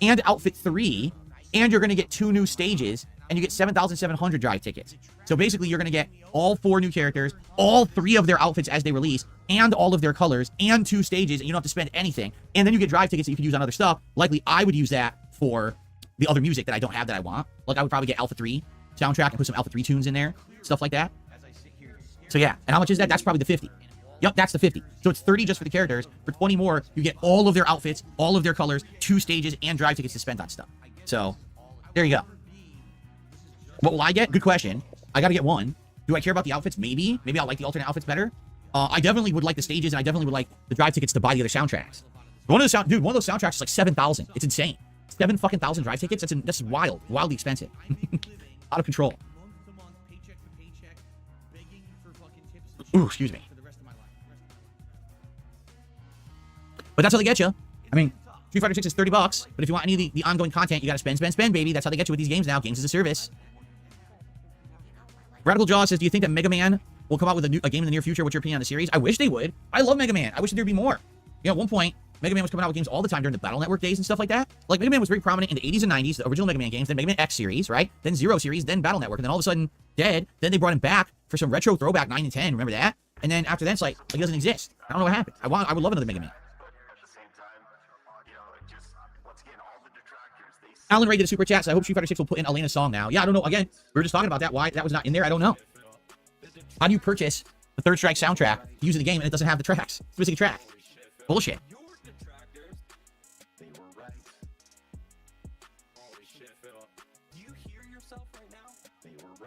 and Outfit 3, and you're going to get 2 new stages, and you get 7,700 drive tickets. So basically, you're going to get all 4 new characters, all 3 of their outfits as they release, and all of their colors, and 2 stages, and you don't have to spend anything. And then you get drive tickets that you can use on other stuff. Likely, I would use that for the other music that I don't have that I want. Like, I would probably get Alpha 3 soundtrack and put some Alpha 3 tunes in there, stuff like that. So yeah, and how much is that? That's probably the 50. Yep, that's the 50. So it's 30 just for the characters. For 20 more, you get all of their outfits, all of their colors, 2 stages, and drive tickets to spend on stuff. So, there you go. What will I get? Good question. I gotta get 1. Do I care about the outfits? Maybe. Maybe I'll like the alternate outfits better. I definitely would like the stages, and I definitely would like the drive tickets to buy the other soundtracks. One of those soundtracks is like 7,000. It's insane. 7,000 drive tickets? That's wild. Wildly expensive. Out of control. Ooh, excuse me. But that's how they get you. I mean, Street Fighter 6 is $30, but if you want any of the ongoing content, you gotta spend, baby. That's how they get you with these games now. Games as a service. Radical Jaw says, do you think that Mega Man will come out with a game in the near future? What's your opinion on the series? I wish they would. I love Mega Man. I wish there'd be more. You know, at one point, Mega Man was coming out with games all the time during the Battle Network days and stuff like that. Like, Mega Man was very prominent in the 80s and 90s, the original Mega Man games, then Mega Man X series, right? Then Zero series, then Battle Network, and then all of a sudden, dead. Then they brought him back for some retro throwback 9 and 10. Remember that? And then after that, it's like he doesn't exist. I don't know what happened. I would love another Mega Man. Alan Ray did a super chat, so I hope Street Fighter 6 will put in Elena's song now. Yeah, I don't know. Again, we were just talking about that. Why that was not in there, I don't know. How do you purchase the Third Strike soundtrack to use in the game and it doesn't have the tracks? It's missing a track. Bullshit.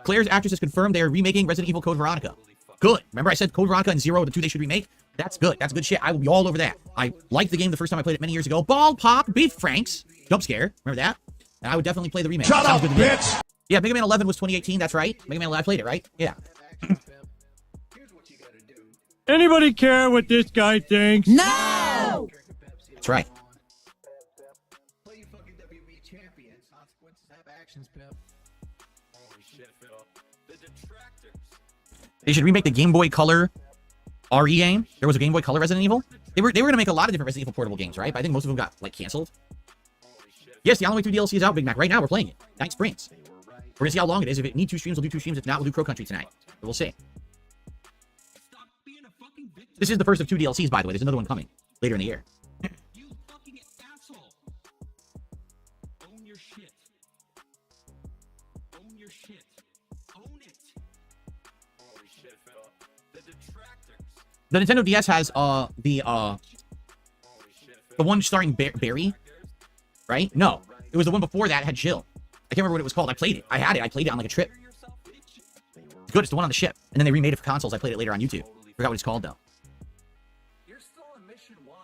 Claire's actress has confirmed they are remaking Resident Evil Code Veronica. Good. Remember I said Code Veronica and Zero, the two they should remake? That's good. That's good shit. I will be all over that. I liked the game the first time I played it many years ago. Ball Pop, Beef Franks. Jump scare. Remember that? And I would definitely play the remake. Shut up, bitch! Yeah, Mega Man 11 was 2018. That's right. Mega Man 11, I played it, right? Yeah. Anybody care what this guy thinks? No! That's right. They should remake the Game Boy Color RE game. There was a Game Boy Color Resident Evil. They were going to make a lot of different Resident Evil portable games, right? But I think most of them got, like, canceled. Yes, the Alan Wake 2 DLC is out, Big Mac. Right now, we're playing it. Night Springs. We're going to see how long it is. If it needs 2 streams, we'll do 2 streams. If not, we'll do Crow Country tonight. But we'll see. This is the first of 2 DLCs, by the way. There's another one coming later in the year. You fucking asshole. Own your shit. Own your shit. Own it. Holy shit, Phil. The detractors. The Nintendo DS has the one starring Barry, right? No, it was the one before that had Jill. I can't remember what it was called. I played it. I had it. I played it on like a trip. It's good. It's the one on the ship. And then they remade it for consoles. I played it later on YouTube. Forgot what it's called though. You're still in mission 1.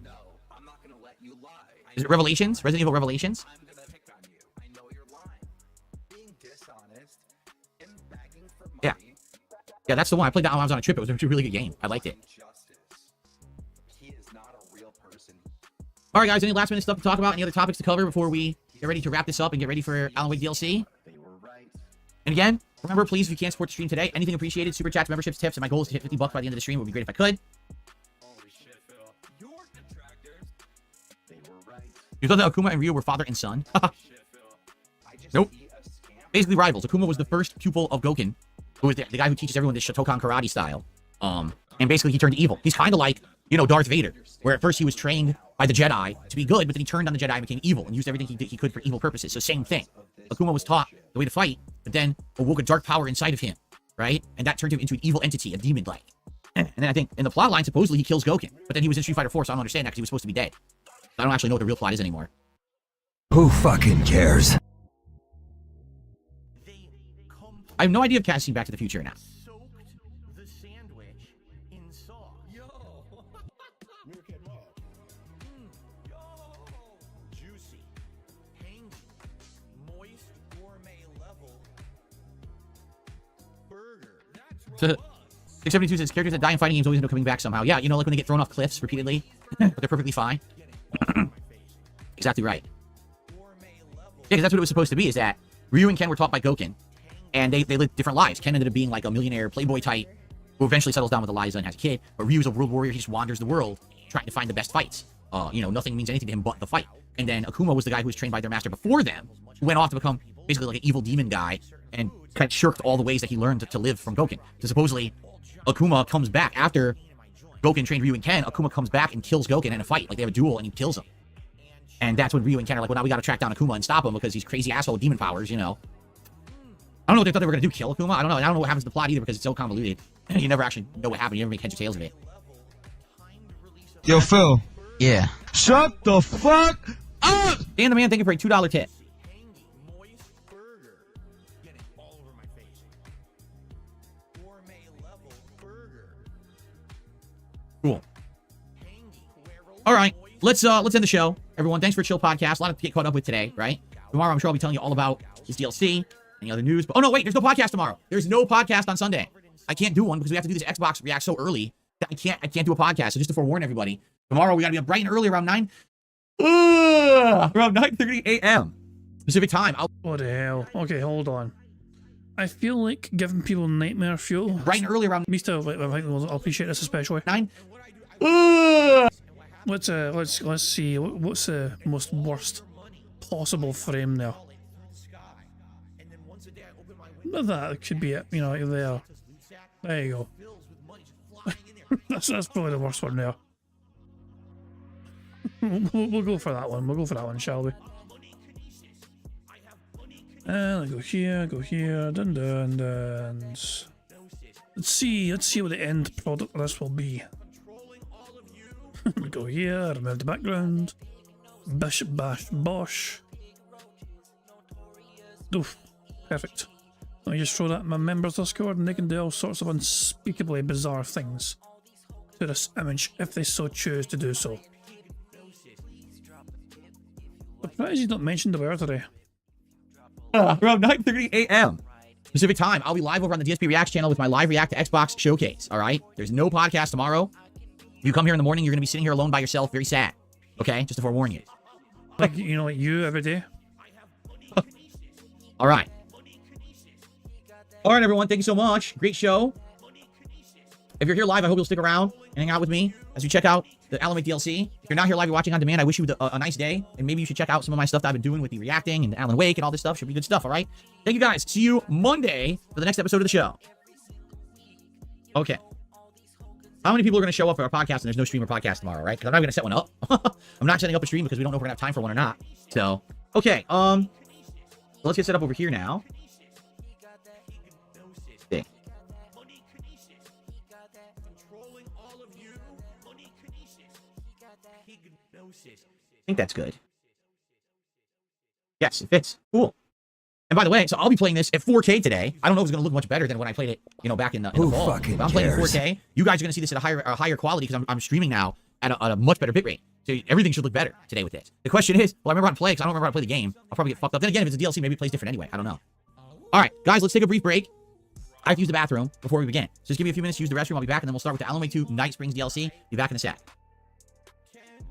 No, I'm not gonna let you lie. Is it Revelations? Resident Evil Revelations? I'm gonna pick on you. I know you're lying. Being dishonest and begging for money. Yeah. Yeah, that's the one. I played that when I was on a trip. It was a really good game. I liked it. He is not a real person. All right, guys. Any last minute stuff to talk about? Any other topics to cover before we get ready to wrap this up and get ready for Alan Wake DLC? And again, remember, please, if you can't support the stream today, anything appreciated. Super chats, memberships, tips, and my goal is to hit $50 by the end of the stream. It would be great if I could. You thought that Akuma and Ryu were father and son? Nope. Basically rivals. Akuma was the first pupil of Goken, who was the guy who teaches everyone this Shotokan karate style. And basically he turned evil. He's kind of like, you know, Darth Vader, where at first he was trained by the Jedi to be good, but then he turned on the Jedi and became evil and used everything he could for evil purposes. So same thing. Akuma was taught the way to fight, but then awoke a dark power inside of him, right? And that turned him into an evil entity, a demon-like. And then I think in the plot line, supposedly he kills Goken, but then he was in Street Fighter 4, so I don't understand that because he was supposed to be dead. I don't actually know what the real plot is anymore. Who fucking cares? I have no idea if Cass seen Back to the Future or not. The sandwich in sauce. Yo. Yo. Juicy. Tangy. Moist gourmet level. Burger. That's So, 672 says, characters that die in fighting games always end up coming back somehow. Yeah, you know, like when they get thrown off cliffs repeatedly, but they're perfectly fine. Exactly right. Yeah, because that's what it was supposed to be, is that Ryu and Ken were taught by Goken, and they lived different lives. Ken ended up being like a millionaire playboy type, who eventually settles down with Eliza and has a kid, but Ryu's a world warrior. He just wanders the world, trying to find the best fights. You know, nothing means anything to him but the fight. And then Akuma was the guy who was trained by their master before them, who went off to become basically like an evil demon guy, and kind of shirked all the ways that he learned to live from Goken. So supposedly, Akuma comes back after Goken trained Ryu and Ken. Akuma comes back and kills Goken in a fight. Like, they have a duel, and he kills him. And that's when Ryu and Ken are like, well, now we gotta track down Akuma and stop him because he's crazy asshole with demon powers, you know. I don't know what they thought they were gonna do, kill Akuma. I don't know what happens to the plot either because it's so convoluted. You never actually know what happened. You never make heads or tails of it. Yo, Phil. Yeah. Shut the fuck up! Dan the Man, thank you for a $2 tip. moist burger. Get it all over my face. Gourmet level burger. Cool. All right, let's end the show, everyone. Thanks for a chill podcast. A lot to get caught up with today, right? Tomorrow, I'm sure I'll be telling you all about this DLC, any other news. But, oh no, wait, there's no podcast tomorrow. There's no podcast on Sunday. I can't do one because we have to do this Xbox React so early that I can't do a podcast. So just to forewarn everybody, Tomorrow we gotta be up bright and early around 9. Around 9:30 a.m. Pacific time. What the hell? Okay, hold on. I feel like giving people nightmare fuel. Bright and early around Mister, I'll appreciate this especially. 9. Let's see. What's the most worst possible frame there? That could be it. You know, there. There you go. that's probably the worst one there. We'll go for that one. We'll go for that one, shall we? Go here, dun dun dun. Let's see what the end product of this will be. We go here, remove the background. Bish bash bosh. Oof, perfect. I just throw that in my members Discord and they can do all sorts of unspeakably bizarre things to this image if they so choose to do so. Surprised he's not mentioned the word today. Around 9:30 a.m. Pacific time. I'll be live over on the DSP Reacts channel with my live React to Xbox showcase. All right. There's no podcast tomorrow. You come here in the morning, you're going to be sitting here alone by yourself, very sad. Okay? Just to forewarn you. Like, you know, like you every day. All right. All right, everyone. Thank you so much. Great show. If you're here live, I hope you'll stick around and hang out with me as we check out the Alan Wake DLC. If you're not here live, you're watching on demand, I wish you a nice day. And maybe you should check out some of my stuff that I've been doing with the reacting and Alan Wake and all this stuff. Should be good stuff, all right? Thank you, guys. See you Monday for the next episode of the show. Okay. How many people are going to show up for our podcast and there's no stream or podcast tomorrow, right? Because I'm not going to set one up. I'm not setting up a stream because we don't know if we're going to have time for one or not. So, okay. Let's get set up over here now. Okay. I think that's good. Yes, it fits. Cool. And by the way, so I'll be playing this at 4K today. I don't know if it's going to look much better than when I played it, you know, back in the fall. But I'm playing at 4K. You guys are going to see this at a higher quality because I'm streaming now at a much better bitrate. So everything should look better today with this. The question is, well, I remember how to play because I don't remember how to play the game. I'll probably get fucked up. Then again, if it's a DLC, maybe it plays different anyway. I don't know. All right, guys, let's take a brief break. I have to use the bathroom before we begin. So just give me a few minutes to use the restroom. I'll be back, and then we'll start with the Alan Wake 2 Night Springs DLC. Be back in a sec.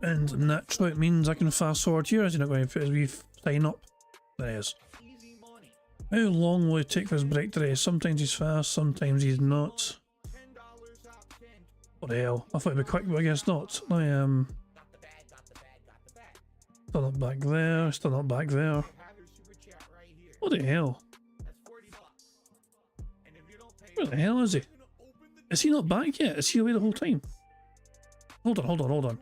And naturally, it means I can fast forward here as you're not going to put as we sign up. There it is. How long will it take for his break today? Sometimes he's fast, sometimes he's not. What the hell? I thought it'd be quick, but I guess not. I am. Still not back there, still not back there. What the hell? Where the hell is he? Is he not back yet? Is he away the whole time? Hold on.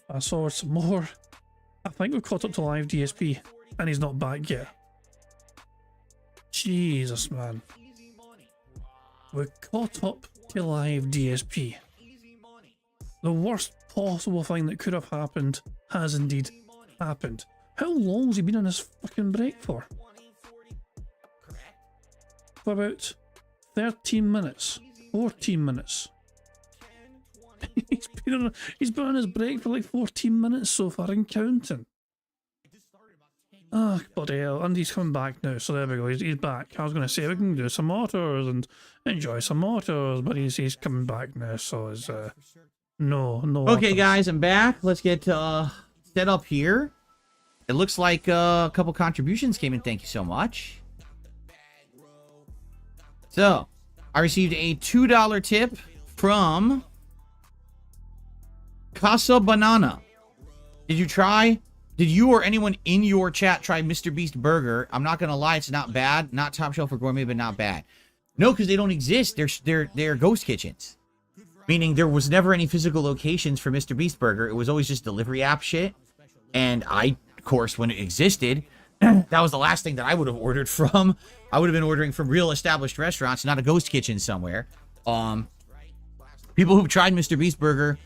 I saw some more. I think we've caught up to live DSP and he's not back yet. Jesus, man. We're caught up to live DSP. The worst possible thing that could have happened has indeed happened. How long has he been on this fucking break for? For about 13 minutes. 14 minutes. He's been on his break for like 14 minutes so far and counting. Ah, bloody hell. And he's coming back now, so there we go. He's back. I was going to say we can do some motors and enjoy some motors, but he's coming back now, so it's no. Okay, guys, I'm back. Let's get set up here. It looks like a couple contributions came in. Thank you so much. So, I received a $2 tip from Casa Banana. Did you or anyone in your chat try Mr. Beast Burger? I'm not gonna lie, it's not bad. Not top shelf or gourmet, but not bad. No, because they don't exist. They're ghost kitchens. Meaning there was never any physical locations for Mr. Beast Burger. It was always just delivery app shit. And I, of course, when it existed, that was the last thing that I would have ordered from. I would have been ordering from real established restaurants, not a ghost kitchen somewhere. People who've tried Mr. Beast Burger,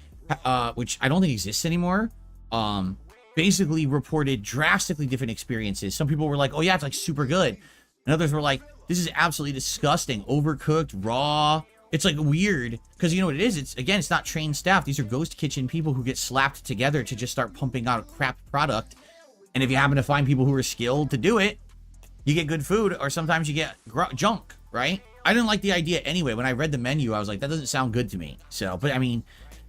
which I don't think exists anymore, basically reported drastically different experiences. Some people were like, oh yeah, it's like super good. And others were like, this is absolutely disgusting, overcooked, raw. It's like weird, because you know what it is? It's not trained staff. These are ghost kitchen people who get slapped together to just start pumping out a crap product. And if you happen to find people who are skilled to do it, you get good food, or sometimes you get junk, right? I didn't like the idea anyway. When I read the menu, I was like, that doesn't sound good to me. So, but I mean,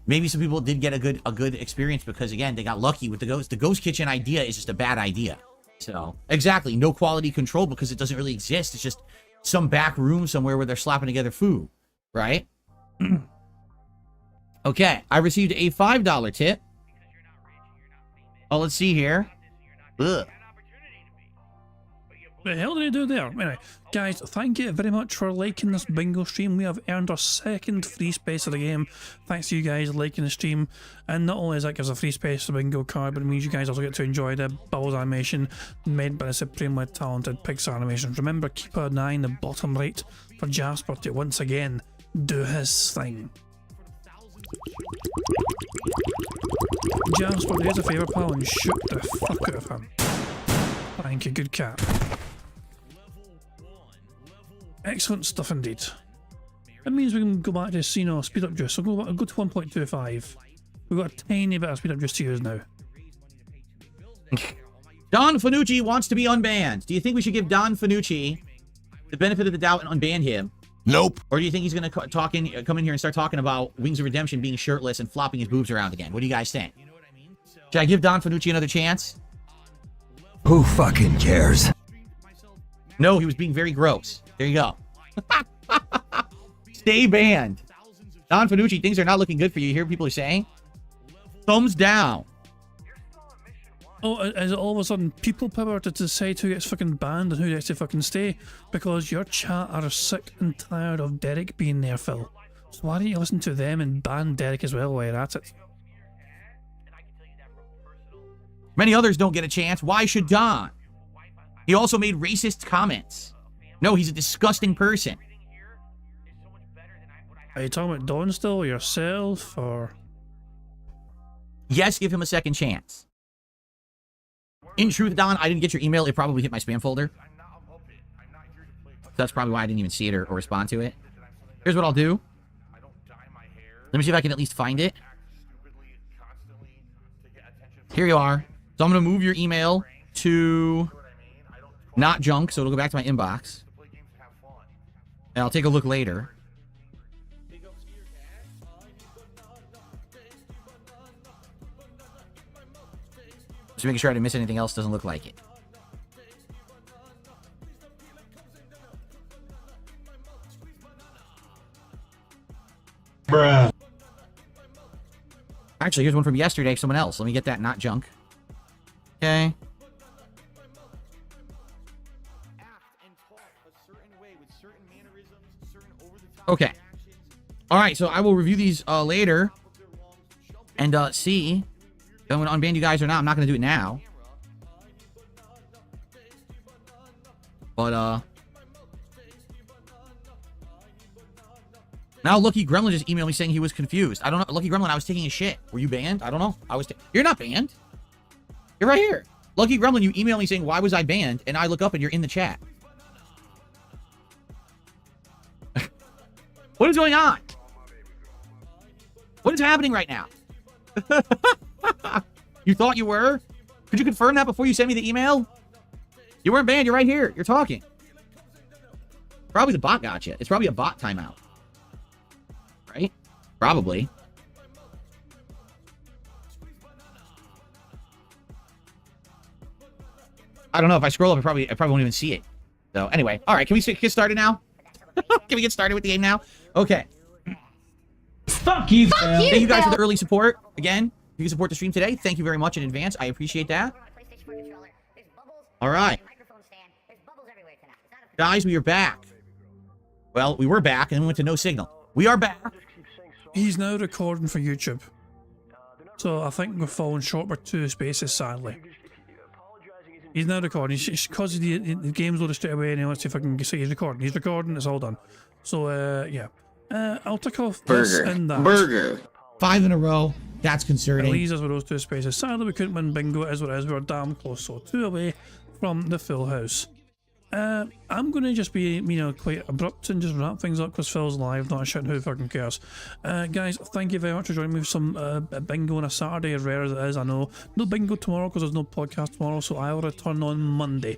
maybe some people did get a good experience because, again, they got lucky with the ghost. The ghost kitchen idea is just a bad idea. So, exactly. No quality control because it doesn't really exist. It's just some back room somewhere where they're slapping together food, right? Okay, I received a $5 tip. Oh, let's see here. Ugh. What the hell did I do there? Anyway, guys, thank you very much for liking this bingo stream. We have earned our second free space of the game, thanks to you guys liking the stream. And not only does that give us a free space for the bingo card, but it means you guys also get to enjoy the Bubbles animation made by the supremely talented Pixar Animations. Remember, keep an eye in the bottom right for Jasper to once again do his thing. Jasper, do us a favour, pal, and shoot the fuck out of him. Thank you, good cat. Excellent stuff indeed. That means we can go back to, you know, speed up juice. So go to 1.25. We've got a tiny bit of speed up juice to use now. Don Fanucci wants to be unbanned. Do you think we should give Don Fanucci the benefit of the doubt and unban him? Nope. Or do you think he's going to come in here and start talking about Wings of Redemption being shirtless and flopping his boobs around again? What do you guys think? Should I give Don Fanucci another chance? Who fucking cares? No, he was being very gross. There you go. Stay banned. Don Fanucci, things are not looking good for you. You hear what people are saying? Thumbs down. Oh, is it all of a sudden people power to decide who gets fucking banned and who gets to fucking stay? Because your chat are sick and tired of Derek being there, Phil. So why don't you listen to them and ban Derek as well while you're at it? Many others don't get a chance. Why should Don? He also made racist comments. No, he's a disgusting person. Are you talking about Don still, yourself, or...? Yes, give him a second chance. In truth, Don, I didn't get your email. It probably hit my spam folder. That's probably why I didn't even see it or respond to it. Here's what I'll do. Let me see if I can at least find it. Here you are. So I'm going to move your email to not junk, so it'll go back to my inbox. And I'll take a look later. Just making sure I didn't miss anything else. Doesn't look like it. Bruh. Actually, here's one from yesterday. Someone else. Let me get that. Not junk. Okay. Okay. All right. So I will review these later and see if I'm going to unban you guys or not. I'm not going to do it now. But now Lucky Gremlin just emailed me saying he was confused. I don't know. Lucky Gremlin, I was taking a shit. Were you banned? I don't know. You're not banned. You're right here. Lucky Gremlin, you emailed me saying, why was I banned? And I look up and you're in the chat. What is going on? What is happening right now? You thought you were? Could you confirm that before you sent me the email? You weren't banned. You're right here. You're talking. Probably the bot got you. It's probably a bot timeout. Right? Probably. I don't know. If I scroll up, I probably won't even see it. So anyway, all right. Can we get started now? Can we get started with the game now? Okay. Fuck you, Phil. Thank you guys for the early support. Again, if you can support the stream today, thank you very much in advance. I appreciate that. All right. Guys, we are back. Well, we were back and then we went to no signal. We are back. He's now recording for YouTube. So I think we're falling short by 2 spaces, sadly. He's now recording. Because the game's loaded straight away and he wants to fucking say he's recording. He's recording, it's all done. So, yeah. I'll tick off this and that. Burger. 5 in a row. That's concerning. It leaves us with those 2 spaces. Sadly, we couldn't win bingo. It is what it is. We were damn close. So 2 away from the full house. I'm going to just be, quite abrupt and just wrap things up because Phil's live, not a shit, who fucking cares. Guys, thank you very much for joining me for some bingo on a Saturday, as rare as it is, I know. No bingo tomorrow because there's no podcast tomorrow, so I will return on Monday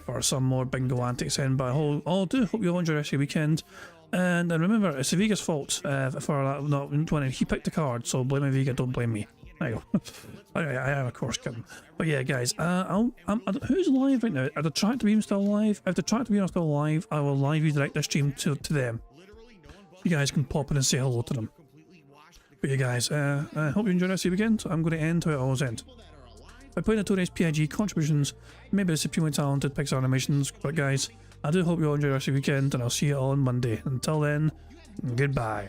for some more bingo antics in. But I do hope you all enjoy the rest of your weekend. And remember, it's Aviga's fault for that not winning. He picked the card, so blame Aviga, don't blame me. There you go. I am, of course, kidding. But yeah, guys, who's live right now? Are the Track to Beam still live? If the Track to Beam are still live, I will live redirect this stream to them. You guys can pop in and say hello to them. But you guys, I hope you enjoyed this weekend. I'm going to end how I always end. By playing the Tony's PIG contributions, maybe the supremely talented Pixar animations. But guys, I do hope you all enjoy the rest of the weekend, and I'll see you all on Monday. Until then, goodbye.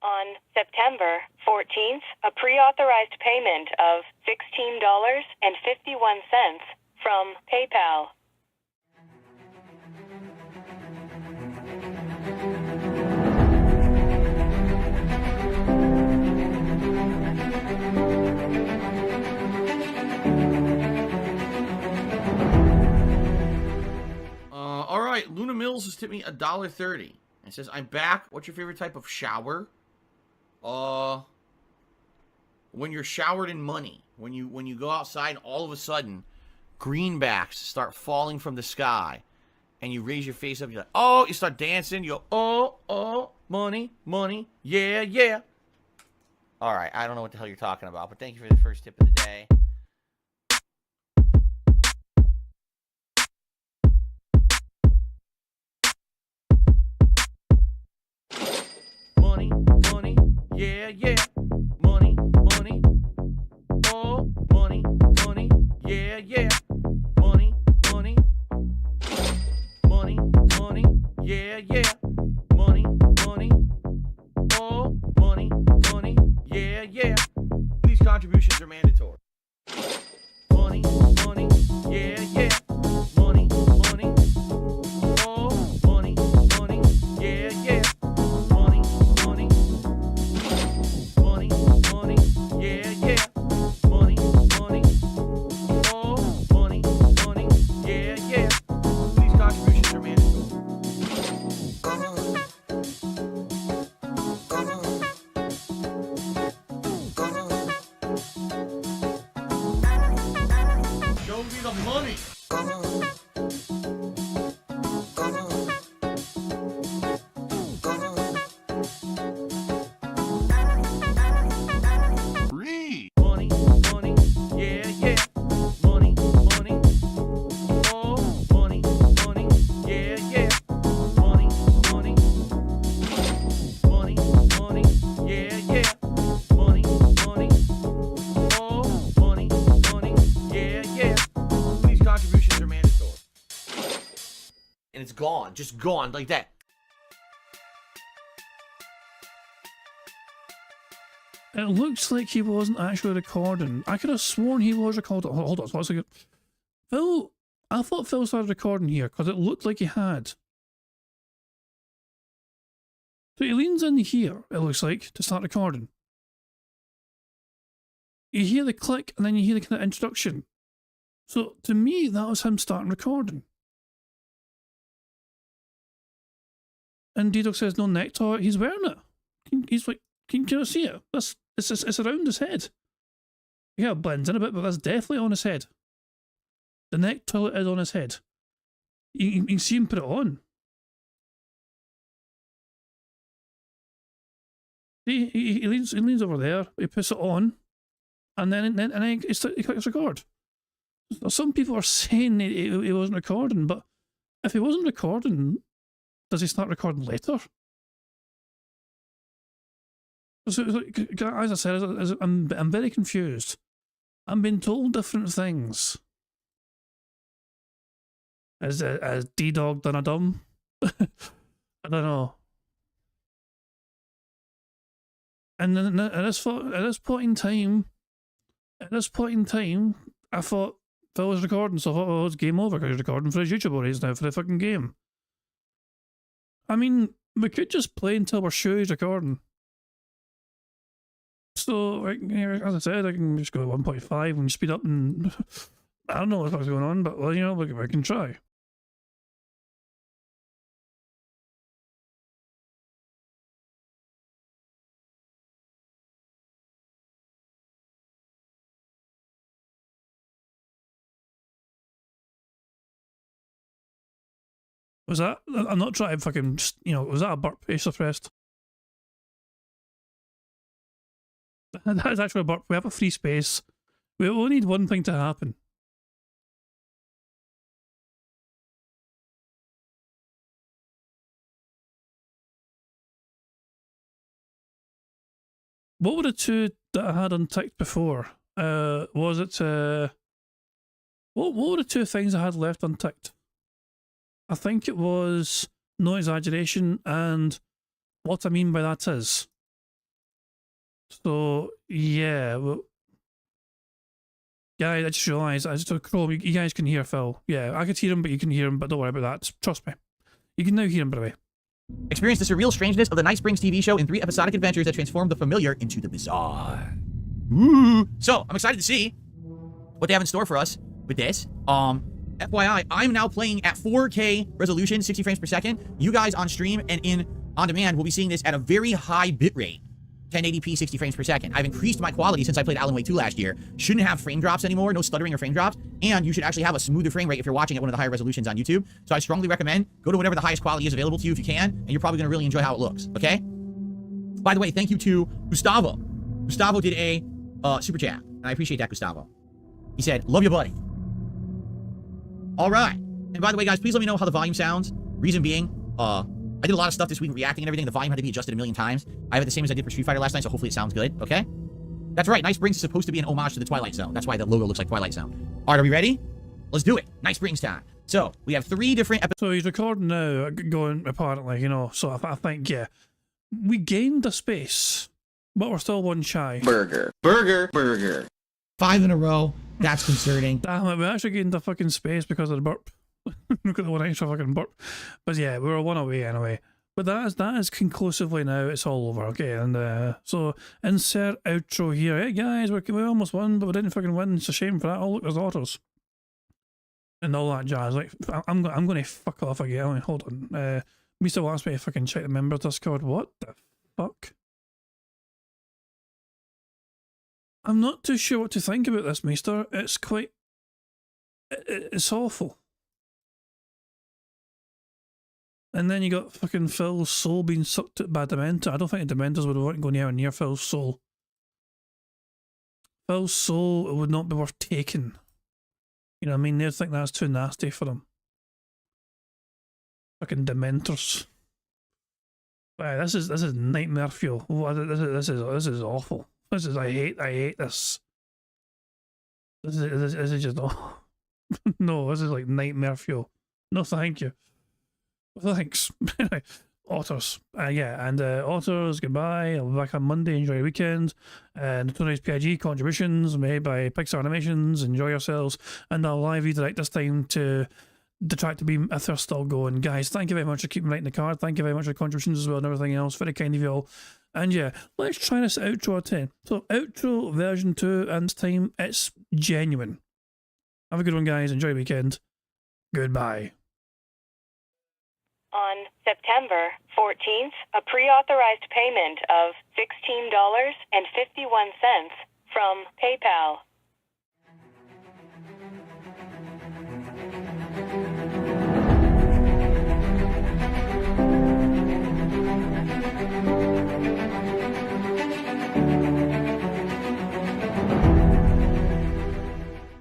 On September 14th, a pre-authorized payment of $16.51 from PayPal. All right, Luna Mills has tipped me $1.30. It says, "I'm back. What's your favorite type of shower?" When you're showered in money. When you go outside and all of a sudden greenbacks start falling from the sky and you raise your face up, you're like, oh, you start dancing, you go, oh, money, money, yeah, yeah. All right, I don't know what the hell you're talking about, but thank you for the first tip of the day. Money, money, yeah, yeah. Money, money, oh, money, money, yeah, yeah. Money, money, money, money, yeah, yeah. Money, money, oh, money, money, yeah, yeah. These contributions are mandatory. Money, money, yeah, yeah. Money, money, oh, money, money, yeah, yeah. Money, money, money, money, yeah, yeah. Money, money, oh, money, money, yeah, yeah. These contributions are mandatory. Show me the money. Money, money, yeah, yeah. Money, money, oh, money, money, yeah, yeah. Money, money, money, money, yeah, yeah. Money, money, oh, money, money, yeah, yeah. These contributions are mandatory. And it's gone, just gone like that. It looks like he wasn't actually recording. I could have sworn he was recording. Hold on, hold on a second. Phil, I thought Phil started recording here because it looked like he had. So he leans in here, it looks like, to start recording. You hear the click and then you hear the kind of introduction. So to me, that was him starting recording. And D-Dog says no necktie. He's wearing it. He's like, can you see it? It's around his head. Yeah, it blends in a bit, but that's definitely on his head. The neck toilet is on his head. You can see him put it on. See, he leans over there, he puts it on, and then he clicks record. Some people are saying he wasn't recording, but if he wasn't recording, does he start recording later? So, as I said, I'm very confused. I'm being told different things. As D-Dog done a dumb? I don't know. And then at this point in time, I thought Phil was recording, so I thought, oh, it's game over because he's recording for his YouTube audience now for the fucking game. I mean, we could just play until we're sure he's recording. So, as I said, I can just go 1.5 and speed up and I don't know what's going on, but well, you know, we can try. Was that? I'm not trying to fucking, you know, was that a burp I suppressed? That is actually a burp. We have a free space. We only need one thing to happen. What were the two that I had unticked before? Was it, what were the two things I had left unticked? I think it was no exaggeration and what I mean by that is. So, yeah, well, guys, I just realised, I just Chrome, you guys can hear Phil. Yeah, I could hear him, but you can hear him, but don't worry about that. Trust me. You can now hear him, by the way. Experience the surreal strangeness of the Night Springs TV show in 3 episodic adventures that transform the familiar into the bizarre. Ooh. So, I'm excited to see what they have in store for us with this. FYI, I'm now playing at 4K resolution, 60 frames per second. You guys on stream and on demand will be seeing this at a very high bitrate. 1080p, 60 frames per second. I've increased my quality since I played Alan Wake 2 last year. Shouldn't have frame drops anymore, no stuttering or frame drops, and you should actually have a smoother frame rate if you're watching at one of the higher resolutions on YouTube. So I strongly recommend go to whatever the highest quality is available to you if you can, and you're probably going to really enjoy how it looks, okay? By the way, thank you to Gustavo. Gustavo did a super chat, and I appreciate that, Gustavo. He said, love you, buddy. All right. And by the way, guys, please let me know how the volume sounds. Reason being, I did a lot of stuff this week, reacting and everything. The volume had to be adjusted a million times. I have it the same as I did for Street Fighter last night, so hopefully it sounds good, okay? That's right, Night Springs is supposed to be an homage to the Twilight Zone. That's why the logo looks like Twilight Zone. All right, are we ready? Let's do it. Night Springs time. So, we have 3 different episodes. So he's recording now, going apparently, you know, so I think, yeah. We gained a space, but we're still one shy. Burger. Burger. Burger. 5 in a row. That's concerning. Damn it, we actually gained a fucking space because of the burp. Look at the one extra fucking burp. But yeah, we were one away anyway. But that is conclusively now, it's all over, okay? And so, insert outro here. Hey guys, we almost won, but we didn't fucking win. It's a shame for that. Oh look, there's autos. And all that jazz. Like, I'm going to fuck off again. I mean, hold on. Mr. wants me to fucking check the member Discord. What the fuck? I'm not too sure what to think about this, Mister. It's quite... It's awful. And then you got fucking Phil's soul being sucked by Dementor. I don't think the Dementors would want to go near Phil's soul. Phil's soul would not be worth taking. You know what I mean? They'd think that's too nasty for them. Fucking Dementors. Wow, this is nightmare fuel. This is awful. I hate this. This is just no, this is like nightmare fuel. No thank you. Thanks. Otters. Yeah, and Otters, goodbye. I'll be back on Monday. Enjoy your weekend. Notorious PIG contributions made by Pixar Animations. Enjoy yourselves. And I'll live redirect this time to the track to be if they're still going. Guys, thank you very much for keeping writing the card. Thank you very much for the contributions as well and everything else. Very kind of you all. And yeah, let's try this outro at 10. So, outro version 2, and this time it's genuine. Have a good one, guys. Enjoy your weekend. Goodbye. On September 14th, a pre-authorized payment of $16.51 from PayPal.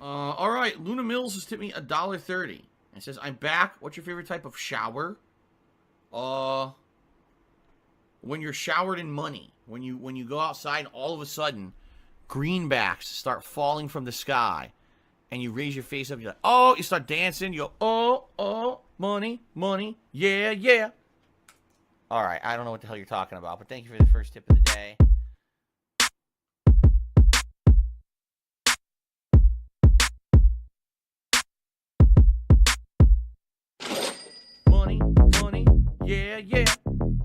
All right, Luna Mills has tipped me $1.30. It says, I'm back. What's your favorite type of shower? When you're showered in money. When you go outside and all of a sudden greenbacks start falling from the sky and you raise your face up, you're like, oh, you start dancing, you go, oh, money, money, yeah, yeah. All right, I don't know what the hell you're talking about, but thank you for the first tip of the day. Money, money, yeah, yeah.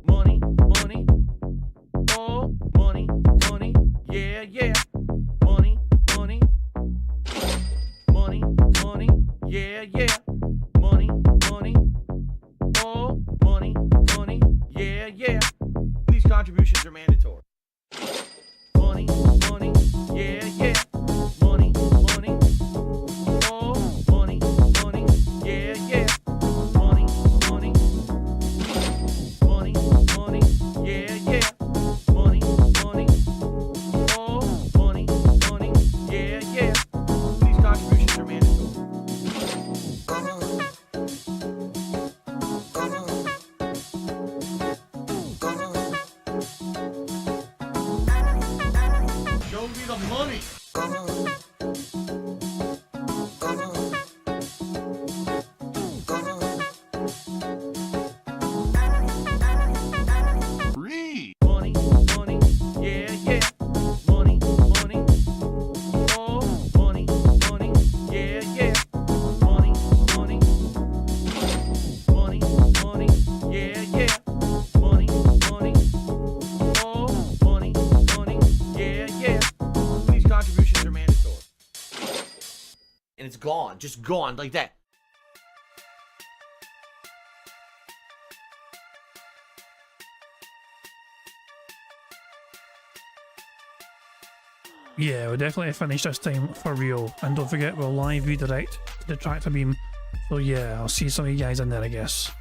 Money, money, oh, money, money, yeah, yeah. Money, money, money, money, yeah, yeah. Money, money, oh, money, money, yeah, yeah. These contributions are mandatory. Money, money, yeah, yeah. Money, money, oh, money, money, yeah, yeah. Money, money. me the money. Free. Money, money, yeah, yeah. Money, money. Oh, money, money, yeah, yeah. Money, money. Money, money, yeah, yeah. Money, money. Oh, money, money, yeah, yeah. These contributions are mandatory. And it's gone, just gone like that. Yeah, we'll definitely finish this time for real. And don't forget, we'll live redirect to the tractor beam. So yeah, I'll see some of you guys in there, I guess.